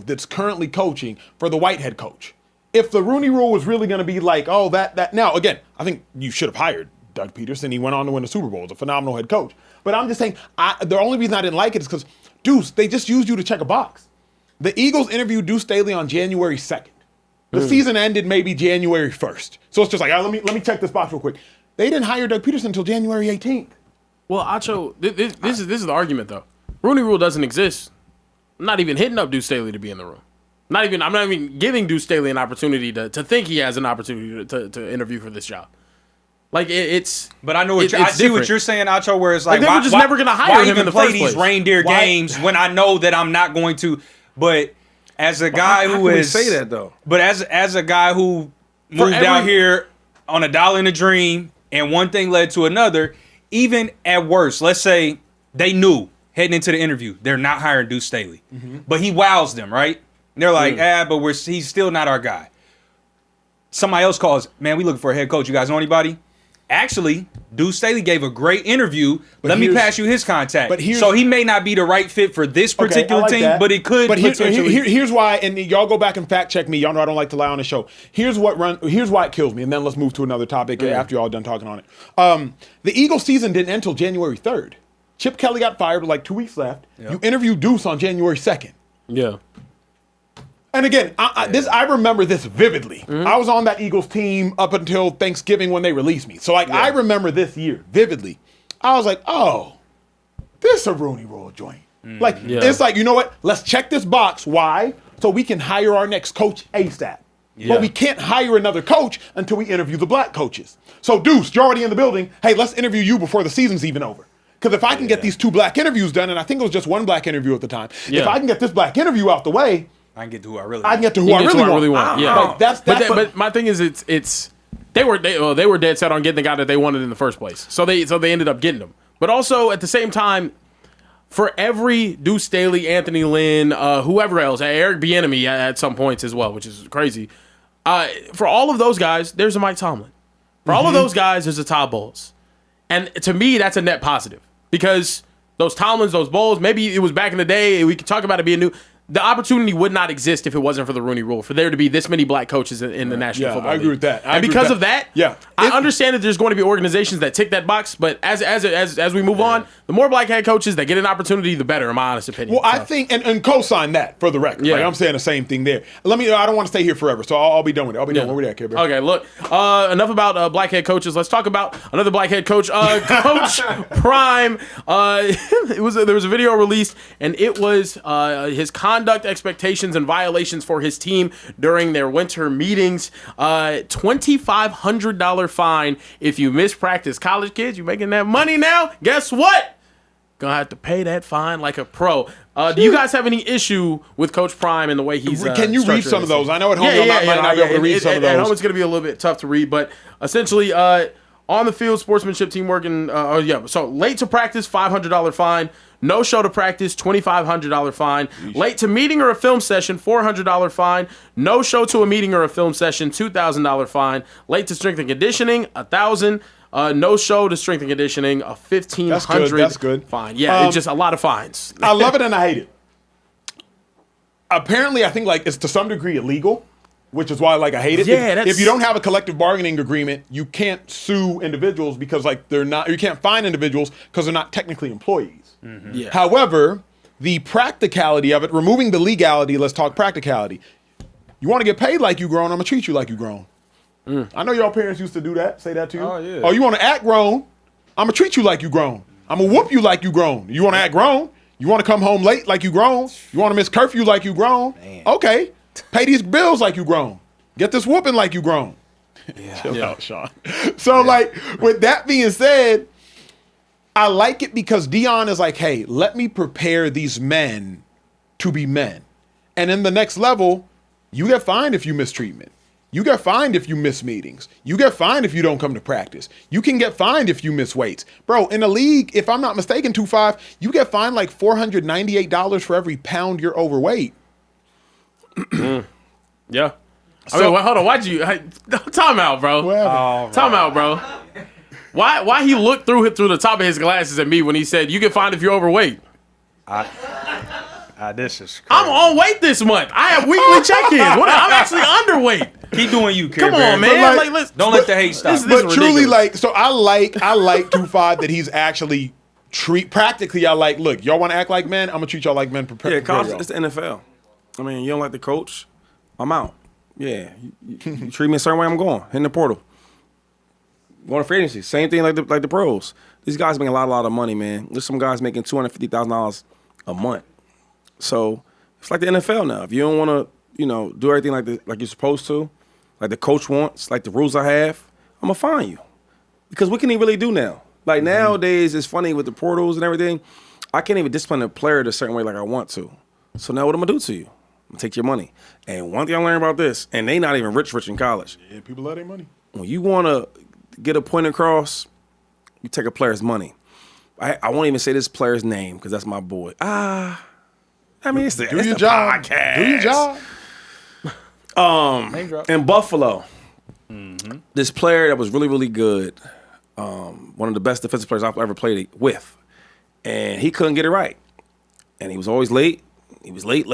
that's currently coaching for the white head coach? If the Rooney Rule was really going to be like, oh, that now, again, I think you should have hired Doug Peterson. He went on to win the Super Bowl. He's a phenomenal head coach. But I'm just saying, the only reason I didn't like it is because, Deuce, they just used you to check a box. The Eagles interviewed Deuce Staley on January 2nd. The season ended maybe January 1st. So it's just like, let me check this box real quick. They didn't hire Doug Peterson until January 18th. Well, Acho, this is the argument, though. Rooney Rule doesn't exist. I'm not even hitting up Deuce Staley to be in the room. I'm not even giving Deuce Staley an opportunity to think he has an opportunity to interview for this job. Like it's, but I know I see what you're saying, Acho. Where it's like, they were just never going to hire him in the first place. Why even play these reindeer games when I know that I'm not going to? But as a guy who is say that though. But as a guy who moved out here on a dollar and a dream, and one thing led to another. Even at worst, let's say they knew heading into the interview they're not hiring Deuce Staley, but he wows them, right? And they're like, but he's still not our guy. Somebody else calls, man, we looking for a head coach. You guys know anybody? Actually, Deuce Staley gave a great interview. Let me pass you his contact. So he may not be the right fit for this particular team, but it could potentially. Here's why, and y'all go back and fact check me. Y'all know I don't like to lie on the show. Here's why it kills me, and then let's move to another topic after y'all done talking on it. The Eagles season didn't end until January 3rd. Chip Kelly got fired with like 2 weeks left. Yep. You interviewed Deuce on January 2nd. Yeah. And again, I remember this vividly. I was on that Eagles team up until Thanksgiving when they released me. So I remember this year vividly. I was like, oh, this is a Rooney Rule joint. It's like, you know what? Let's check this box. Why? So we can hire our next coach ASAP. Yeah. But we can't hire another coach until we interview the black coaches. So Deuce, you're already in the building. Hey, let's interview you before the season's even over. Because if I can get these 2 black interviews done, and I think it was just 1 black interview at the time, if I can get this black interview out the way, I can get to who I really want. Yeah. But my thing is, they were dead set on getting the guy that they wanted in the first place. So they ended up getting him. But also at the same time, for every Deuce Staley, Anthony Lynn, whoever else, Eric Bieniemy at some points as well, which is crazy. For all of those guys, there's a Mike Tomlin. For all of those guys, there's a Todd Bowles. And to me, that's a net positive because those Tomlins, those Bowles, maybe it was back in the day. We could talk about it being new. The opportunity would not exist if it wasn't for the Rooney Rule, for there to be this many black coaches in the National Football League. I agree with that. And because of that, I understand that there's going to be organizations that tick that box, but as we move on, the more black head coaches that get an opportunity, the better, in my honest opinion. Well, I think, and co-sign that for the record. Yeah. Like, I'm saying the same thing there. I don't want to stay here forever, so I'll be done with it. I'll be done. Where we at, kid, bro? Okay, look, enough about black head coaches. Let's talk about another black head coach, Coach Prime. There was a video released, and it was his conduct expectations and violations for his team during their winter meetings. $2,500 fine if you miss practice. College kids, you making that money now? Guess what? Gonna have to pay that fine like a pro. Do you guys have any issue with Coach Prime and the way he's Can you read some of those? I know at home I might not be able to read some of those. At home it's gonna be a little bit tough to read, but essentially On the field, sportsmanship, teamwork, and so late to practice, $500 fine. No show to practice, $2,500 fine. Late to meeting or a film session, $400 fine. No show to a meeting or a film session, $2,000 fine. Late to strength and conditioning, $1,000. No show to strength and conditioning, a $1,500 That's good. fine. Yeah, it's just a lot of fines. I love it and I hate it. Apparently, I think like it's to some degree illegal, which is why like I hate it. Yeah, if you don't have a collective bargaining agreement, you can't sue individuals because like they're not. You can't fine individuals because they're not technically employees. Yeah. However, the practicality of it, removing the legality, let's talk practicality. You want to get paid like you grown, I'm gonna treat you like you grown. I know y'all parents used to do that, say that to you. Oh, yeah. Oh, you want to act grown, I'm gonna treat you like you grown. I'm gonna whoop you like you grown. You want to act grown? You want to come home late like you grown? You want to miss curfew like you grown? Okay, pay these bills like you grown. Get this whooping like you grown. Chill out, Sean. So like, with that being said, I like it because Dion is like, hey, let me prepare these men to be men. And in the next level, you get fined if you miss treatment. You get fined if you miss meetings. You get fined if you don't come to practice. You can get fined if you miss weights. Bro, in the league, if I'm not mistaken, 2-5, you get fined like $498 for every pound you're overweight. Yeah. I mean, hold on. Why'd you... time out, bro. Time out, bro. Why he looked through the top of his glasses at me when he said, you get fined if you're overweight? This is crazy. I'm on weight this month. I have weekly check-ins. I'm actually underweight. Keep doing you, Care Come Bear. on, man. like, let's, Don't let the hate stop. This But is truly, ridiculous. like, so I like 2-5 that he's actually practically. I like, look, y'all want to act like men? I'm gonna treat y'all like men. Yeah, college, it's the NFL. I mean, you don't like the coach, I'm out. Yeah, you treat me a certain way, I'm going. Hit the portal. Going to free agency. Same thing like the pros. These guys make a lot of money, man. There's some guys making $250,000 a month. So it's like the NFL now. If you don't want to, do everything like you're supposed to, like the coach wants, like the rules I have, I'm gonna fine you. Because what can he really do now? Like nowadays, it's funny with the portals and everything. I can't even discipline a player a certain way like I want to. So now what I'm gonna do to you? I'm gonna take your money. And one thing I learned about this, and they not even rich in college. Yeah, people love their money. When you want to get a point across, you take a player's money. I won't even say this player's name because that's my boy. I mean, it's the job. podcast. Do your job. In Buffalo, this player that was really, really good, one of the best defensive players I've ever played with, and he couldn't get it right. And he was always late. He was late.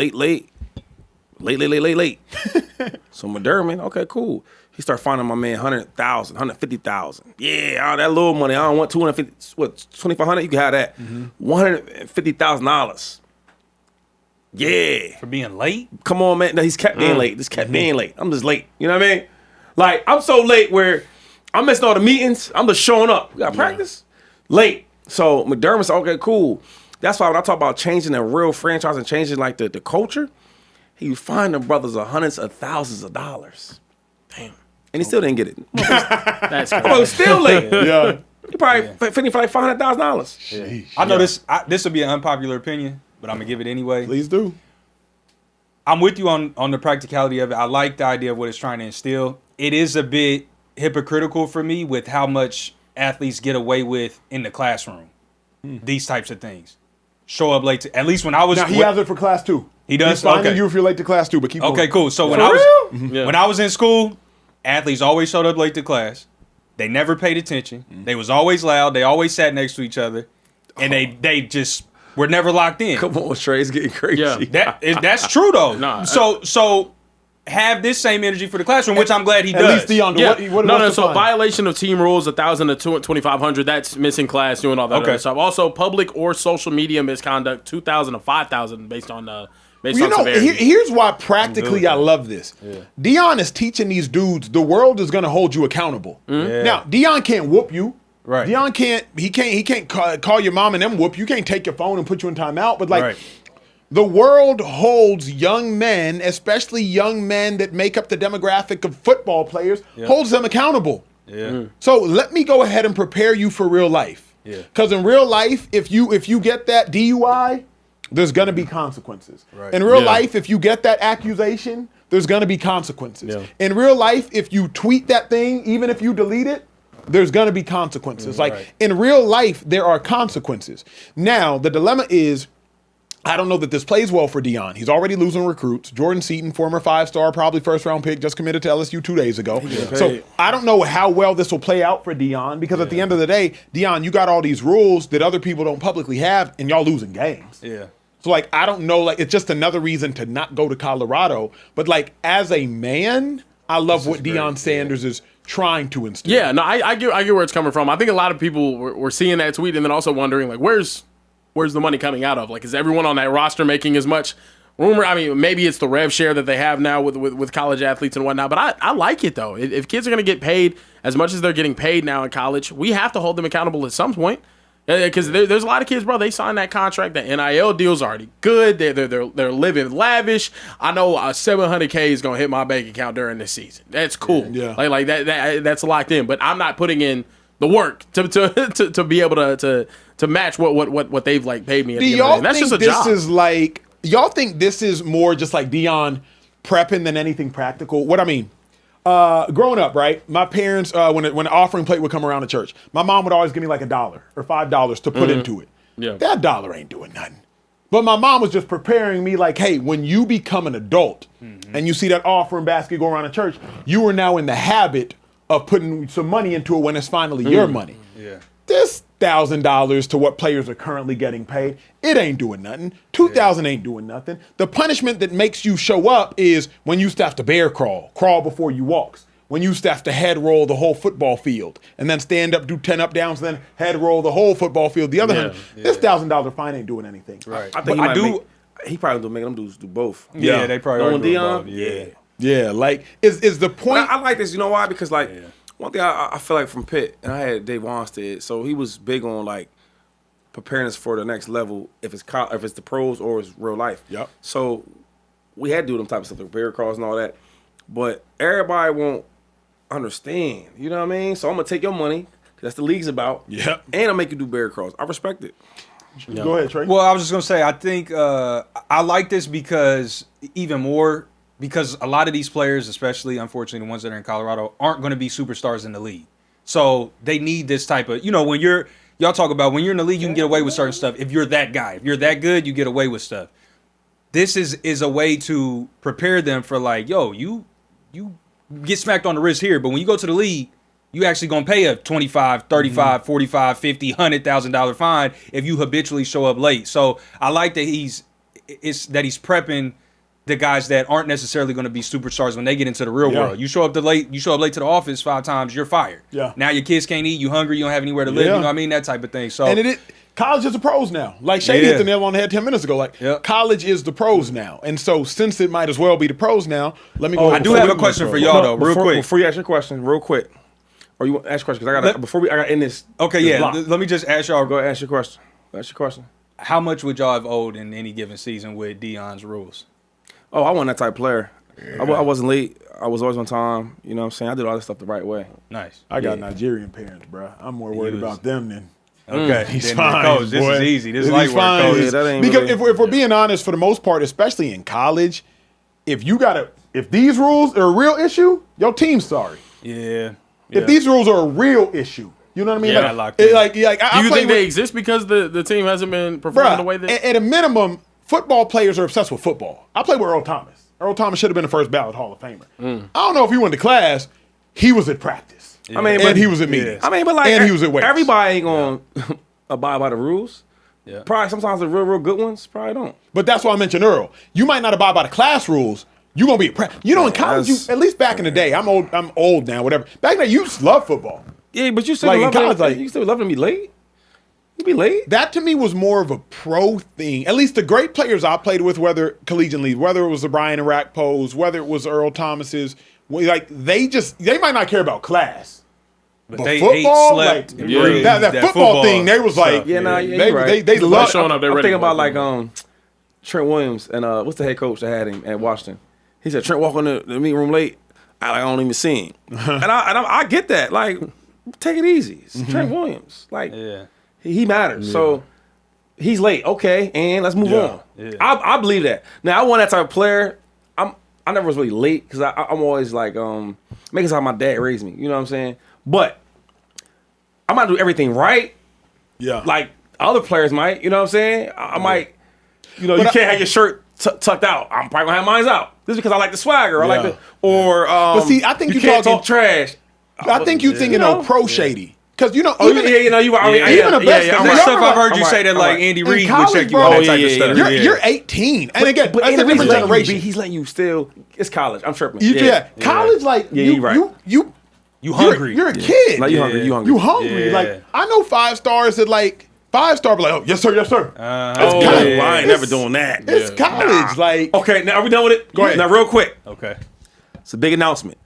So McDermott, okay, cool. He started finding my man $100,000, $150,000. Yeah, all that little money. I don't want $250,000. You can have that. $150,000. Yeah. For being late? Come on, man. No, he's kept being late. Just kept being late. I'm just late. You know what I mean? Like, I'm so late where I'm missing all the meetings. I'm just showing up. We got practice? Late. So McDermott said, okay, cool. That's why when I talk about changing a real franchise and changing like the culture, he find the brothers hundreds of thousands of dollars. Damn. And he still didn't get it. That's Oh, it was still late. Yeah. He probably fitting for like $500,000. I know this will be an unpopular opinion, but I'm going to give it anyway. Please do. I'm with you on the practicality of it. I like the idea of what it's trying to instill. It is a bit hypocritical for me with how much athletes get away with in the classroom. These types of things. Show up late at least when I was... Now, he has it for class 2. He does? He's finding Okay. you if you're late to class 2, but keep going. Okay, cool. So when when I was in school, athletes always showed up late to class. They never paid attention. They was always loud. They always sat next to each other. And they just were never locked in. Come on, Trey's getting crazy. Yeah. That's true though. Nah, so have this same energy for the classroom, which I'm glad he At does. least Dion, Yeah. what's the So fine? violation of team rules, 1,000 to 2,500. That's missing class, doing all that Okay. other stuff. Also, public or social media misconduct, 2,000 to 5,000 based on You know, severity. here's why practically I love this. Dion is teaching these dudes the world is going to hold you accountable. Now, Dion can't whoop you. Right. Dion can't call your mom and them whoop you. Can't take your phone and put you in timeout. But like, Right. the world holds young men, especially young men that make up the demographic of football players, holds them accountable. Yeah. So let me go ahead and prepare you for real life. Yeah. Because in real life, if you get that DUI, there's gonna be consequences. Right. In real Yeah. life, if you get that accusation, there's gonna be consequences. Yeah. In real life, if you tweet that thing, even if you delete it, there's going to be consequences. Like in real life, there are consequences. Now, the dilemma is, I don't know that this plays well for Deion. He's already losing recruits. Jordan Seaton, former 5-star, probably first-round pick, just committed to LSU 2 days ago. So I don't know how well this will play out for Deion because at the end of the day, Deion, you got all these rules that other people don't publicly have, and y'all losing games. Yeah. So, like, I don't know. Like, it's just another reason to not go to Colorado. But, like, as a man, I love what Deion Sanders is trying to instill. Yeah, no, I get where it's coming from. I think a lot of people were seeing that tweet and then also wondering, like, where's the money coming out of? Like, is everyone on that roster making as much? I mean, maybe it's the rev share that they have now with college athletes and whatnot, but I like it, though. If kids are going to get paid as much as they're getting paid now in college, we have to hold them accountable at some point. Because there's a lot of kids, bro, they signed that contract. The NIL deal's already good. They're living lavish. I know $700K is going to hit my bank account during this season. That's cool. Yeah. Like that's locked in. But I'm not putting in the work to be able to match what they've like paid me. At Do the end of the y'all day. And that's think just a this job. is like, y'all think this is more just like Deion prepping than anything practical? What I mean, growing up, right? My parents, when an offering plate would come around the church, my mom would always give me like $1 or $5 to put into it. Yeah. That dollar ain't doing nothing. But my mom was just preparing me like, hey, when you become an adult and you see that offering basket go around the church, you are now in the habit of putting some money into it when it's finally your money. Yeah. This $1,000 to what players are currently getting paid, it ain't doing nothing. $2,000 ain't doing nothing. The punishment that makes you show up is when you have to bear crawl before you walks. When you have to head roll the whole football field and then stand up, do 10 up downs, then head roll the whole football field. The other hand, this $1,000 fine ain't doing anything. Right. I think he probably make them dudes do both. Yeah, they probably are Knowing doing Deion, both. Yeah. Yeah, like is the point? I like this. You know why? Because like one thing I feel like from Pitt, and I had Dave Wanstead, so he was big on like preparing us for the next level. If it's the pros or it's real life. Yep. So we had to do them type of stuff, the bear crawls and all that. But everybody won't understand. You know what I mean? So I'm gonna take your money, 'cause that's the league's about. Yep. And I'll make you do bear crawls. I respect it. Go ahead, Trey. Well, I was just gonna say, I think I like this because a lot of these players, especially unfortunately the ones that are in Colorado, aren't going to be superstars in the league. So they need this type of, when y'all talk about when you're in the league, you can get away with certain stuff. If you're that guy, if you're that good, you get away with stuff. This is a way to prepare them for like, yo, you get smacked on the wrist here, but when you go to the league, you actually gonna pay a $25, $35, $45, $50, $100,000 fine if you habitually show up late. So I like that he's prepping the guys that aren't necessarily going to be superstars when they get into the real world. You show up late to the office 5 times, you're fired. Yeah. Now your kids can't eat, you hungry, you don't have anywhere to live. You know what I mean? That type of thing. So And college is the pros now. Like Shady hit the nail on the head 10 minutes ago. Like college is the pros now. And so since it might as well be the pros now, let me go. I do have a question for y'all though, real quick. Before you ask your question, real quick. Or you want to ask a question? Because I got in this. Okay, this yeah. block. Let me just ask y'all. Go ahead, ask your question. Ask your question. How much would y'all have owed in any given season with Deion's rules? Oh, I wasn't that type of player. Yeah. I wasn't late. I was always on time. You know what I'm saying? I did all this stuff the right way. Nice. I got Nigerian parents, bro. I'm more worried about them than. Okay, he's then fine. Coach, this is easy. This is light work, coach. Yeah, that ain't because really... if we're being honest, for the most part, especially in college, if these rules are a real issue, your team's sorry. Yeah. If these rules are a real issue, you know what I mean? Yeah, Do you think they exist because the team hasn't been performing the way that? At a minimum, football players are obsessed with football. I played with Earl Thomas. Earl Thomas should have been the first ballot Hall of Famer. I don't know if he went to class. He was at practice. I mean, and he was at meetings. I mean, but like, and he was at weights. Everybody ain't gonna abide by the rules. Yeah. Probably sometimes the real good ones probably don't. But that's why I mentioned Earl. You might not abide by the class rules. You're gonna be at practice. In college, at least back in the day, I'm old now, whatever. Back in the day, you used to love football. Yeah, but you still Like in love college, them. You still love them to be late. You be late. That to me was more of a pro thing. At least the great players I played with, whether collegiately, whether it was the Brian Arakpos, whether it was Earl Thomas's, like they might not care about class. But they football, ate, slept, like, and breathed that football thing, they was like, they love showing up. They're I'm ready thinking for about it. like Trent Williams and what's the head coach that had him at Washington? He said Trent walk in the meeting room late. I don't even see him, and I get that. Like, take it easy. It's Trent Williams. Like, he matters. So he's late. Okay, and let's move on. Yeah. I believe that. Now I want that type of player. I never was really late because I'm always like making sure my dad raised me. You know what I'm saying? But I might do everything right, Yeah. like other players might. You know what I'm saying? I might, you know, you can't have your shirt tucked out. I'm probably gonna have mine out. This is because I like the swagger. I like the But see, I think you you're can't talking talk trash. I think you thinking pro Shady. Because, you know, Oh, you know, you are. even the best. I'm There's right. stuff I've heard I'm you right. say that I'm like right. Andy In Reid would college, check you bro, on that yeah, type yeah, of stuff. yeah. You're 18. And again, But that's a different generation. He's letting you still. It's college. I'm tripping. Yeah. College, like, you're right. You hungry. You're a kid. Like, you hungry. You hungry. Yeah. Like, I know 5 stars that, like, 5-star be like, oh, yes, sir, yes, sir. Oh, college. I ain't never doing that. It's college. Like, Okay, now are we done with it? Go ahead. Now, real quick. Okay. It's a big announcement.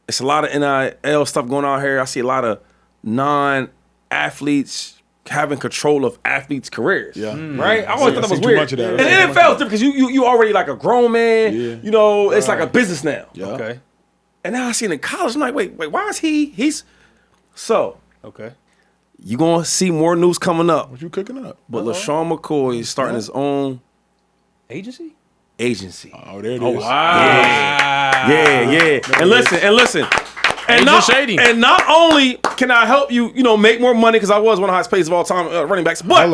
It's a lot of NIL stuff going on here. I see a lot of non-athletes having control of athletes' careers. Yeah. Right? I always thought that was seen too weird. much of that. And the NFL is different because you already like a grown man. Yeah. You know, it's like a business now. yeah. Okay. And now I see it in college. I'm like, wait, why is he's so Okay. you gonna see more news coming up. What you cooking up? But LaShawn McCoy is starting his own Agency? agency. Oh, there it is. Yeah. And listen. And not only can I help you, make more money because I was one of the highest paid of all time running backs, but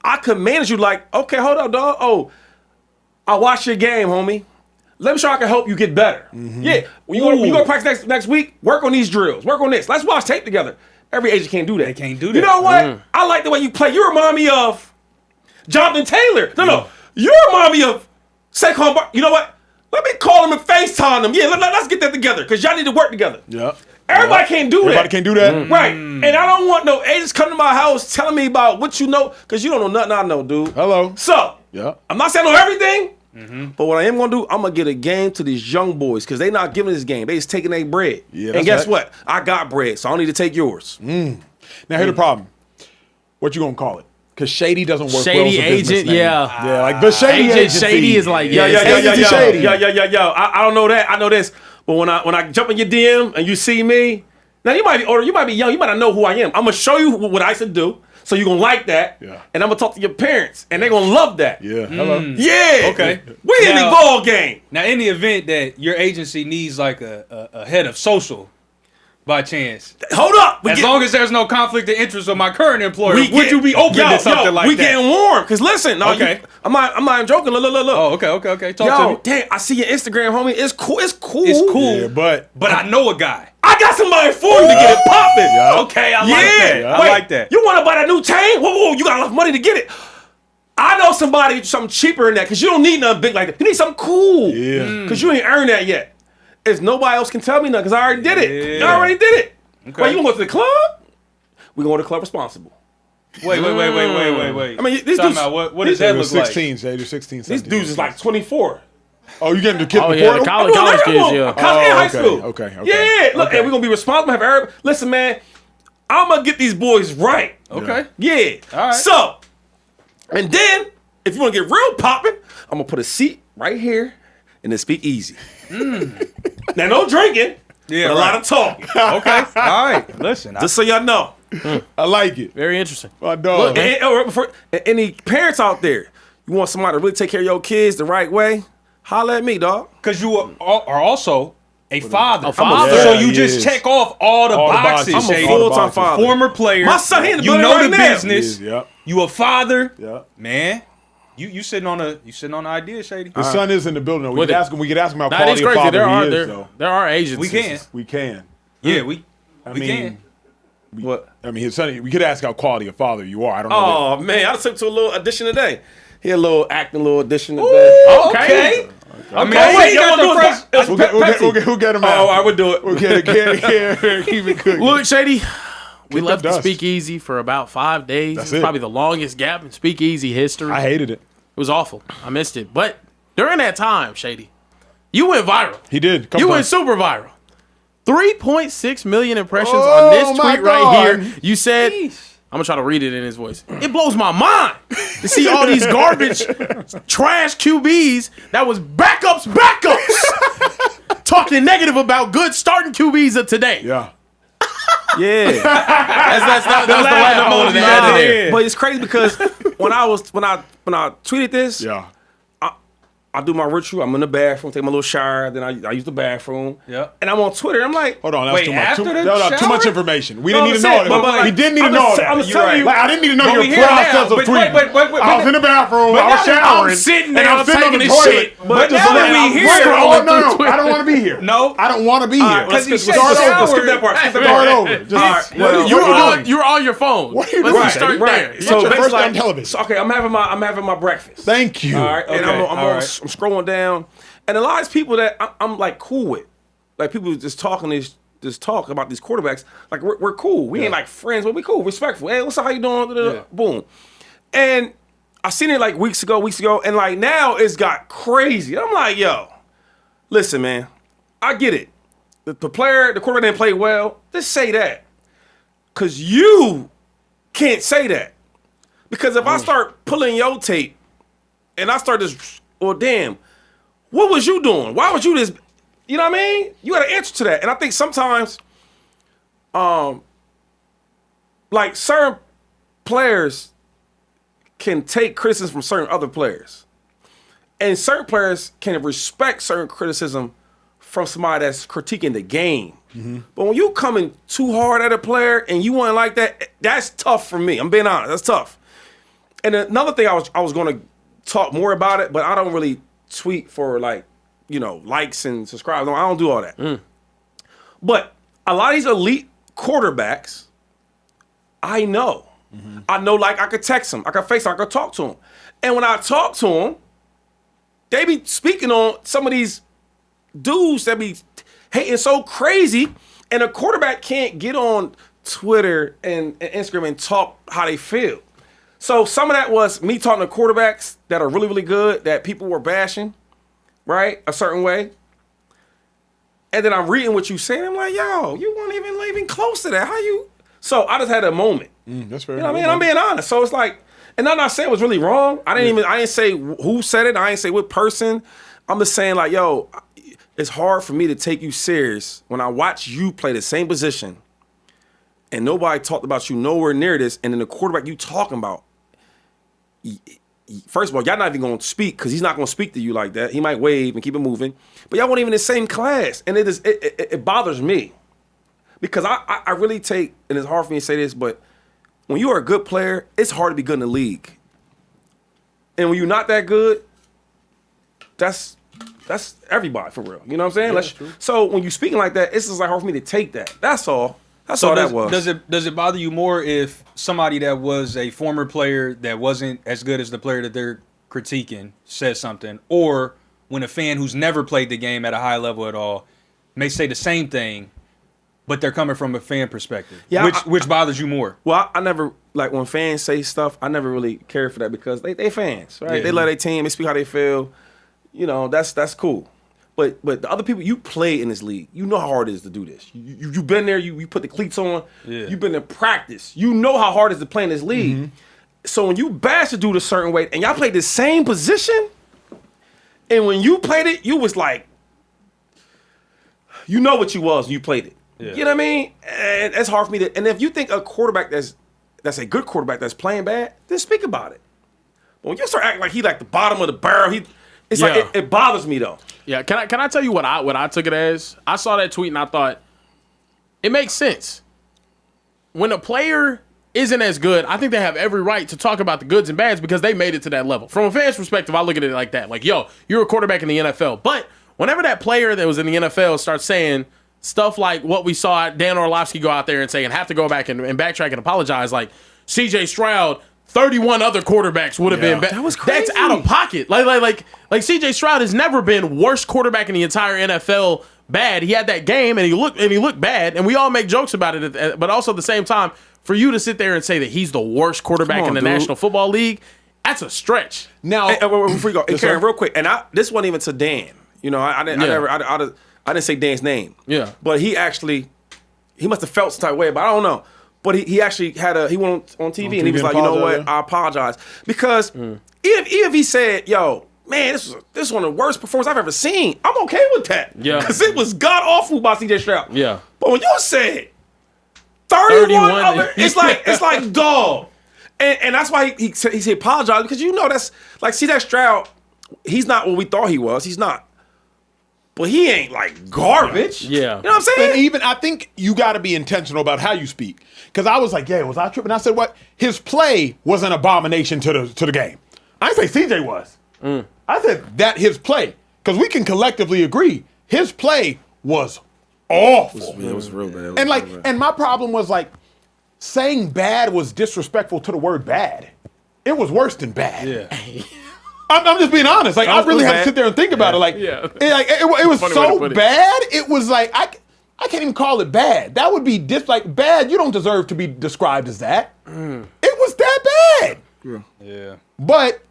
I could manage you like, okay, hold up, dog. Oh, I watched your game, homie. Let me show I can help you get better. Yeah, when you go to practice next week, work on these drills, work on this. Let's watch tape together. Every agent can't do that. They can't do that. You know what? I like the way you play. You remind me of Jonathan Taylor. No. You remind me of Saquon Bar. You know what? Let me call him and FaceTime him. Yeah, let's get that together because y'all need to work together. Yeah. Everybody can't do that. Everybody can't do that. Right. And I don't want no agents coming to my house telling me about what you know because you don't know nothing I know, dude. Hello. So, Yeah. I'm not saying I know everything, but what I am going to do, I'm going to get a game to these young boys because they not giving this game. They just taking their bread. Yeah, and that's guess right. what? I got bread, so I don't need to take yours. Now, here's the problem. What you gonna call it? Because Shady doesn't work Shady well as a business agent, name. yeah. Yeah, like the Shady Agent agency. Shady is like, Yo. Agency Shady. I don't know that. I know this. But when I jump in your DM and you see me, now you might be older, you might be young, you might not know who I am. I'm gonna show you what I should do, so you're gonna like that. Yeah. And I'm gonna talk to your parents, and they're gonna love that. Yeah. Hello. Yeah. Okay. We in the Now- ball game. Now, in the event that your agency needs like a head of social, by chance, Hold up. as long as there's no conflict of interest with my current employer, we would you be open to something like we that? getting warm. Cause listen, no, Okay. I'm not even joking. Look. Oh, okay. Talk to Yo, me. damn, I see your Instagram, homie. It's cool. It's cool. Yeah, but But I know a guy. I got somebody for you to get it popping. Yeah. Okay, I Yeah. like that. I Wait, like that. You want to buy that new chain? Whoa, you got enough money to get it. I know somebody something cheaper than that because you don't need nothing big like that. You need something cool. Yeah. Because you ain't earned that yet. If nobody else can tell me nothing because I already did it. Yeah. I already did it. Okay. Wait, you want to go to the club? We going to the club responsible. Wait. I mean, these Talking dudes, about what these does that dudes- look like? 16, Shady, 16, These 17. dudes is like 24. Oh, you getting the kid Oh, in the yeah, portal? the college kids, yeah. College and high okay, school. okay. Yeah, look, Okay. and we're going to be responsible. Have everybody. Listen, man, I'm going to get these boys right. Okay. Yeah. All right. So, and then, if you want to get real popping, I'm going to put a seat right here and then speak easy. Now, no drinking, Yeah, but a lot of talk. Okay. All right. Listen. Just so y'all know. I like it. Very interesting. My dog. And any parents out there, you want somebody to really take care of your kids the right way, holla at me, dog. Because you are also a father. father. So Yeah, you he just is. check off all the All the boxes. boxes. I'm a Shady. full-time father. Former player. My son, he in the you building know right the now. He business. is, yep. You a father. Yep. Man. You sitting on the idea, Shady. The son is in the building. We With could it. ask him. We could ask him how That is quality of crazy. father he is. So There are agencies. We can. we can. Yeah, we mean, can. What? I mean, his son. We could ask how quality of father you are. I don't know. Oh, man, I took to a little audition today. He had a little acting, little audition today. Okay. I mean, Oh, wait, he got y'all the do it. fresh. We'll get him out. Oh, I would do it. We'll get it. Keep it cooking. Look, Shady, we Kick left up the dust. Speakeasy for about 5 days. That's It's it. probably the longest gap in Speakeasy history. I hated it. It was awful. I missed it. But during that time, Shady, you went viral. He did. You went super viral. 3.6 million impressions Oh, on this my tweet right God. here. You said, I'm going to try to read it in his voice. It blows my mind to see all these garbage, trash QBs that was backups, talking negative about good starting QBs of today. Yeah. Yeah. That's the last I wanted to add there. But it's crazy because when I tweeted this, Yeah. I I do my ritual. I'm in the bathroom, take my little shower. Then I use the bathroom. Yeah. And I'm on Twitter. I'm like, Hold on, that's Wait, too much. after the Too shower? much information. We No, didn't need to I'm know saying, that. but We didn't need to I'm know just- that. I'm just telling you. Like, I didn't need to know But your we here now. process of But tweeting. wait, I was in the bathroom. I was now that I'm showering. sitting and there, I'm I'm sitting on taking the this toilet. shit. But now that we here, Oh, no. I don't want to be here. No. I don't want to be here. Because he said Start shower. over. skip that part. Skip that Start part. over. Just, All right. what are You you doing? were on your phone. What are you Let's doing? start Right. there. So So first basically, on television. So, okay, I'm having my breakfast. Thank you. All right, and Okay, I'm all right. I'm scrolling down, and a lot of people that I'm like cool with, like people just talking this talk about these quarterbacks. Like we're cool. We ain't like friends, but we cool, respectful. Hey, what's up? How you doing? Yeah. Boom. And I seen it like weeks ago, and like now it's got crazy. I'm like, yo, listen, man, I get it. The quarterback didn't play well. Just say that, cause you can't say that. Because if I start pulling your tape and I start this, well, damn, what was you doing? Why was you this? You know what I mean? You got to answer to that. And I think sometimes, like certain players can take criticism from certain other players. And certain players can respect certain criticism from somebody that's critiquing the game. But when you coming too hard at a player and you want like that, that's tough for me. I'm being honest. That's tough. And another thing I was going to talk more about it, but I don't really tweet for like, likes and subscribe. No, I don't do all that. But a lot of these elite quarterbacks, I know. I know, like, I could text them, I could FaceTime, I could talk to them. And when I talk to them, they be speaking on some of these dudes that be hating so crazy, and a quarterback can't get on Twitter and Instagram and talk how they feel. So some of that was me talking to quarterbacks that are really, really good that people were bashing, right, a certain way. And then I'm reading what you saying. I'm like, yo, you weren't even close to that. How you? So I just had a moment. That's fair. You know what I mean? I'm being honest. So it's like, and I'm not saying it was really wrong. I didn't say who said it. I didn't say what person. I'm just saying like, yo, it's hard for me to take you serious when I watch you play the same position and nobody talked about you nowhere near this. And then the quarterback you talking about, first of all, y'all not even going to speak because he's not going to speak to you like that. He might wave and keep it moving. But y'all weren't even in the same class. And it bothers me because I really take, and it's hard for me to say this, but when you are a good player, it's hard to be good in the league. And when you're not that good, that's everybody for real. You know what I'm saying? So when you speaking like that, it's just like hard for me to take that. That's all. That's all that was. Does it bother you more if somebody that was a former player that wasn't as good as the player that they're critiquing says something, or when a fan who's never played the game at a high level at all may say the same thing, but they're coming from a fan perspective? Yeah, which bothers you more? Well, I never, like when fans say stuff, I never really care for that because they fans, right? Yeah. They love their team, they speak how they feel. You know, that's cool. But the other people, you play in this league. You know how hard it is to do this. You've been there, you put the cleats on, you've been in practice. You know how hard it is to play in this league. So when you bash a dude a certain way, and y'all played the same position, and when you played it, you was like, you know what you was when you played it. Yeah. You know what I mean? And it's hard for me to, and if you think a quarterback that's a good quarterback that's playing bad, then speak about it. But when you start acting like he like the bottom of the barrel, it's like it bothers me though. Yeah, can I tell you what I took it as? I saw that tweet and I thought it makes sense. When a player isn't as good, I think they have every right to talk about the goods and bads because they made it to that level. From a fan's perspective, I look at it like that. Like, yo, you're a quarterback in the NFL. But whenever that player that was in the NFL starts saying stuff like what we saw Dan Orlovsky go out there and say and have to go back and backtrack and apologize, like CJ Stroud, 31 other quarterbacks would have been better. That was crazy. That's out of pocket. Like CJ Stroud has never been worst quarterback in the entire NFL bad. He had that game and he looked bad, and we all make jokes about it. But also at the same time, for you to sit there and say that he's the worst quarterback in the National Football League, that's a stretch. Now, Before you go, hey, Karen, real quick, and this wasn't even to Dan. You know, I didn't say Dan's name. Yeah. But he must have felt some type of way, but I don't know. But he actually he went on TV and he was like, you know what, I apologize. Because if he said, yo, man, this is one of the worst performances I've ever seen, I'm okay with that. Yeah. Because it was god-awful by CJ Stroud. Yeah. But when you said 31 other, it's like dog. And that's why he said apologize, because you know that's like CJ Stroud, He's not what we thought he was. He's not. But he ain't like garbage. Yeah. You know what I'm saying? And even I think you got to be intentional about how you speak. Because I was like, yeah, was I tripping? I said, what? His play was an abomination to the game. I didn't say CJ was. I said that his play, because we can collectively agree, his play was awful. It was real bad. And and my problem was like, saying bad was disrespectful to the word bad. It was worse than bad. Yeah. I'm just being honest. Like, I really had to sit there and think about it. Like, it was Funny way to so put it. bad. It was like, I can't even call it bad. That would be bad. You don't deserve to be described as that. It was that bad. Yeah. But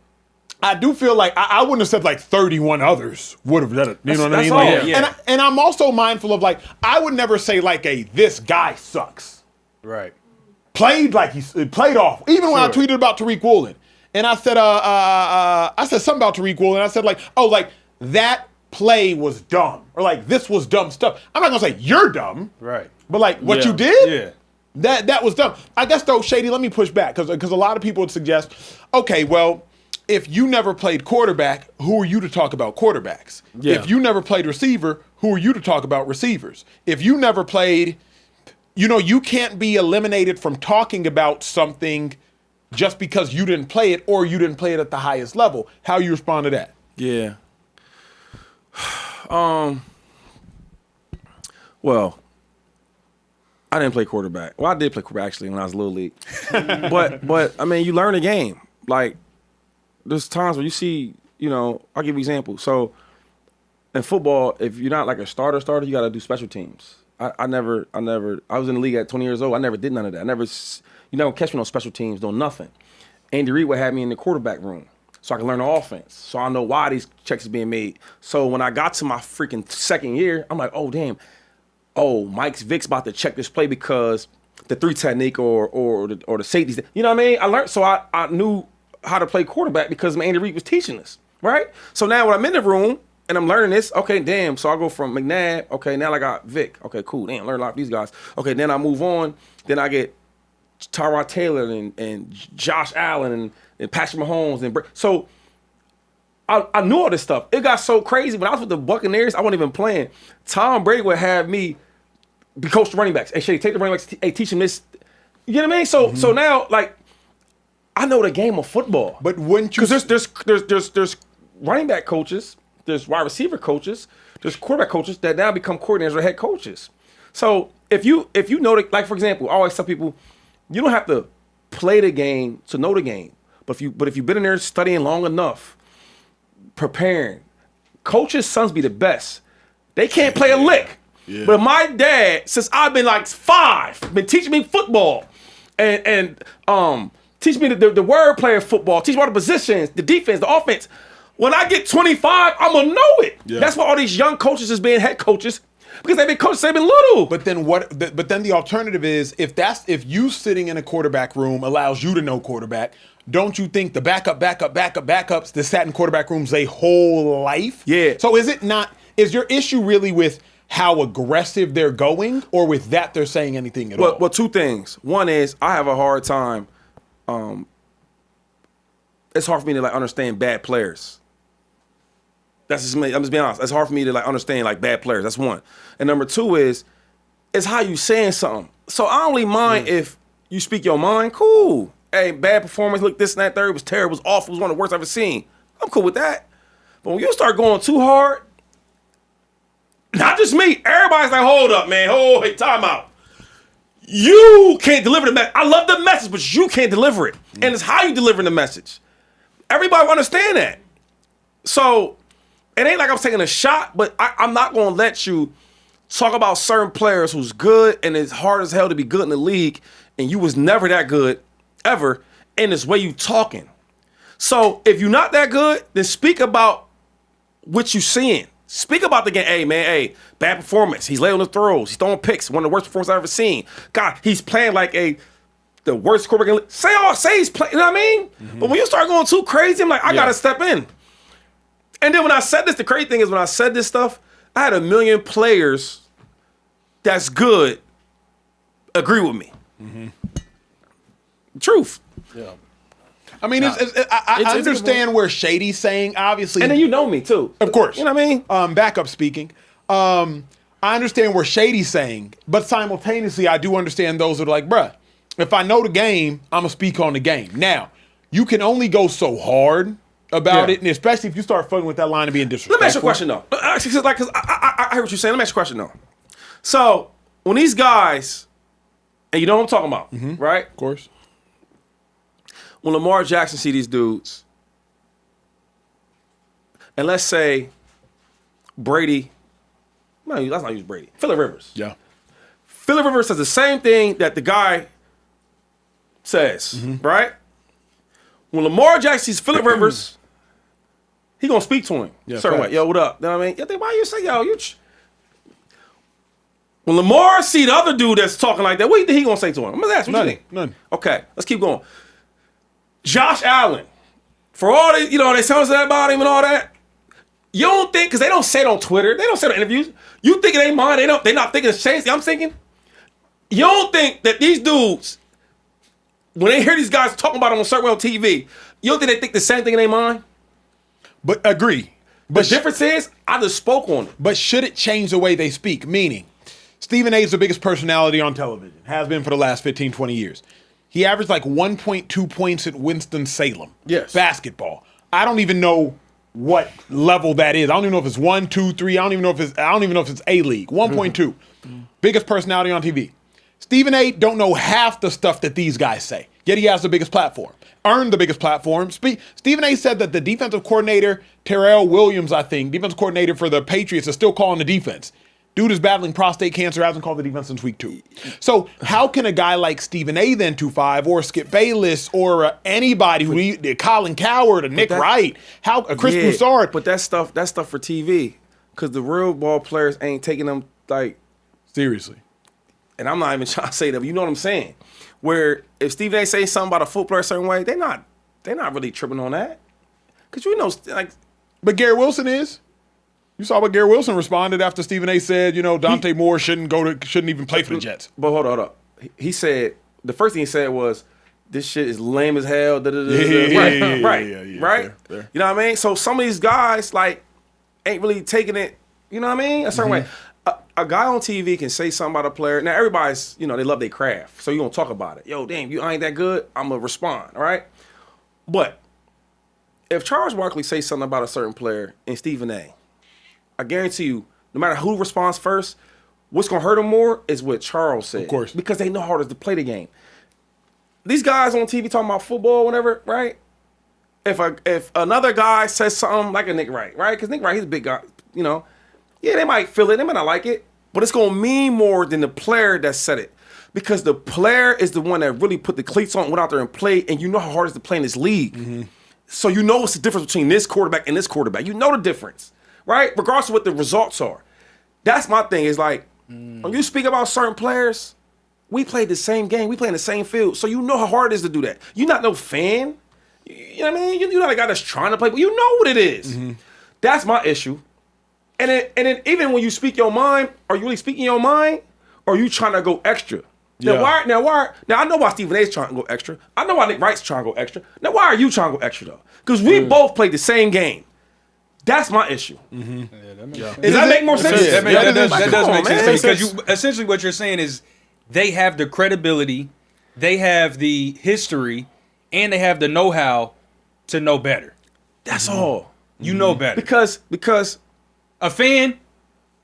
I do feel like I wouldn't have said like 31 others would have done it. You know what I mean? That's all, Like, yeah. and I'm also mindful of like, I would never say like this guy sucks. Right. Played like he played off. Even when I tweeted about Tariq Woolen. And I said something about Tariq Woolen. I said like, oh, like that play was dumb. Or like this was dumb stuff. I'm not gonna say you're dumb. Right. But like what Yeah. you did? Yeah. That was dumb. I guess though, Shady, let me push back. Because a lot of people would suggest, okay, well, if you never played quarterback, who are you to talk about quarterbacks? Yeah. If you never played receiver, who are you to talk about receivers? If you never played, you can't be eliminated from talking about something just because you didn't play it or you didn't play it at the highest level. How you respond to that? Yeah. Well, I didn't play quarterback. Well, I did play quarterback actually when I was little league. but I mean, you learn the game. Like, there's times where you see, I'll give you an example. So in football, if you're not like a starter, you got to do special teams. I was in the league at 20 years old. I never did none of that. You never catch me on special teams, doing nothing. Andy Reid would have me in the quarterback room so I can learn the offense. So I know why these checks are being made. So when I got to my freaking second year, I'm like, oh, damn. Oh, Mike Vick's about to check this play because the 3 technique or the safeties. You know what I mean? I learned, so I knew how to play quarterback because Andy Reid was teaching us, right? So now when I'm in the room and I'm learning this, okay, damn. So I go from McNabb, okay, now I got Vick. Okay, cool, damn, learn a lot of these guys. Okay, then I move on. Then I get Tyrod Taylor and Josh Allen and Patrick Mahomes. So I knew all this stuff. It got so crazy. When I was with the Buccaneers, I wasn't even playing. Tom Brady would have me be coach the running backs. Hey, Shady, take the running backs. Hey, teach them this. You know what I mean? So now, like, I know the game of football. But wouldn't you? Because there's running back coaches, there's wide receiver coaches, there's quarterback coaches that now become coordinators or head coaches. So if you know that, like, for example, I always tell people, you don't have to play the game to know the game. But if you've been in there studying long enough, preparing, coaches' sons be the best. They can't play a lick. Yeah. But my dad, since I've been like 5, been teaching me football and teach me the word play of football, teach me all the positions, the defense, the offense. When I get 25, I'm gonna know it. Yeah. That's why all these young coaches is being head coaches. Because they've been coaches, they've been little. But then But then the alternative is if you sitting in a quarterback room allows you to know quarterback, don't you think the backups that sat in quarterback rooms their whole life? Yeah. So is your issue really with how aggressive they're going, or with that they're saying anything at all? Well, 2 things. One is I have a hard time. It's hard for me to like understand bad players. That's just me. I'm just being honest. It's hard for me to like understand like bad players. That's one. And number 2 is how you saying something. So I only mind if you speak your mind. Cool. Hey, bad performance. Look, this and that third was terrible. It was awful. It was one of the worst I've ever seen. I'm cool with that. But when you start going too hard, not just me. Everybody's like, hold up, man. Oh, hey, time out. You can't deliver the message. I love the message, but you can't deliver it. And it's how you deliver the message. Everybody will understand that. So it ain't like I'm taking a shot, but I'm not going to let you talk about certain players who's good and it's hard as hell to be good in the league, and you was never that good, ever, and it's way you talking. So if you're not that good, then speak about what you seeing. Speak about the game. Hey, man, hey, bad performance. He's late on the throws. He's throwing picks. One of the worst performances I've ever seen. God, he's playing like the worst quarterback in the league. Say he's playing, you know what I mean? Mm-hmm. But when you start going too crazy, I'm like, I got to step in. And then when I said this, the crazy thing is when I said this stuff, I had 1 million players that's good agree with me. Mm-hmm. Truth. Yeah. I mean, I understand where Shady's saying, obviously. And then you know me, too. Of course. You know what I mean? Backup speaking. I understand where Shady's saying, but simultaneously, I do understand those that are like, bruh, if I know the game, I'm going to speak on the game. Now, you can only go so hard about it, and especially if you start fucking with that line and being disrespectful. Let me ask you a question, though. Because I heard what you're saying. Let me ask you a question, though. So, when these guys, and you know what I'm talking about, right? Of course. When Lamar Jackson see these dudes, and let's say Brady, no, let's not use Brady. Phillip Rivers. Yeah. Phillip Rivers says the same thing that the guy says, right? When Lamar Jackson sees Phillip Rivers, he gonna speak to him. Yeah, certain facts. way. Yo, what up? You know what I mean? You think, why you say, yo, you... When Lamar see the other dude that's talking like that, what do you think he gonna say to him? I'm gonna ask, what you think? None. Okay, let's keep going. Josh Allen, for all they, they tell that about him and all that. You don't think, because they don't say it on Twitter, they don't say it on interviews. You think it ain't mine? They're not thinking it's Chase. I'm thinking. You don't think that these dudes, when they hear these guys talking about them on certain way on TV, you don't think they think the same thing in their mind? But agree. The difference is, I just spoke on it. But should it change the way they speak? Meaning, Stephen A is the biggest personality on television, has been for the last 15, 20 years. He averaged like 1.2 points at Winston-Salem. Yes. Basketball. I don't even know what level that is. I don't even know if it's 1, 2, 3. I don't even know if it's A-League. 1.2. Biggest personality on TV. Stephen A don't know half the stuff that these guys say. Yet he has the biggest platform. Earned the biggest platform. Stephen A said that the defensive coordinator, Terrell Williams, I think, defensive coordinator for the Patriots, is still calling the defense. Dude is battling prostate cancer, hasn't called the defense since week 2. So how can a guy like Stephen A then 2-5 or Skip Bayless or anybody, Colin Coward or Nick Wright, Chris Broussard? But that's stuff for TV. Because the real ball players ain't taking them like seriously. And I'm not even trying to say that, but you know what I'm saying. Where if Stephen A say something about a football player a certain way, they're not really tripping on that. Because like. But Gary Wilson is. You saw what Gary Wilson responded after Stephen A said, Dante Moore shouldn't even play for the Jets. But hold up. He said, the first thing he said was, this shit is lame as hell. Right. Fair. You know what I mean? So some of these guys, like, ain't really taking it, you know what I mean? A certain way. A guy on TV can say something about a player. Now, everybody's, they love their craft. So you're going to talk about it. Yo, damn, you ain't that good. I'm going to respond, all right? But if Charles Barkley says something about a certain player and Stephen A, I guarantee you, no matter who responds first, what's going to hurt him more is what Charles said. Of course. Because they know how it is to play the game. These guys on TV talking about football, whatever, right? If another guy says something like a Nick Wright, right? Because Nick Wright, he's a big guy, Yeah, they might feel it. They might not like it. But it's going to mean more than the player that said it. Because the player is the one that really put the cleats on, went out there and played, and you know how hard it is to play in this league. So you know what's the difference between this quarterback and this quarterback. You know the difference, right? Regardless of what the results are. That's my thing is like, when you speak about certain players, we played the same game. We play in the same field. So you know how hard it is to do that. You're not no fan. You know what I mean? You're not a guy that's trying to play, but you know what it is. That's my issue. And then even when you speak your mind, are you really speaking your mind? Or are you trying to go extra? Now, why? Now, I know why Stephen A's trying to go extra. I know why Nick Wright's trying to go extra. Now, why are you trying to go extra, though? Because we both played the same game. That's my issue. Does that make more sense? That does make sense. Because essentially what you're saying is they have the credibility, they have the history, and they have the know-how to know better. That's all. You know better. Because a fan,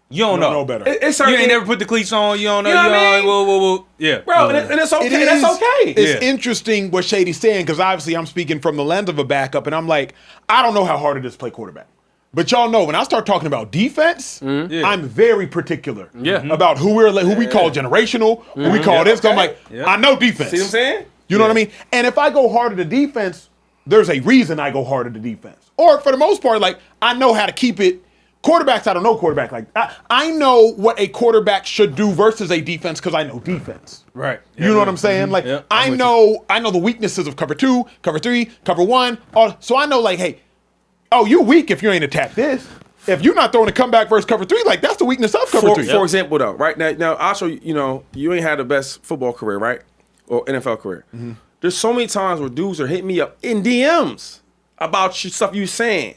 you don't know better. You ain't never put the cleats on. You don't know. You know what I mean? Well, yeah. Bro, and it's okay. That's okay. It's interesting what Shady's saying because obviously I'm speaking from the lens of a backup, and I'm like, I don't know how hard it is to play quarterback. But y'all know when I start talking about defense, I'm very particular about who we call generational, who we call this. 'Cause I'm like, I know defense. See what I'm saying? You know what I mean? And if I go hard at the defense, there's a reason I go hard at the defense. Or for the most part, like I know how to keep it. Quarterbacks, I don't know quarterback. Like I know what a quarterback should do versus a defense because I know defense. Right. You know what I'm saying? Like I know the weaknesses of cover 2, cover 3, cover 1. So I know like, hey, you weak if you ain't attacked this. If you're not throwing a comeback versus cover 3, like that's the weakness of cover 3. For example, though, right now, Acho, you ain't had the best football career, right, or NFL career. There's so many times where dudes are hitting me up in DMs about stuff you saying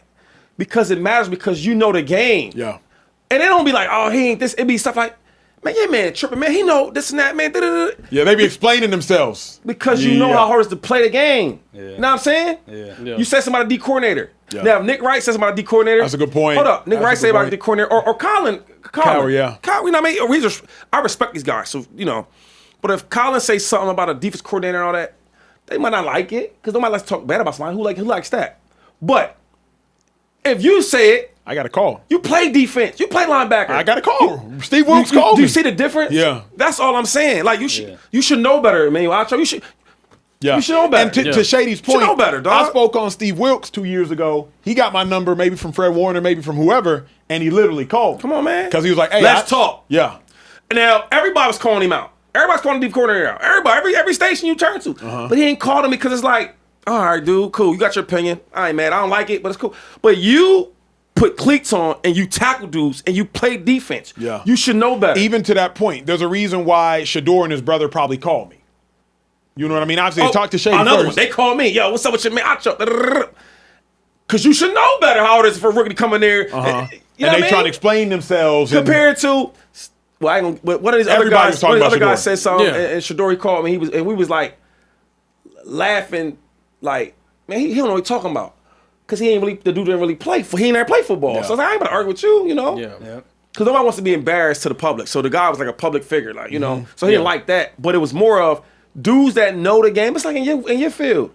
because it matters because you know the game. Yeah. And they don't be like, oh, he ain't this. It be stuff like, man, yeah, man, tripping, man. He know this and that, man. Da-da-da. Yeah, they be explaining themselves. Because you know how hard it is to play the game. Yeah. You know what I'm saying? Yeah. You said somebody D coordinator. Yeah. Now, if Nick Wright says somebody D coordinator. That's a good point. Hold up. Nick That's Wright a say good about point. D coordinator. Or Colin. Cowher, yeah. Colin, you know what I mean? I respect these guys. So, you know. But if Colin says something about a defense coordinator and all that, they might not like it. Because nobody likes to talk bad about somebody who likes that. But if you say it, I got a call. you play defense. You play linebacker. I got a call. Steve Wilkes called Do me. you see the difference? Yeah. That's all I'm saying. Like, you should know better, man. Acho, you should know better. And to Shady's should point, know better, dog. I spoke on Steve Wilkes 2 years ago. He got my number maybe from Fred Warner, maybe from whoever, and he literally called. Come on, man. Because he was like, hey, let's talk. Yeah. Now, everybody was calling him out. Everybody's calling the deep coordinator out. Everybody, every station you turn to. But he ain't called him because it's like, all right, dude, cool. You got your opinion. I ain't mad. I don't like it, but it's cool. But you put cleats on and you tackle dudes and you play defense. Yeah. You should know better. Even to that point, there's a reason why Shador and his brother probably called me. You know what I mean? Obviously, they talked to Shady another first. one. They called me. Yo, what's up with your man? Because you should know better how it is for a rookie to come in there. You know And what I they mean? trying to explain themselves. Compared to, well, I ain't gonna, one of these other Everybody guys, was talking one of the about other guys Shador. said something, Yeah. and Shador he called me. We was like laughing, like, man, he don't know what he's talking about, because the dude didn't really play. He ain't never play football. Yeah. So I was like, I ain't about to argue with you, you know. Yeah. Because nobody wants to be embarrassed to the public. So the guy was like a public figure, like, you know. Mm-hmm. So he didn't like that. But it was more of dudes that know the game. It's like in your field.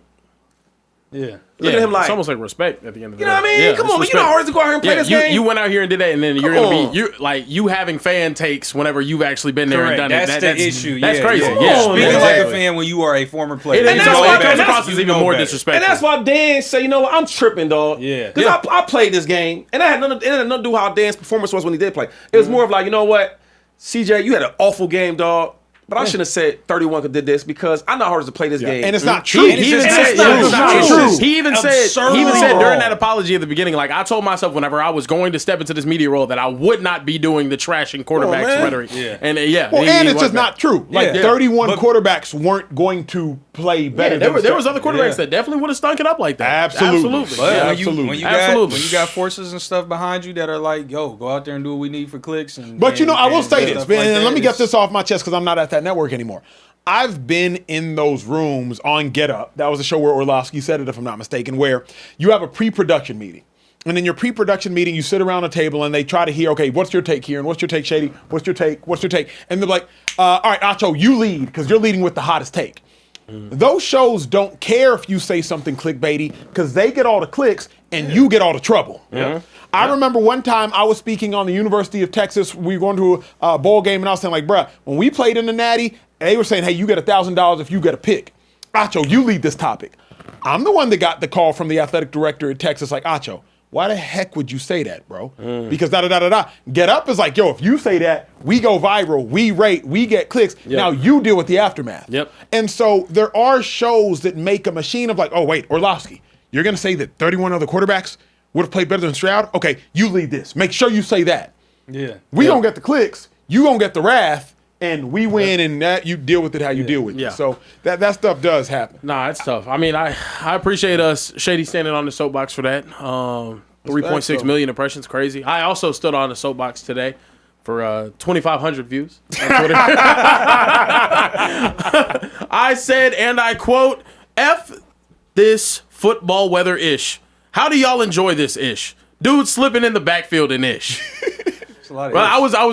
Yeah. Look at him like, it's almost like respect at the end of the you day. know what I mean? Yeah, Come it's on, man. You know how hard it is to go out here and play this game? You went out here and did that, and then you're Come gonna on. be you having fan takes whenever you've actually been there Correct. and done That's it. the issue. That's Yeah, crazy. yeah. Yeah, Come on, Speaking man. like a exactly. fan when you are a former player. And It that's why- comes and across as even know more better. disrespectful. And that's why Dan said, you know what, I'm tripping, dog. Yeah. Because I played this game, and it had nothing to do how Dan's performance was when he did play. It was more of like, you know what, CJ, you had an awful game, dog. But I shouldn't have said 31 did this because I know how hard it is to play this game. And it's not true. He even just- said, it's not it's not true. true. He even said Absurdly during wrong. that apology at the beginning, like I told myself whenever I was going to step into this media role that I would not be doing the trashing quarterbacks man. rhetoric. Yeah. And yeah, Well, he and it's was just back. not true. Like Yeah. 31 But- quarterbacks weren't going to play better. Yeah, there than was other quarterbacks Yeah. that definitely would have stunk it up like that. Absolutely. But Yeah, when absolutely. you Absolutely. got forces and stuff behind you that are like, yo, go out there and do what we need for clicks. And But you know, I will and say this, stuff man, like and that. let me get It's- this off my chest because I'm not at that network anymore. I've been in those rooms on Get Up. That was a show where Orlovsky said it, if I'm not mistaken, where you have a pre-production meeting. And in your pre-production meeting, you sit around a table and they try to hear, okay, what's your take here? And what's your take, Shady? What's your take? What's your take? And they're like, all right, Acho, you lead because you're leading with the hottest take. Those shows don't care if you say something clickbaity because they get all the clicks and you get all the trouble. I remember one time I was speaking on the University of Texas. We were going to a bowl game and I was saying like, bruh, when we played in the Natty, they were saying, hey, you get $1,000 if you get a pick. Acho, you lead this topic. I'm the one that got the call from the athletic director at Texas like, Acho, why the heck would you say that, bro? Because da-da-da-da-da. Get Up is like, yo, if you say that, we go viral, we rate, we get clicks. Now you deal with the aftermath. Yep. And so there are shows that make a machine of like, oh, wait, Orlovsky, you're going to say that 31 other quarterbacks would have played better than Stroud? Okay, you lead this. Make sure you say that. Yeah. We don't get the clicks, you don't get the wrath, and we win, and that you deal with it how you deal with Yeah. it. So that stuff does happen. Nah, it's tough. I mean, I appreciate us Shady standing on the soapbox for that. 3.6 million impressions, crazy. I also stood on the soapbox today for 2,500 views on Twitter. I said, and I quote, "F this football weather ish. How do y'all enjoy this ish? Dude slipping in the backfield in ish." It's a lot of But issues. I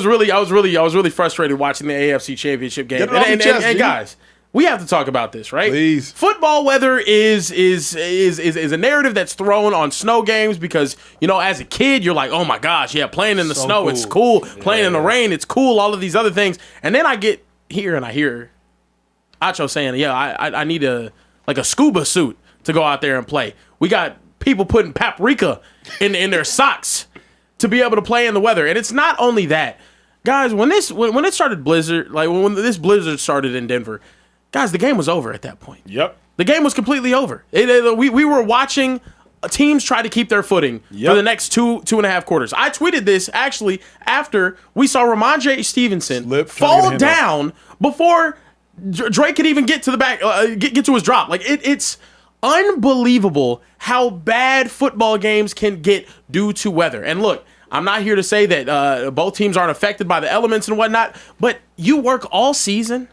was really frustrated watching the AFC Championship game. Get it off your chest, and G. guys, we have to talk about this, right? Please. Football weather is a narrative that's thrown on snow games because, you know, as a kid, you're like, oh my gosh, yeah, playing in the So snow, it's cool. cool. Playing in the rain, it's cool. All of these other things. And then I get here and I hear Acho saying, yeah, I need a scuba suit to go out there and play. We got people putting paprika in their socks to be able to play in the weather. And it's not only that. Guys, when it started blizzard, like when this blizzard started in Denver, guys, the game was over at that point. Yep. The game was completely over. We were watching teams try to keep their footing for the next two and a half quarters. I tweeted this actually after we saw Ramondre Stevenson Slip, fall trying to get a handoff. down before Drake could even get to the back, get to his drop. Like it's unbelievable how bad football games can get due to weather. And look, I'm not here to say that both teams aren't affected by the elements and whatnot, but you work all season.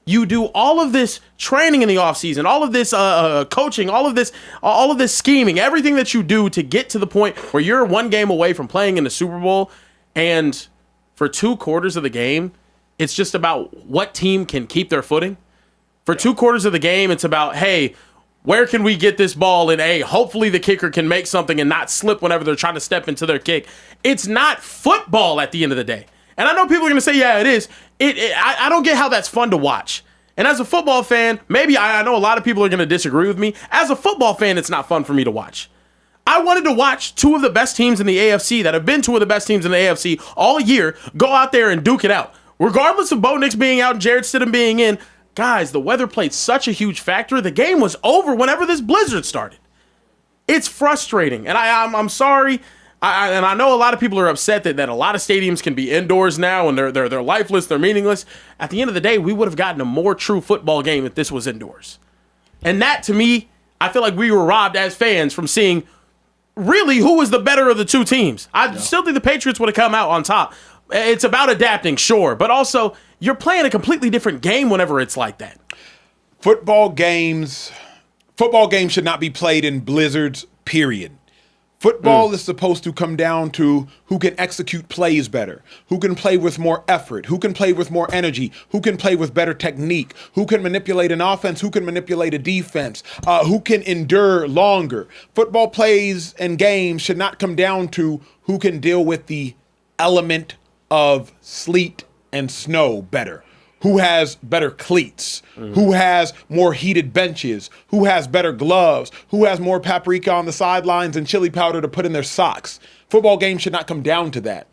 You do all of this training in the offseason, all of this coaching, all of this scheming, everything that you do to get to the point where you're one game away from playing in the Super Bowl. And for 2 quarters of the game, it's just about what team can keep their footing. For 2 quarters of the game, it's about, hey, where can we get this ball? And hopefully the kicker can make something and not slip whenever they're trying to step into their kick. It's not football at the end of the day. And I know people are going to say, yeah, it is. I don't get how that's fun to watch. And as a football fan, maybe I know a lot of people are going to disagree with me. As a football fan, it's not fun for me to watch. I wanted to watch 2 of the best teams in the AFC that have been 2 of the best teams in the AFC all year go out there and duke it out. Regardless of Bo Nix being out and Jared Stidham being in, guys, the weather played such a huge factor. The game was over whenever this blizzard started. It's frustrating. And I'm sorry. And I know a lot of people are upset that a lot of stadiums can be indoors now and they're lifeless, they're meaningless. At the end of the day, we would have gotten a more true football game if this was indoors. And that, to me, I feel like we were robbed as fans from seeing really who was the better of the 2 teams. I still think the Patriots would have come out on top. It's about adapting, sure, but also you're playing a completely different game whenever it's like that. Football games should not be played in blizzards, period. Football is supposed to come down to who can execute plays better, who can play with more effort, who can play with more energy, who can play with better technique, who can manipulate an offense, who can manipulate a defense, who can endure longer. Football plays and games should not come down to who can deal with the element of sleet and snow better, who has better cleats, who has more heated benches, who has better gloves, who has more paprika on the sidelines and chili powder to put in their socks. Football games should not come down to that.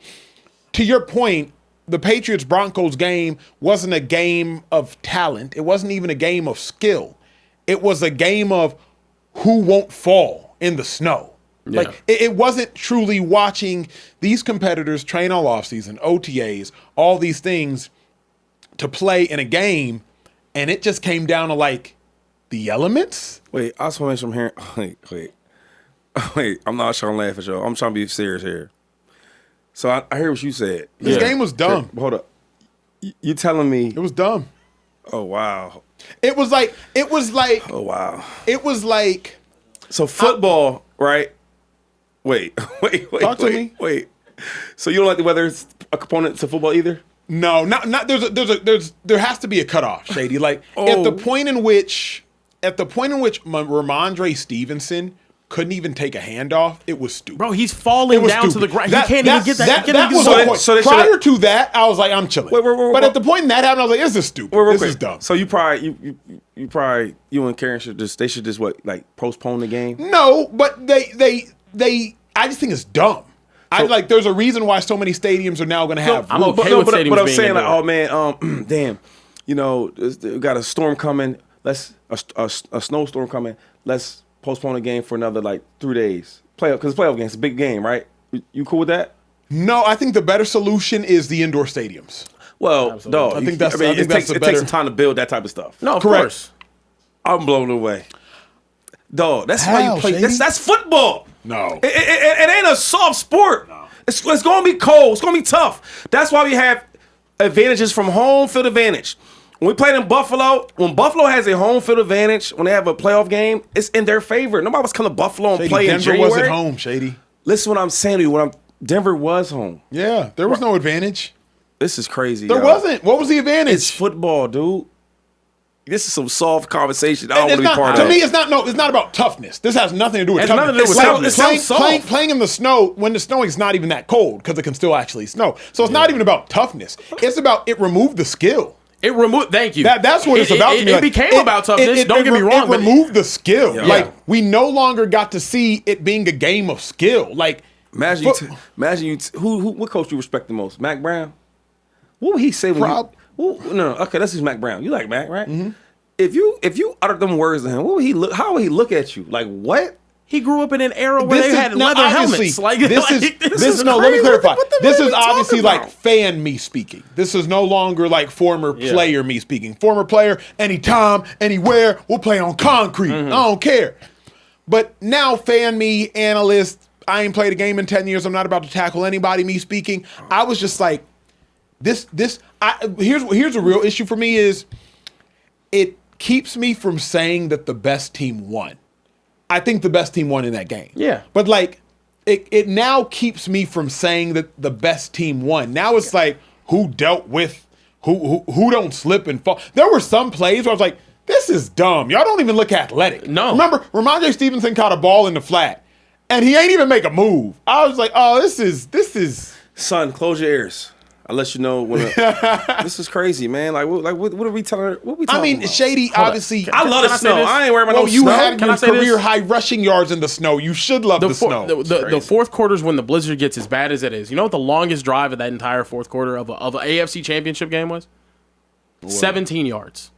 To your point, the Patriots-Broncos game wasn't a game of talent. It wasn't even a game of skill. It was a game of who won't fall in the snow. Yeah. Like, it wasn't truly watching these competitors train all offseason, OTAs, all these things to play in a game, and it just came down to, like, the elements? Wait, I just want to make sure I'm hearing. Wait, I'm not trying to laugh at y'all. I'm trying to be serious here. So I hear what you said. This game was dumb. Hold up. You telling me. It was dumb. Oh, wow. It was like. Oh, wow. It was like. So football, right? Wait. Talk to me. Wait. So you don't like the weather is a component to football either? No, not there has to be a cutoff, Shady. Like at the point in which Ramondre Stevenson couldn't even take a handoff, it was stupid. Bro, he's falling down to the ground. He can't even get that. That was the point. Prior to that, I was like, I'm chilling. But at the point that happened, I was like, this is stupid. This is dumb. So you and Karen should just postpone the game? No, but they I just think it's dumb. There's a reason why so many stadiums are now going to have. I'm okay with stadiums but I'm being saying, indoor. oh man, damn, we got a storm coming. Let's a snowstorm coming. Let's postpone the game for another 3 days. Because playoff game, it's a big game, right? You cool with that? No, I think the better solution is the indoor stadiums. Well, dog, I think that's the it better. takes some time to build that type of stuff. No, of course. I'm blown away. Dog, that's How, how you play. Shady? That's football. No. It ain't a soft sport. No. It's going to be cold. It's going to be tough. That's why we have advantages from home field advantage. When we played in Buffalo, when Buffalo has a home field advantage, when they have a playoff game, it's in their favor. Nobody was coming to Buffalo and Shady, play in Denver January. wasn't home, Shady. Listen what I'm saying to you. Denver was home. Yeah, there was no advantage. This is crazy. There wasn't. What was the advantage? It's football, dude. This is some soft conversation I don't want to be part of. To me, it's not about toughness. This has nothing to do with It's nothing toughness. to do with toughness. Playing in the snow, when the snowing is not even that cold, because it can still actually snow. So it's not even about toughness. It's about it removed the skill. It removed. Thank you. That's what it's about. It became about toughness. Don't get me wrong. It removed the skill. Yeah. Like we no longer got to see it being a game of skill. Like imagine you. What coach you respect the most? Mac Brown. What would he say when No. Okay, that's just Mac Brown. You like Mac, right? Mm-hmm. If you uttered them words to him, what would he look? How would he look at you? Like what? He grew up in an era where they had leather helmets. Like this is no. Let me clarify. This is obviously like fan me speaking. This is no longer like former player me speaking. Former player, anytime, anywhere, we'll play on concrete. I don't care. But now fan me, analyst. I ain't played a game in 10 years. I'm not about to tackle anybody me speaking. I was just like, here's a real issue for me is it keeps me from saying that the best team won. I think the best team won in that game. Yeah. But like it now keeps me from saying that the best team won. Now it's like who dealt with who don't slip and fall. There were some plays where I was like, this is dumb. Y'all don't even look athletic. No. Remember, Ramondre Stevenson caught a ball in the flat and he ain't even make a move. I was like, oh, this is Son, close your ears. I'll let you know when. This is crazy, man. Like what are we telling her? What we talking about? Shady, obviously. I love the snow. I ain't worried about no you snow. had Can your I say career this? high rushing yards in the snow. You should love the snow. The fourth quarter is when the blizzard gets as bad as it is. You know what the longest drive of that entire fourth quarter of an AFC championship game was? 17 yards.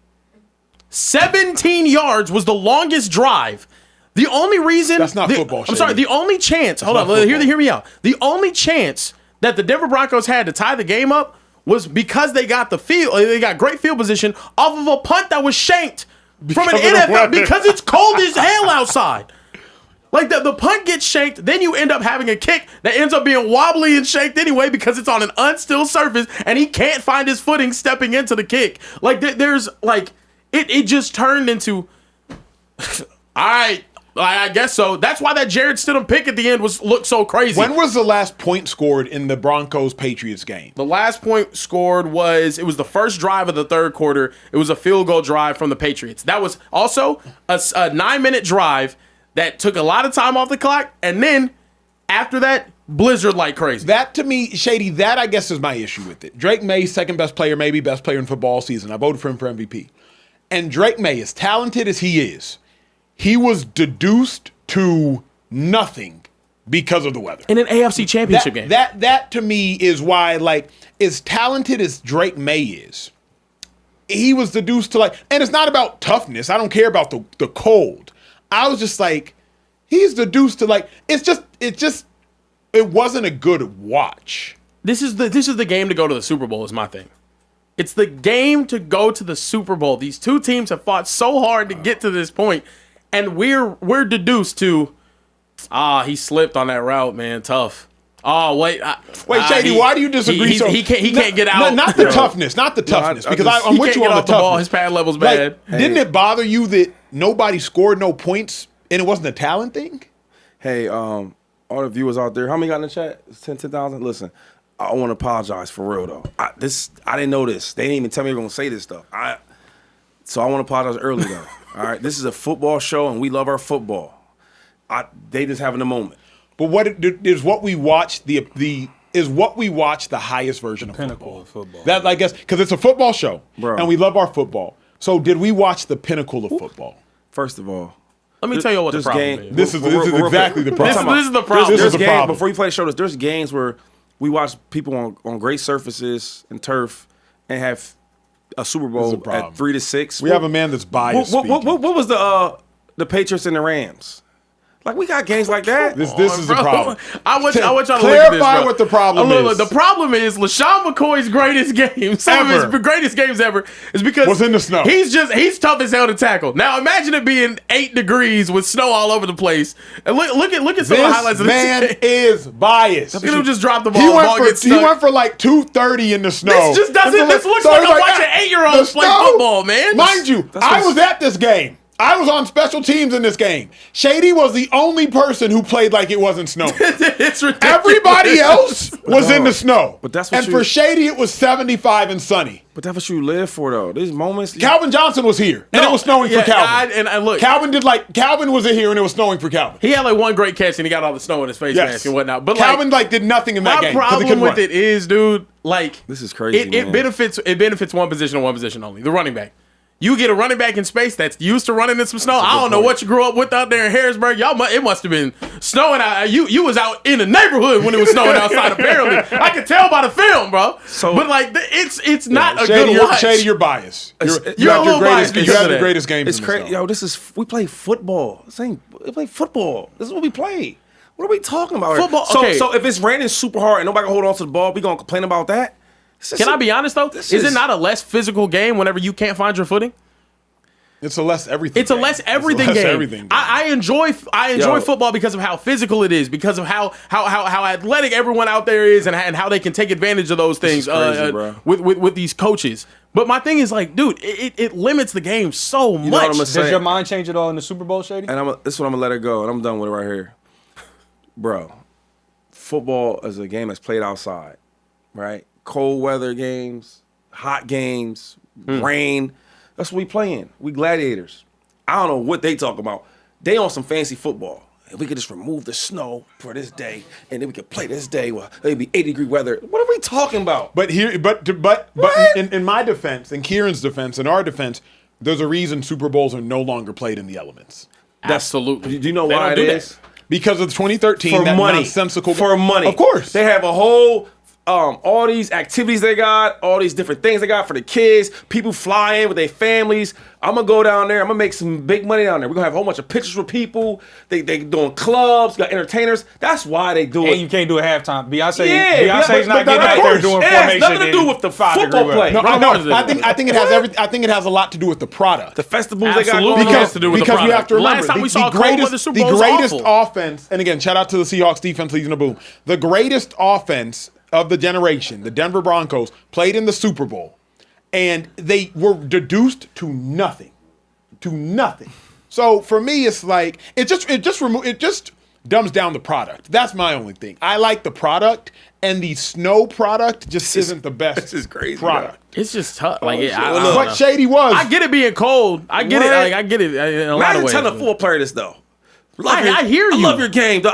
17 yards was the longest drive. The only reason That's not football, I'm Shady. sorry. The only chance. Hold not on. football. Hear me out. The only chance that the Denver Broncos had to tie the game up was because they got they got great field position off of a punt that was shanked from an Because of the NFL weather. because it's cold as hell outside. Like the punt gets shanked, then you end up having a kick that ends up being wobbly and shanked anyway because it's on an unstill surface and he can't find his footing stepping into the kick. Like there's like it just turned into all right. I guess so. That's why that Jared Stidham pick at the end looked so crazy. When was the last point scored in the Broncos-Patriots game? The last point scored was the first drive of the third quarter. It was a field goal drive from the Patriots. That was also a 9-minute drive that took a lot of time off the clock. And then after that, blizzard like crazy. That to me, Shady, that I guess is my issue with it. Drake Maye, second best player, maybe best player in football season. I voted for him for MVP. And Drake Maye, as talented as he is, he was deduced to nothing because of the weather. In an AFC championship game. That to me is why, like, as talented as Drake Maye is, he was deduced to like, and it's not about toughness. I don't care about the cold. I was just like, he's deduced to like, it wasn't a good watch. This is the game to go to the Super Bowl is my thing. It's the game to go to the Super Bowl. These two teams have fought so hard to get to this point, and we're deduced to, he slipped on that route, man. Tough. Oh wait, Shady. Why do you disagree? He can't get out. Not the toughness, because I'm with you on the off the ball. toughness. His pad level's bad. Like, didn't it bother you that nobody scored no points and it wasn't a talent thing? Hey, all the viewers out there, how many got in the chat? It's 10,000. Listen, I want to apologize for real though. I didn't know this. They didn't even tell me they were gonna say this stuff. So I want to apologize early though. All right, this is a football show and we love our football. They just having a moment. But what we watch the highest version of Pinnacle of football. That I guess because it's a football show, Bro. and we love our football. So did we watch the pinnacle of football? First of all, Let me tell you what the this problem game- is. This is exactly the problem. This is the problem. This there's is the games problem. before you play the show. There's games where we watch people on great surfaces and turf and have a Super This Bowl is a problem. at 3-6. We have a man that's biased. What speaking. was the Patriots and the Rams? Like we got games like that. This is a Bro, problem. I want y'all to look at this, Clarify bro. what the problem Look, is. The problem is LaShawn McCoy's greatest game, some of Ever. his greatest games ever, is because Was in the snow. He's tough as hell to tackle. Now imagine it being 8 degrees with snow all over the place. And look at some of the highlights This of man this game. is biased. Look at him just drop the ball. He the ball gets stuck. went for like 230 in the snow. This just doesn't. This looks So like he's I'm watching 8-year-olds the play snow? football, man. Mind you, I was at this game. I was on special teams in this game. Shady was the only person who played like it wasn't snowing. It's ridiculous. Everybody else was in the snow. But that's what and you- for Shady, it was 75 and sunny. But that's what you live for though. These moments. Calvin Johnson was here, and it was snowing for Calvin. And look, Calvin was here, and it was snowing for Calvin. he had like one great catch and he got all the snow in his face Yes. mask and whatnot. But Calvin did nothing in that my game. 'cause he problem couldn't with run. it is, dude, like This is crazy, It man. benefits one position and one position only. The running back. You get a running back in space that's used to running in some snow. I don't know what you grew up with out there in Harrisburg. It must have been snowing out. You was out in the neighborhood when it was snowing outside. Apparently, I could tell by the film, bro. But like, it's not a good watch. Shady, you're biased. You're a little biased You because have of the that. greatest games. It's in the crazy. snow. Yo, we play football. We play football. This is what we play. What are we talking about? Football, So, okay. so if it's raining super hard and nobody can hold on to the ball, we gonna complain about that? Can I be honest though? Is it not a less physical game whenever you can't find your footing? It's a less everything. It's a less everything game. I enjoy football because of how physical it is, because of how athletic everyone out there is, and how they can take advantage of those things crazy, bro. with these coaches. But my thing is like, dude, it limits the game so know what much. I'm gonna say? Does your mind change at all in the Super Bowl, Shady? And this is what I'm gonna let it go, and I'm done with it right here, bro. Football is a game that's played outside, right? Cold weather games, hot games, rain. That's what we playing. We gladiators. I don't know what they talk about. They on some fancy football. If we could just remove the snow for this day, and then we could play this day where it'd be 80-degree weather. What are we talking about? But in my defense, in Kieran's defense, in our defense, there's a reason Super Bowls are no longer played in the elements. Absolutely. Do you know They why don't it do is? Because of 2013, For that money. nonsensical. For money. Of course. They have a whole, all these activities they got, all these different things they got for the kids. People fly in with their families. I'm going to go down there. I'm going to make some big money down there. We're going to have a whole bunch of pictures with people. They doing clubs, got entertainers. That's why they do it. And you can't do a halftime. Beyonce's but not getting out there doing it has formation. nothing to do in with the 5 degree football weather. play. No, I Hard know. is it? I think it has I think it has a lot to do with the product. The festivals they got Absolutely. going on. Has to do with the because you product. have to remember Last time we saw the a cold weather greatest, Super Bowl was greatest awful. offense. And again, shout out to the Seahawks defense leading the boom. The greatest offense of the generation, the Denver Broncos, played in the Super Bowl, and they were reduced to nothing. So for me, it's like it just dumbs down the product. That's my only thing. I like the product, and the snow product just isn't the best. This is crazy, product. It's just tough. Like, shit. I Well, don't look, know. What Shady was. I get it being cold. I get it. What? Like, I get it in a lot of Imagine ways. telling a football player this though. I hear I you. love your game, though.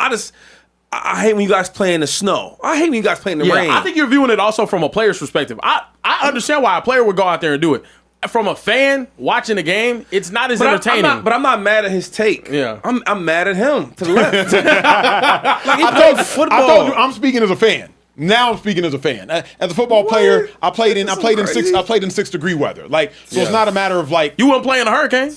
I hate when you guys play in the snow. I hate when you guys play in the rain. I think you're viewing it also from a player's perspective. I understand why a player would go out there and do it. From a fan watching the game, it's not as entertaining. I'm not mad at his take. Yeah. I'm mad at him to the left. Like he played football. I told you, I'm speaking as a fan. Now I'm speaking as a fan. As a football player, I played in 6 degree weather. Like, so it's not a matter of like You wouldn't play in a hurricane.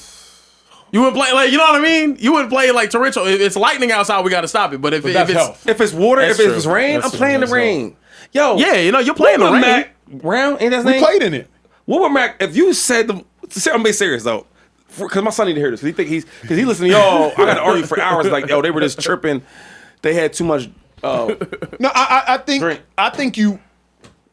You wouldn't play like, you know what I mean? You wouldn't play like torrential. If it's lightning outside, we got to stop it. But if that's it's health. If it's water, That's if true. it's rain, That's I'm true. playing the That's rain. Yo, yeah, you're playing the what rain. would Mac Brown, ain't that his we name? played in it. What would Mac? If you said I'm being serious though, because my son need to hear this. Because he listen to y'all. I got to argue for hours. Like, yo, they were just tripping. They had too much. No, I think you.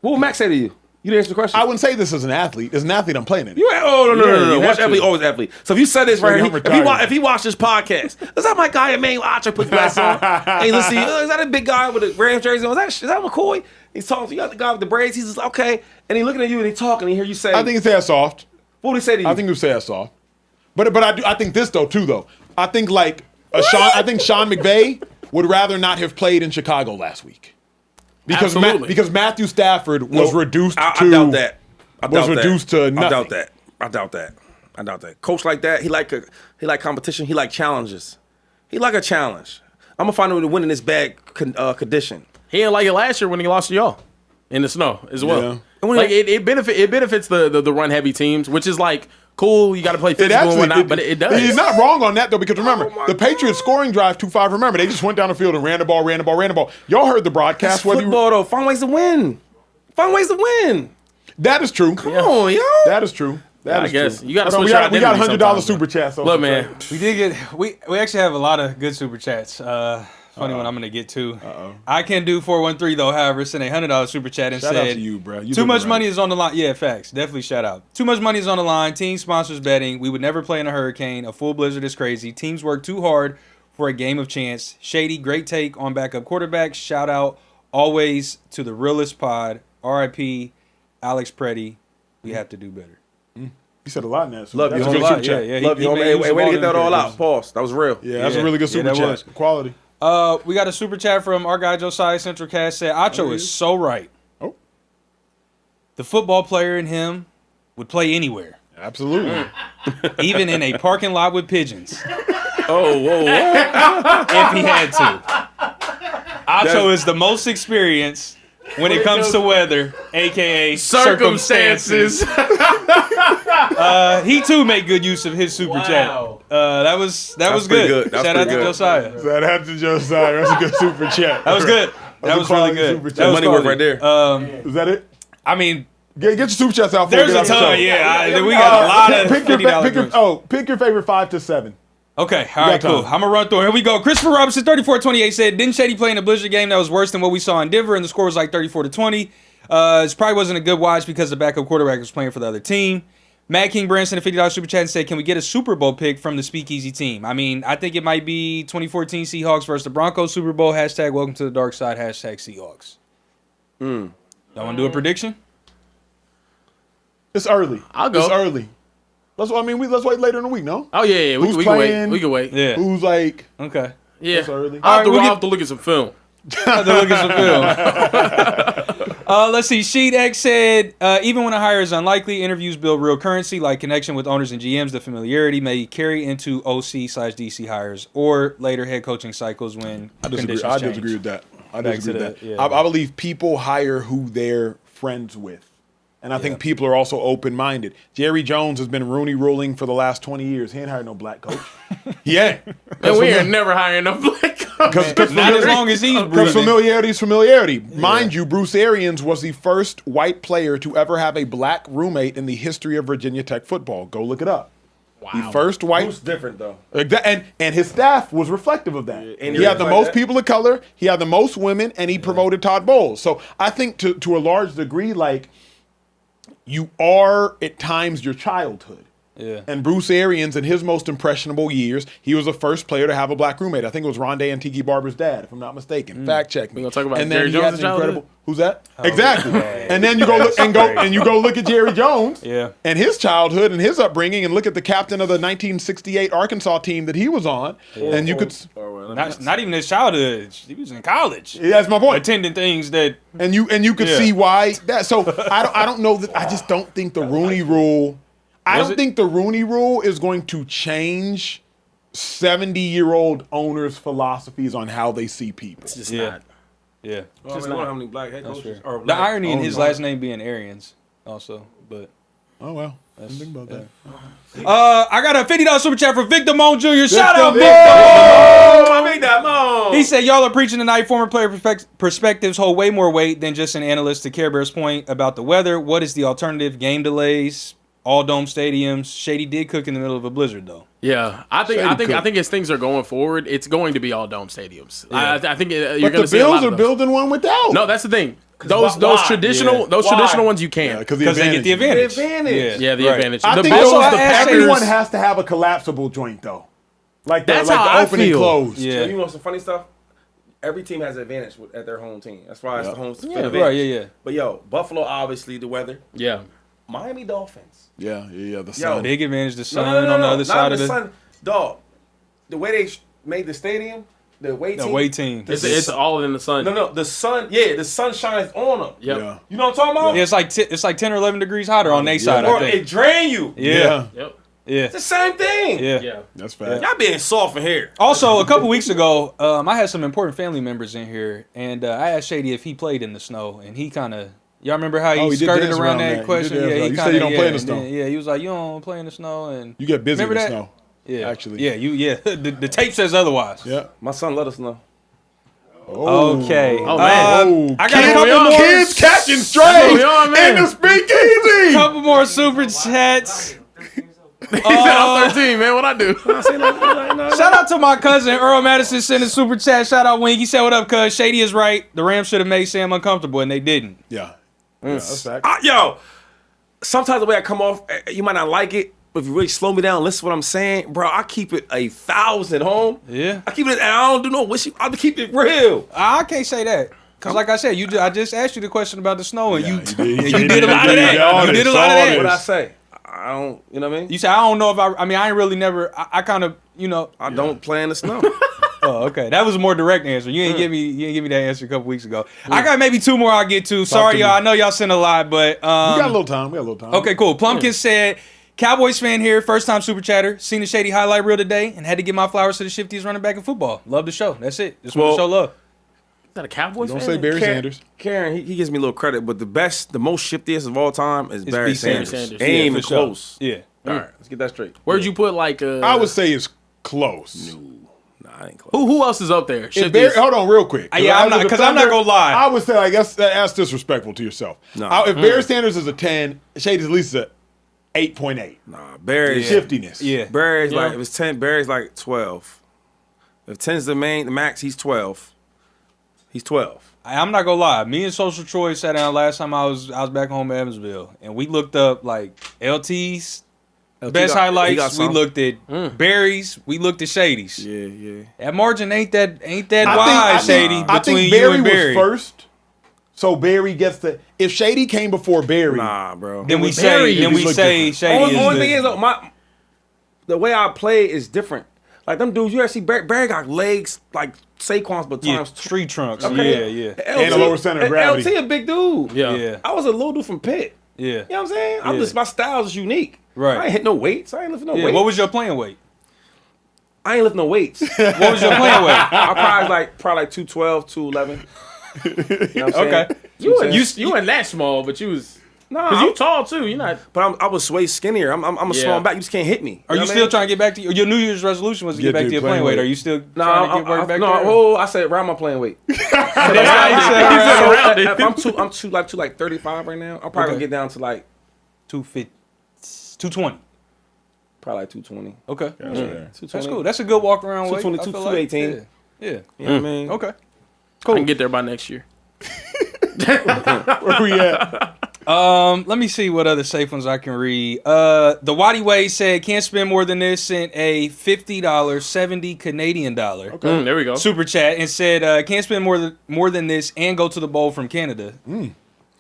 What would Mac say to you? You didn't answer the question. I wouldn't say this as an athlete. As an athlete, I'm playing it. No. you have Watch to. athlete, always athlete. So if you said this right I'm here, retired. if he watched this podcast, is that my guy, man? Acho put glasses on. Hey, listen, is that a big guy with a Rams jersey on? Is that McCoy? He's talking. You got the guy with the braids. He's just okay, and he looking at you and he talking. And he hear you say, I think it's ass soft. What would he say to you? I think it was ass soft. But I think this though. I think like Sean McVay would rather not have played in Chicago last week. Absolutely. Because Matthew Stafford was reduced I to doubt that. reduced to nothing. I doubt that. Coach like that, he like competition. He like challenges. He like a challenge. I'm gonna find a way to win in this bad condition. He didn't like it last year when he lost to y'all in the snow as well. Yeah. Like it benefits the run heavy teams, which is like cool. You got to play physical and whatnot, but it does. He's not wrong on that though, because remember the Patriots scoring drive 2-5. Remember they just went down the field and ran the ball. Y'all heard the broadcast. That's football though. Find ways to win. That is true. Come on, yo. That is true. That I is guess true. you got to Hold on, switch your we got identity $100 sometimes, super bro. chat. So Look, man, We did get we actually have a lot of good super chats. Funny one I'm gonna get to. I can do 413 though. However, sent $100 super chat and Shout out said, to you, bro. You "Too did much right. money is on the line." Yeah, facts. Definitely shout out. Too much money is on the line. Team sponsors betting. We would never play in a hurricane. A full blizzard is crazy. Teams work too hard for a game of chance. Shady, great take on backup quarterbacks. Shout out always to the realest pod. R.I.P. Alex Preddy. We have to do better. You said a lot in that. Love you, That's a homie. good lot, super chat. yeah. Love you, He homie. made Hey, use of way to all get them that all characters. out. Pause. That was real. Yeah, that's a really good super that chat. was. Quality. We got a super chat from our guy Josiah Central Cast said, Acho is so right. Oh. The football player in him would play anywhere. Absolutely. Even in a parking lot with pigeons, Oh, whoa, whoa. if he had to. Acho is the most experienced when it comes to weather, aka circumstances. He too made good use of his super chat. That was good. That's Shout out to pretty good. Josiah. Shout out to Josiah. That's a good super chat. That was good. That was really good. Super That chat. was Money worth quality. right there. Is that it? I mean, Get your super chats out. there's a ton. Yeah, we got a lot of $50 joints. Pick your favorite 5 to 7. Okay, all right, cool. time. I'm gonna run through. Here we go. Christopher Robinson, 34-28 said, "Didn't Shady play in a Blizzard game that was worse than what we saw in Denver, and the score was like 34-20? It probably wasn't a good watch because the backup quarterback was playing for the other team." Matt King Branson, a $50 super chat, and said, "Can we get a Super Bowl pick from the Speakeasy team?" I mean, I think it might be 2014 Seahawks versus the Broncos Super Bowl. Hashtag welcome to the dark side. Hashtag Seahawks. Y'all want to do a prediction? It's early. I'll go. It's early. Let's wait later in the week. No. Oh yeah, Who's we can wait. playing? We can wait. Yeah. Who's like? Okay. Yeah. It's early. I'll All right, have to look at some film. Have to look at some film. Let's see. Sheet X said, even when a hire is unlikely, interviews build real currency, like connection with owners and GMs. The familiarity may carry into OC/DC hires or later head coaching cycles when conditions I change. disagree with that. I Back disagree to with that. the- yeah. I believe people hire who they're friends with. And I think people are also open-minded. Jerry Jones has been Rooney ruling for the last 20 years. He ain't hired no black coach. Yeah. And we are never hiring no black coach. Not as long as he's Because breathing. familiarity is familiarity. Mind you, Bruce Arians was the first white player to ever have a black roommate in the history of Virginia Tech football. Go look it up. Wow. The first white. Who's different, though? And his staff was reflective of that. and He had the like most that? people of color. He had the most women, and he promoted Todd Bowles. So I think to a large degree, like, you are at times your childhood. Yeah. And Bruce Arians, in his most impressionable years, he was the first player to have a black roommate. I think it was Rondé and Tiki Barber's dad, if I'm not mistaken. Fact check me. We gonna talk about and Jerry then he had Jones' an incredible. childhood? Who's that? Exactly. And then you go look and you go look at Jerry Jones. Yeah. And his childhood and his upbringing, and look at the captain of the 1968 Arkansas team that he was on, and you could. Not even his childhood. He was in college. Yeah, that's my point. Attending things that And you could see why that. So I don't know that. I just don't think the Rooney Rule. I don't think the Rooney Rule is going to change 70-year-old owners' philosophies on how they see people. It's just Yeah. not. Yeah. Just not how many black head coaches. Or The black irony in owners. his last name being Arians also, but Oh well, I didn't think about that. I got a $50 super chat from Victor Moan Jr. Shout out, Victor. Victor! Oh, I made that mo. He said, y'all are preaching tonight. Former player perspectives hold way more weight than just an analyst. To Care Bear's point about the weather, what is the alternative? Game delays, all dome stadiums. Shady did cook in the middle of a blizzard, though. Yeah, I think as things are going forward, it's going to be all dome stadiums. Yeah. I think you're But going to the see a lot Bills of are those. building one without. No, that's the thing. Those why? traditional ones you can. because Because they get the advantage. The advantage. Yeah, the Right. advantage. I The think Bills, I the asked Packers. everyone has to have a collapsible joint though, like the, That's like how the I open and feel. closed. Yeah. You want some funny stuff? Every team has an advantage at their home team. That's why it's the home field advantage. Right, yeah. But yo, Buffalo, obviously the weather. Yeah. Miami Dolphins. Yeah. The sun. Big advantage, the sun No, on the other not side of the sun. Dog, the way they made the stadium, the away team. It's all in the sun. No, the sun. Yeah, the sun shines on them. Yep. Yeah. You know what I'm talking about? Yeah, it's like 10 or 11 degrees hotter on their side, Or I think. it drain you. Yeah. Yep. Yeah. It's the same thing. Yeah. Yeah. That's fact. Y'all being soft in here. Also, a couple weeks ago, I had some important family members in here, and I asked Shady if he played in the snow, and he kind of, y'all remember how he Oh, he did skirted dance around around that that. question? He did dance Yeah, around. he You said kinda, you don't play in the and snow. then- Yeah, he was like, you don't play in the snow, and You get busy in remember the that? snow. Yeah, Actually. yeah, the tape says otherwise. Yeah. My son let us know. Okay. Oh, man. I got a Kids, couple more. Kids catching That's strays what we are, man. in the speakeasy. Couple more super chats. I'm 13, man. What I do? Shout out to my cousin Earl Madison sent a super chat. Shout out Wink. He said, "What up, cuz? Shady is right. The Rams should have made Sam uncomfortable, and they didn't." Yeah. That's fact. Yo, sometimes the way I come off, you might not like it, but if you really slow me down, listen to what I'm saying, bro. I keep it 1,000 home. Yeah. I keep it, and I don't do no wishy. I keep it real. I can't say that. Cause like I said, I just asked you the question about the snow, and you did. did a lot of that. You did a lot of that. What I say? I don't. You know what I mean? You said I don't know if I mean, I ain't really never. I kind of, I don't play in the snow. Oh, okay. That was a more direct answer. You ain't give me that answer a couple weeks ago. I got maybe two more I'll get to. Sorry, to y'all. me. I know y'all sent a lot, but We got a little time. okay, cool. Plumpkin said, Cowboys fan here, first time super chatter. Seen the Shady highlight reel today and had to give my flowers to the shiftiest running back in football. Love the show. That's it. Just want to show love. Is that a Cowboys Don't fan? say Barry Sanders. Karen, he gives me a little credit, but the most shiftiest of all time is Barry B. Sanders. Sanders. Ain't even for sure. close. Yeah. All right, let's get that straight. Where'd you put like? I would say it's close. Nah, I ain't close. Who else is up there? If Barry, hold on, real quick. Yeah, I'm not- 'cause I'm not gonna lie. I would say, I guess that's disrespectful to yourself. No. If Barry Sanders is a 10, Shady's at least a 8.8. Nah, Barry's Shiftiness. Yeah. Barry's like if it's 10, Barry's like 12. If 10's the max, he's 12. He's 12. I'm not gonna lie. Me and Social Troy sat down last time I was back home in Evansville, and we looked up like LT's best highlights. We looked at Barry's. We looked at Shady's. Yeah. That margin ain't that wide, Shady. I between think you Barry and Barry. was first, so Barry gets the. If Shady came before Barry, Nah, bro. Then we Barry, say look Shady is Only thing the- is, though, the way I play is different. Like them dudes, you ever see Barry got legs like Saquon's, but yeah, times street trunks. Okay. Yeah. And a lower center of gravity. LT a big dude. Yeah. I was a little dude from Pitt. Yeah. You know what I'm saying? Yeah. My style is unique. Right. I ain't hit no weights. I ain't lifting no Yeah. weights. What was your playing weight? I ain't lifting no weights. What was your playing weight? I probably like 212, 211. You know what I'm saying? Okay. You weren't that small, but you was. Nah, Cause you tall too. You're not. but I was way skinnier. I'm a small back. You just can't hit me. Are you still trying to get back to your New Year's resolution was to get back to your playing weight? Are you still trying to get back there? No, I said around my playing weight. Around it. If I'm too like 35 right now. I'm probably gonna get down to like 250, 220. probably like 220. Okay. That's That's cool. That's a good walk around weight. 220, I feel 218. Like. Yeah. You know what I mean? Okay. I can get there by next year. where we at? Let me see what other safe ones I can read. The Waddy Way said can't spend more than this, sent a $50 70 Canadian dollar There we go. super chat and said can't spend more than this and go to the bowl from Canada.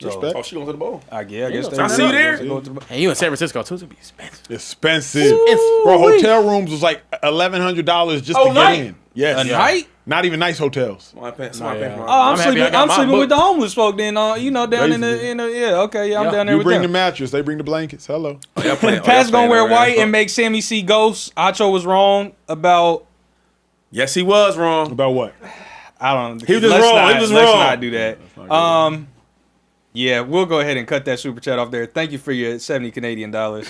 Respect. Oh, she going to the bowl. I guess I see you there. And you in San Francisco too? It's gonna be expensive. Expensive. Bro, hotel rooms was like $1,100 just to get night? in. Yes. A night? Not even nice hotels. My pants. Oh, I'm happy sleeping. I got I'm my sleeping book. with the homeless folk. Then, down in Basically. the yeah. Okay, yeah, I'm down there You with bring the them. mattress, they bring the blankets. Hello. Pat's gonna wear white and make Sammy see ghosts. Acho was wrong about. Yes, he was wrong. About what? I don't. He was just let's wrong. Not, He was let's wrong. not do that. Yeah, we'll go ahead and cut that super chat off there. Thank you for your 70 Canadian dollars.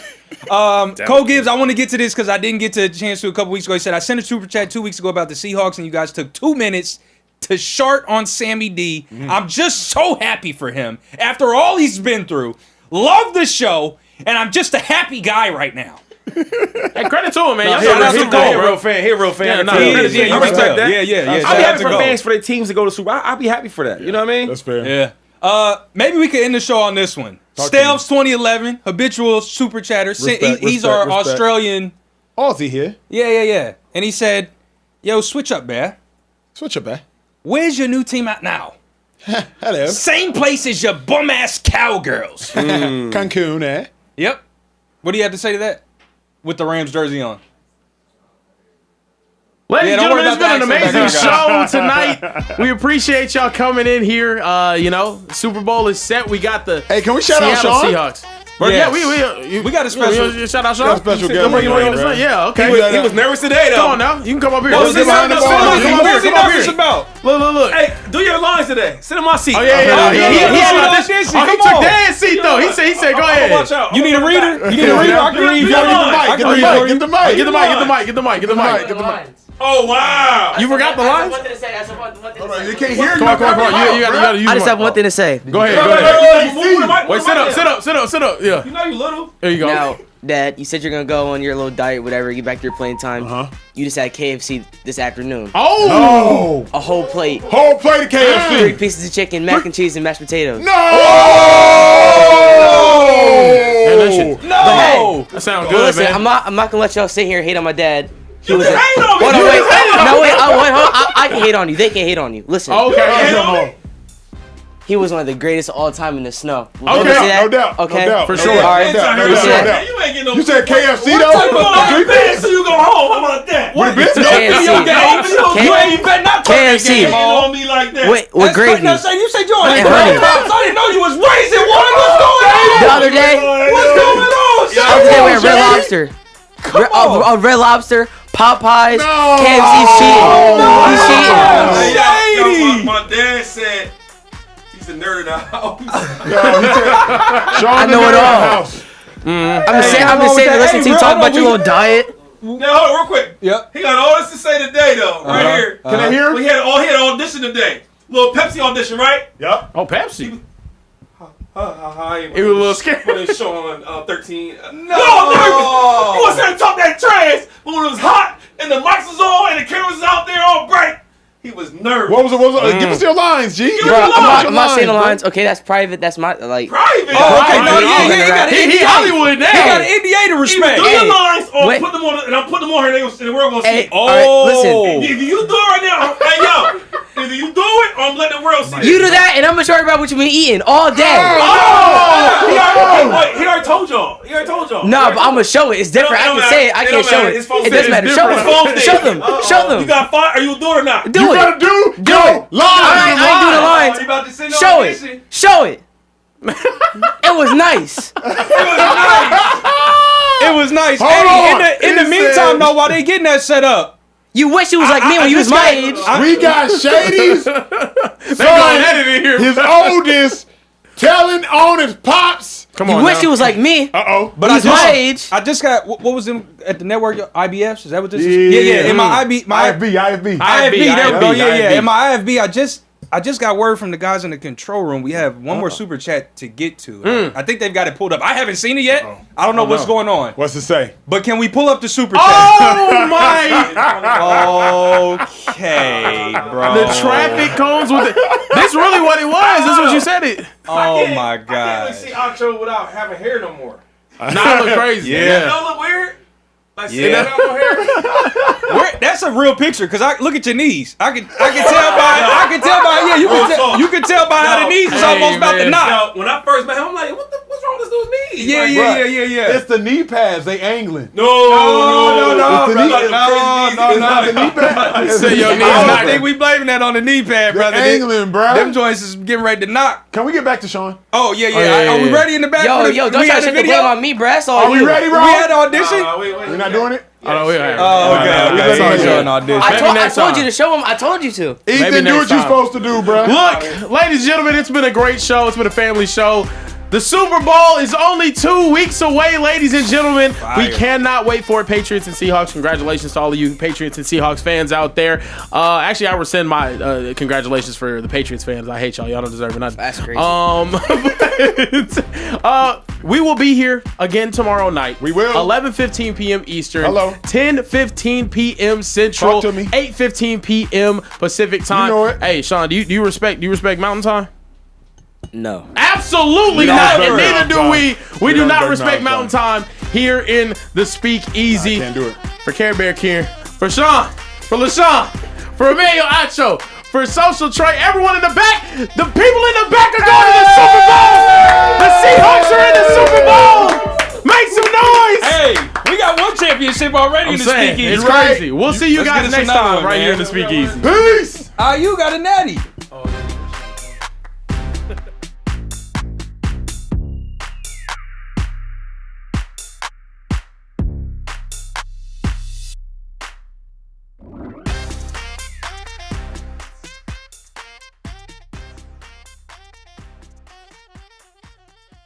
Cole Gibbs, I want to get to this because I didn't get to a chance to a couple weeks ago. He said I sent a super chat 2 weeks ago about the Seahawks, and you guys took 2 minutes to shart on Sammy D. I'm just so happy for him after all he's been through. Love the show, and I'm just a happy guy right now. Hey, credit to him, man. He Y'all a Super Bowl, real bro. fan. He a real fan. Yeah, no, I he respect is. Yeah, you I respect respect that. Yeah. I'll Shout be out happy to for Go. fans for their teams to go to Super Bowl. I'll be happy for that. You know what I mean? That's fair. Yeah. Maybe we could end the show on this one. Talk to Stelves 2011, habitual super chatter. He's our respect. Australian. Aussie here. Yeah. And he said, "Yo, switch up, man. Switch up, eh? Where's your new team at now? Hello. Same place as your bum ass cowgirls." Cancun, eh? Yep. What do you have to say to that? With the Rams jersey on. Ladies and don't worry gentlemen, it's been an about the amazing accent, show tonight. We appreciate y'all coming in here. Super Bowl is set. We got the Hey, can we shout out Seattle Sean? Seahawks. But Yes. we got a special- shout out Got Sean. a special guest Come on, you tonight, want to- bro. Yeah, okay. He was nervous today, though. Come on now, you can come up here. What was Look, he behind the ball? come up here, What was he come up nervous here. about? Look. Hey, do your lines today. Sit in my seat. Oh yeah. He Come took on. Dan's seat though. He said, go ahead. Watch out. You need a reader? You need a reader? I can read You for gotta you. I get can the read mic. for you. Get the mic. Get the mic. Get the mic. Get the mic. Oh, wow. You forgot the lines? One thing to say. I just have one thing to say. You can't hear you. Come on. You gotta use I just the have mic. one thing to say. Go ahead. Wait, sit up. Yeah. You know you little. There you go. Now, Dad, you said you're gonna go on your little diet, whatever. Get back to your playing time. You just had KFC this afternoon. Oh. Oh. A whole plate, Whole plate of 3 KFC. pieces of chicken, mac and cheese, and mashed potatoes. No. that shit- No! That sounds Well, good, listen, man. I'm not gonna let y'all sit here and hate on my dad. He was hate on me. Hold on, You wait. just hate on me. No, wait. Hold on. I can hate on you. They can hate on you. Listen. Okay. He was one of the greatest of all time in the snow. Okay, You see that? no doubt, Okay. no doubt, For no sure. doubt, All right. no doubt, no You doubt, see no that? doubt. You ain't getting no. You said KFC What though? type of Three fans pieces? you go home? How about that? With a biscuit? KFC. You ain't better not talk that KFC. game, on me like that. With gravy. You said you on And honey. I didn't know you was raising one. What's going on? The other day, What's going on, I was gonna Red Lobster. Red Lobster, Popeyes, KFC's cheating. He's cheating. My dad said he's a nerd in the house. I know it all. I'm just saying to listen to you talk about your little diet. Now, hold on real quick. Yep. He got all this to say today, though. Right here. Can I hear him? He had an audition today. Little Pepsi audition, right? Yep. Oh, Pepsi. He was a little scared. Put his show on 13. No! You want to talk that trash when it was hot and the mics was on and the cameras was out there all bright. He was nervous. What was it? Give us your lines, G. Give Bro, us your lines. I'm not saying the lines. Okay, that's private. That's my like. Private. Oh, okay, no, Private. he got an NDA. He Hollywood now. He got an NDA to Either respect. do your lines or wait. put them on, and I'm putting them on here and the world gonna see. Hey, it. all right, listen. Either you do it right now, hey yo. Either you do it or I'm letting the world see. You do that, and I'm gonna show everybody what you've been eating all day. He already told y'all. Nah, but I'm gonna show it. It's different. I can say it. I can't show it. It doesn't matter. Show them. Show them. Show them. You got five? Are you doing it or not? Do it. Do Do it. live. I ain't doing the lines. about to send Show it. Show it. It was nice. It was nice. Hold Hey, on. in the He meantime, said- though, while they getting that set up, You wish it was like me when you was my age. We got Shady's son, his oldest, telling on his pops. Come You on wish now. it was like me. Uh-oh. but He's my age. I just got what was in at the network IBS? Is that what this Yeah. is? Yeah. In my IFB, IFB. IFB. There we go. Yeah. IFB. In my IFB, I just got word from the guys in the control room. We have one more super chat to get to. I think they've got it pulled up. I haven't seen it yet. I don't know what's going on. What's it say? But can we pull up the super chat? Oh my! Okay, bro. The traffic cones with it. This really what it was. This is what you said it. Oh my I can't god. really see Acho without having hair no more. Nah, it look crazy. Yeah. That look weird. Like Yeah. yeah. No hair. That's a real picture because I look at your knees. I can tell by yeah. You can tell by how the knees is almost about to knock. Now, when I first met him, I'm like, what's wrong with this dude's knees? Yeah, Like, yeah. It's the knee pads. They angling. No, It's the knee- brother. It's the knee pads. Say your knees I not don't think we blaming that on the knee pad, They're brother. angling, bro. Them joints is getting ready to knock. Can we get back to Sean? Oh yeah. yeah, Are we yeah. ready in the back? Yo, for the, yo, don't we try had to the shit the video. blame on me, bro. That's all Are we you. ready, We bro? had the audition. Wait. We're not doing it? Oh, we are. Oh, okay. we Sorry, let you Sean, audition. I told next you time. to show him. I told you to. Ethan, do next what you're time. supposed to do, bro. Look, ladies and gentlemen, it's been a great show. It's been a family show. The Super Bowl is only 2 weeks away, ladies and gentlemen. We cannot wait for it. Patriots and Seahawks. Congratulations to all of you Patriots and Seahawks fans out there. Actually, I rescind my congratulations for the Patriots fans. I hate y'all. Y'all don't deserve it. That's crazy. We will be here again tomorrow night. We will. 11:15 p.m. Eastern. Hello. 10:15 p.m. Central. Talk to me. 8:15 p.m. Pacific time. You know it. Hey, Sean, do you respect Mountain Time? No. Absolutely We don't not, respect and neither do Mountain we. Time. We do don't not respect respect Mountain Time here in the Speakeasy. I can't do it. For Care Bear Kier, for Sean, for LaShawn, for Emilio Acho, for Social Trey, everyone in the back, the people in the back are going to the Super Bowl. The Seahawks are in the Super Bowl. Make some noise. Hey, we got one championship already in the Speakeasy. It's crazy. We'll see you Let's guys get us next another time one, right man. here in the Speakeasy. Peace. You got a natty.